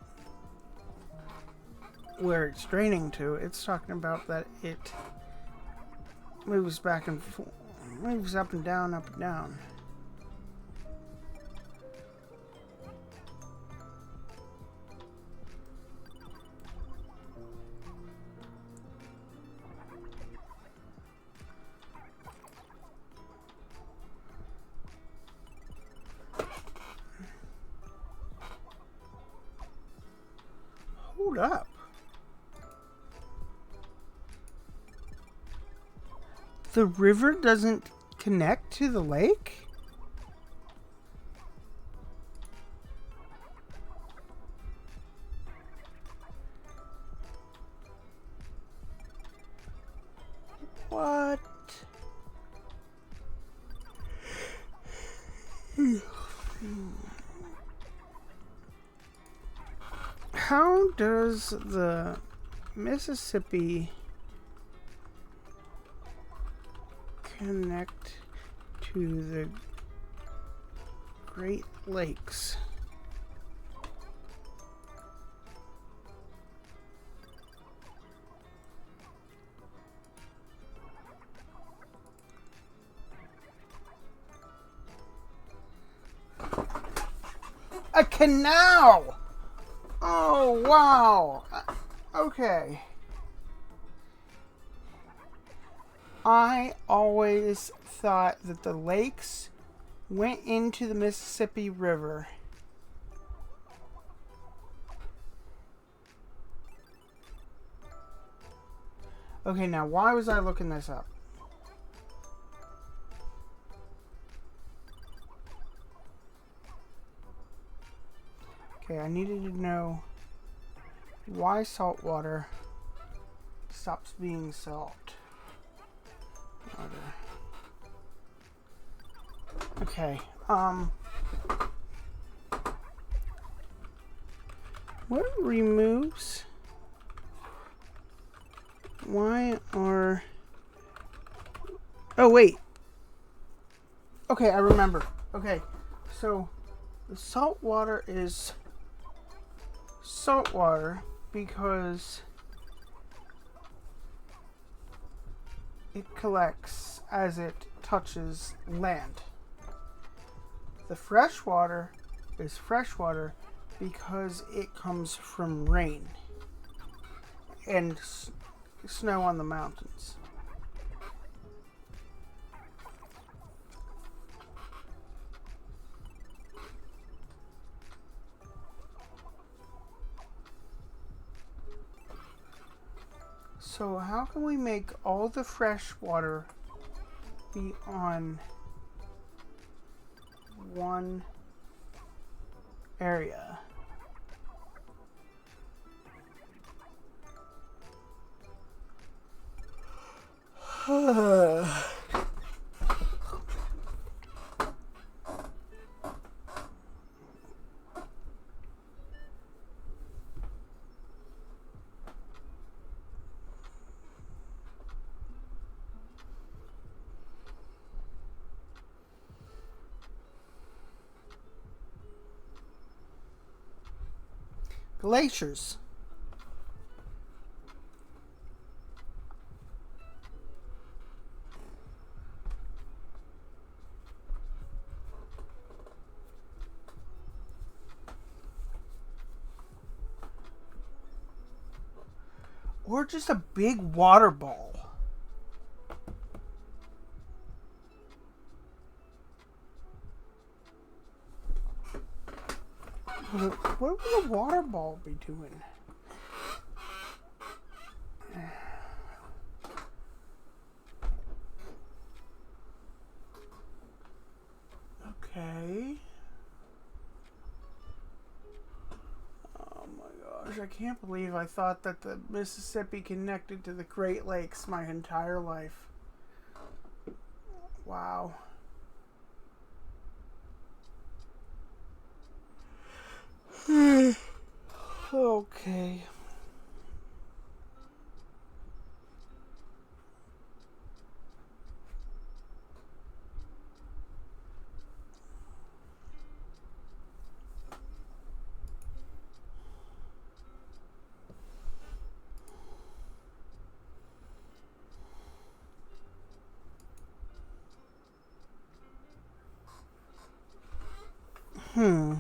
where it's draining to. It's talking about that it moves back and forth, moves up and down, up and down. Hold up. The river doesn't connect to the lake? What? how does the Mississippi connect to the Great Lakes? A canal! Oh, wow. Okay. I always thought that the lakes went into the Mississippi River. Okay, now why was I looking this up? Okay, I needed to know why salt water stops being salt water. Okay, what removes? Why are... Oh, wait. Okay, I remember. Okay, so the salt water is salt water because it collects as it touches land. The fresh water is fresh water because it comes from rain and snow on the mountains. So how can we make all the fresh water be on one area? Glaciers. Or just a big water ball. What would a water ball be doing? Okay. Oh my gosh, I can't believe I thought that the Mississippi connected to the Great Lakes my entire life. Wow. Okay. Hmm.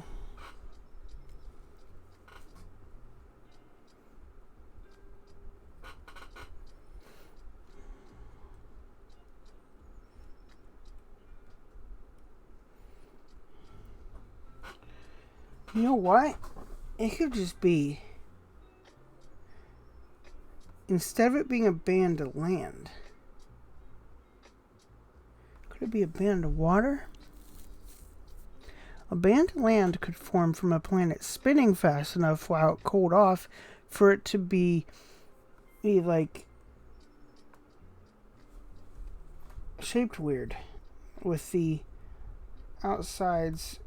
You know what? It could just be, instead of it being a band of land, could it be a band of water? A band of land could form from a planet spinning fast enough while it cooled off for it to be like shaped weird with the outsides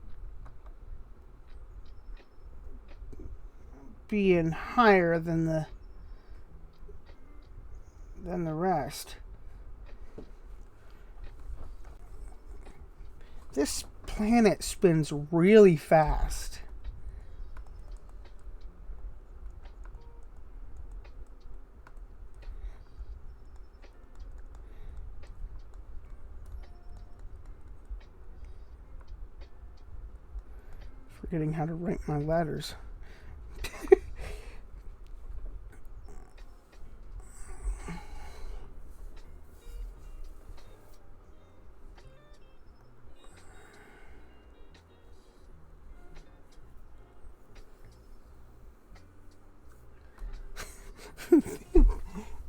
being higher than the rest. This planet spins really fast. Forgetting how to rank my ladders.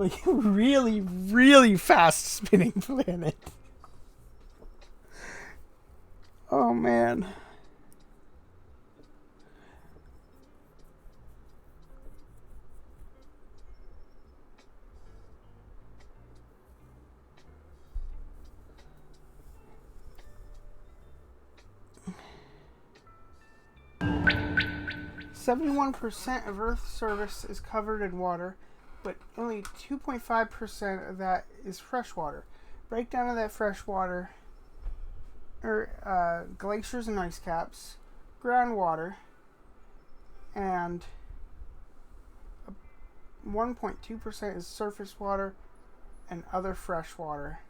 Like really, really fast spinning planet. Oh man. "71% of Earth's surface is covered in water, but only 2.5% of that is freshwater. Breakdown of that freshwater are glaciers and ice caps, groundwater, and 1.2% is surface water and other freshwater."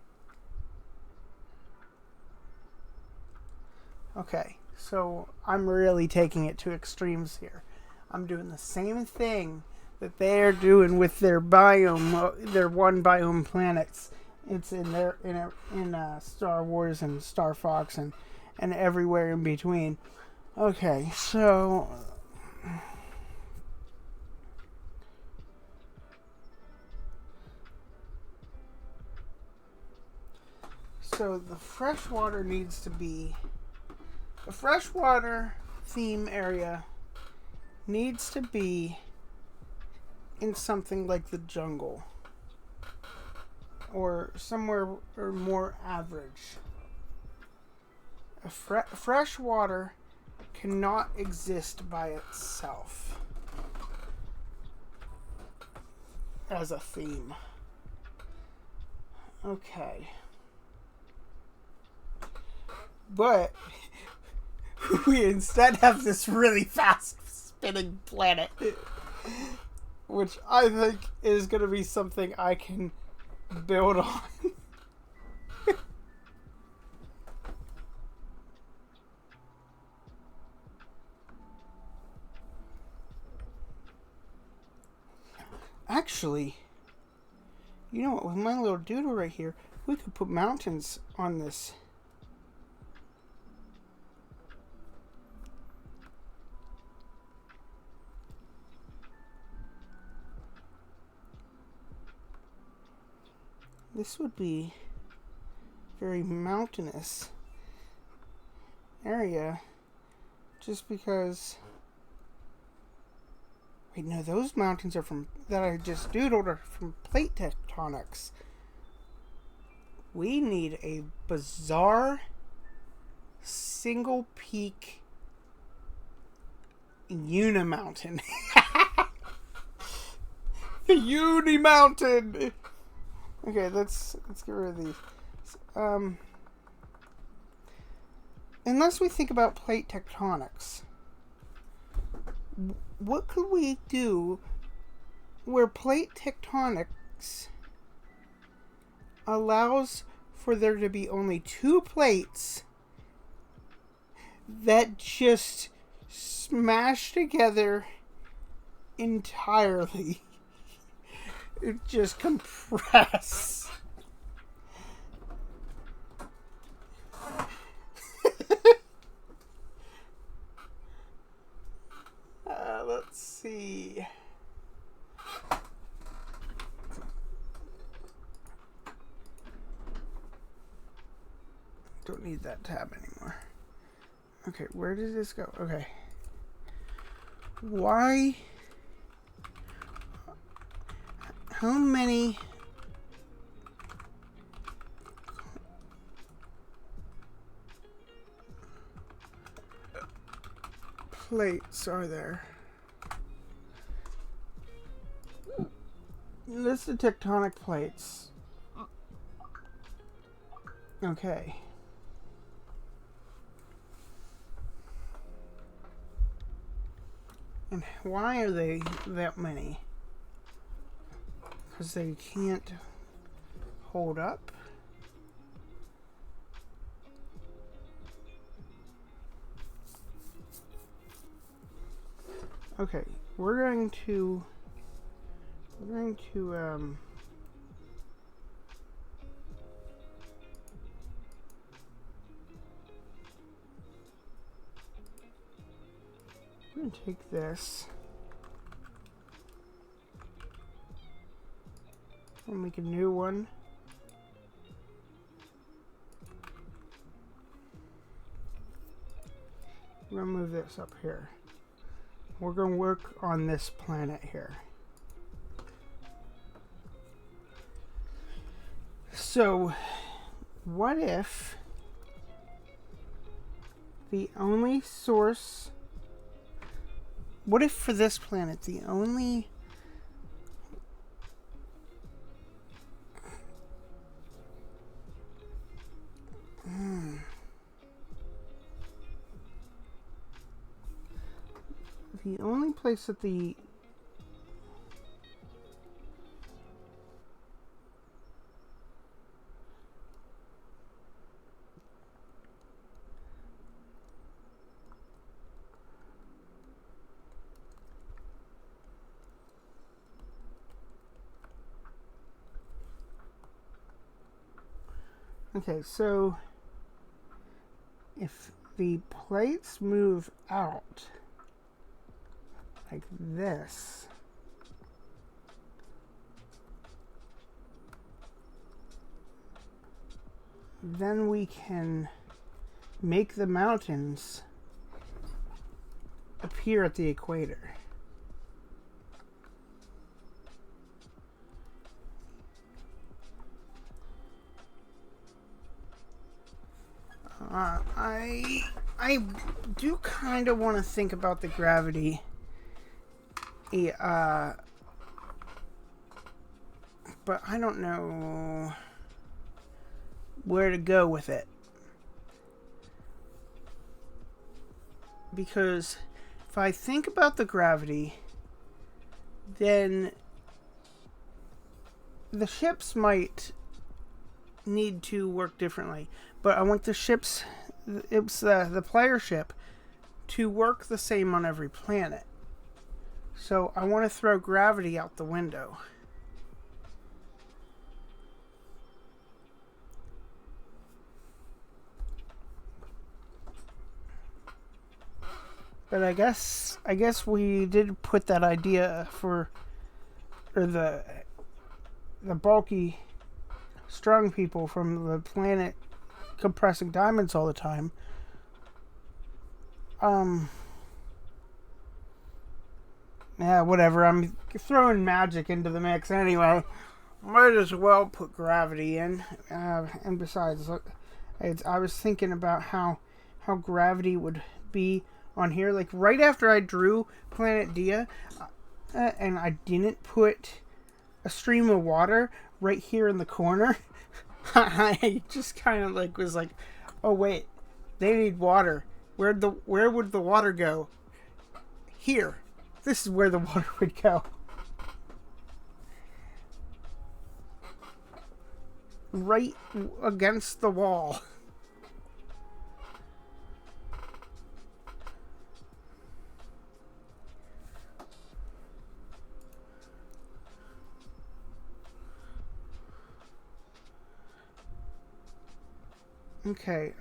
Okay, so I'm really taking it to extremes here. I'm doing the same thing that they're doing with their biome, their one biome planets. It's in Star Wars and Star Fox and everywhere in between. Okay, so the freshwater needs to be the freshwater theme area needs to be in something like the jungle or somewhere or more average. Fresh water cannot exist by itself as a theme. Okay. But we instead have this really fast spinning planet, which I think is going to be something I can build on. Actually, you know what, with my little doodle right here, we could put mountains on this. This would be very mountainous area, just because. Wait, no, those mountains are that I just doodled are from plate tectonics. We need a bizarre single peak unimountain. The Uni Mountain. Okay, let's get rid of these. Unless we think about plate tectonics, what could we do where plate tectonics allows for there to be only two plates that just smash together entirely? It just compress. Let's see. Don't need that tab anymore. Okay, where did this go? Okay. Why? How many plates are there? List of tectonic plates. Okay. And why are they that many? Because they can't hold up. Okay, we're going to take this and make a new one. We're gonna move this up here. We're gonna work on this planet here. So, what if the only source... What if for this planet the only... The only place that the... Okay, so if the plates move out like this, then we can make the mountains appear at the equator. I do kind of want to think about the gravity, but I don't know where to go with it. Because if I think about the gravity, then the ships might need to work differently. But I want the ships, it's the player ship, to work the same on every planet. So I want to throw gravity out the window. But I guess we did put that idea for, or the bulky, strong people from the planet compressing diamonds all the time. Yeah, whatever. I'm throwing magic into the mix anyway. Might as well put gravity in. And besides, look, I was thinking about how gravity would be on here. Like right after I drew Planet Dia, and I didn't put a stream of water right here in the corner. I just kind of like was like, oh wait, they need water. Where would the water go? Here. This is where the water would go. Right against the wall. Okay,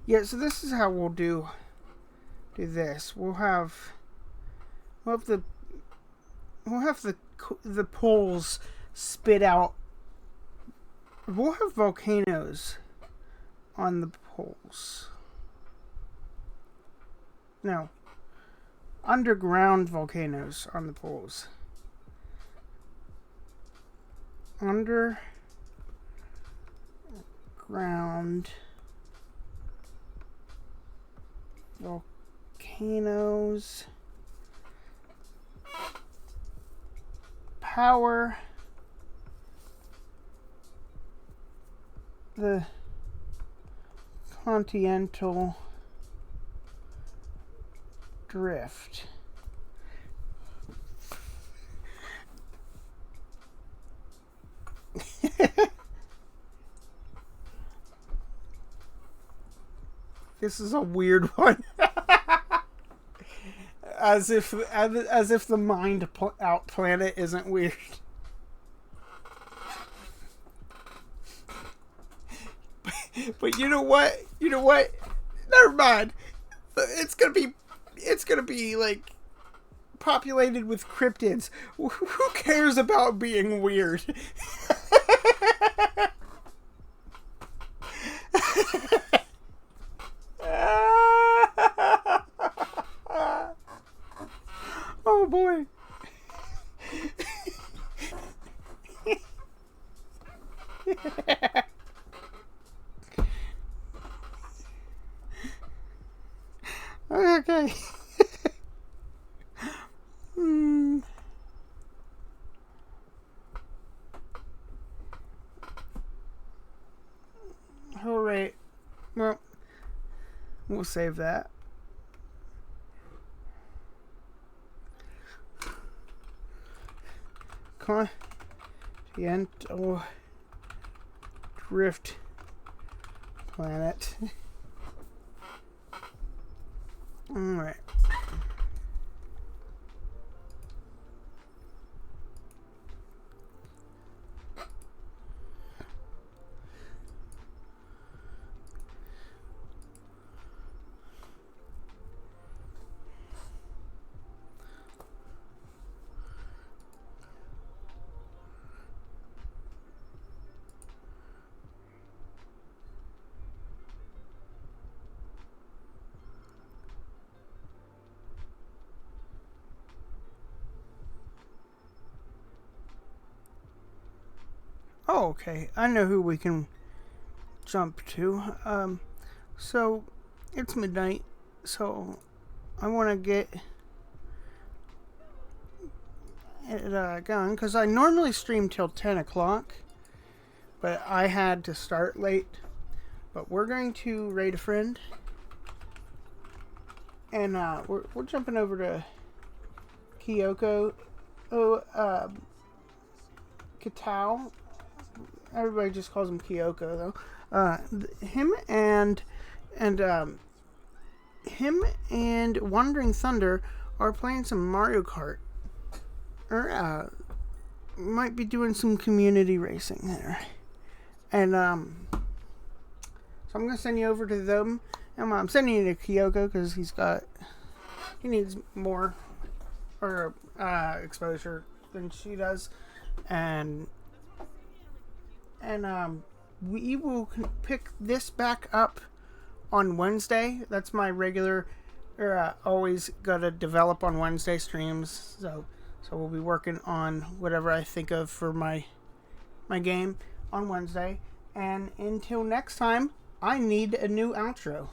yeah, so this is how we'll do this. We'll have the poles spit out. We'll have volcanoes on the poles. No, underground volcanoes on the poles. Underground volcanoes power the Continental Drift. This is a weird one. as if the Mind Out planet isn't weird. But you know what? Never mind. It's gonna be like populated with cryptids. Who cares about being weird? Oh boy. Okay. All right. Well, we'll save that. Continental Drift planet. All right. Oh, okay. I know who we can jump to. So it's midnight, so I want to get it going because I normally stream till 10 o'clock, but I had to start late. But we're going to raid a friend, and we're jumping over to Kyoko. Katao. Everybody just calls him Kyoko, though. Him and Wandering Thunder are playing some Mario Kart. Or might be doing some community racing there. And so I'm gonna send you over to them. And I'm sending you to Kyoko because he needs more exposure than she does. And we will pick this back up on Wednesday. That's my regular, always gotta develop on Wednesday streams. So we'll be working on whatever I think of for my game on Wednesday. And until next time, I need a new outro.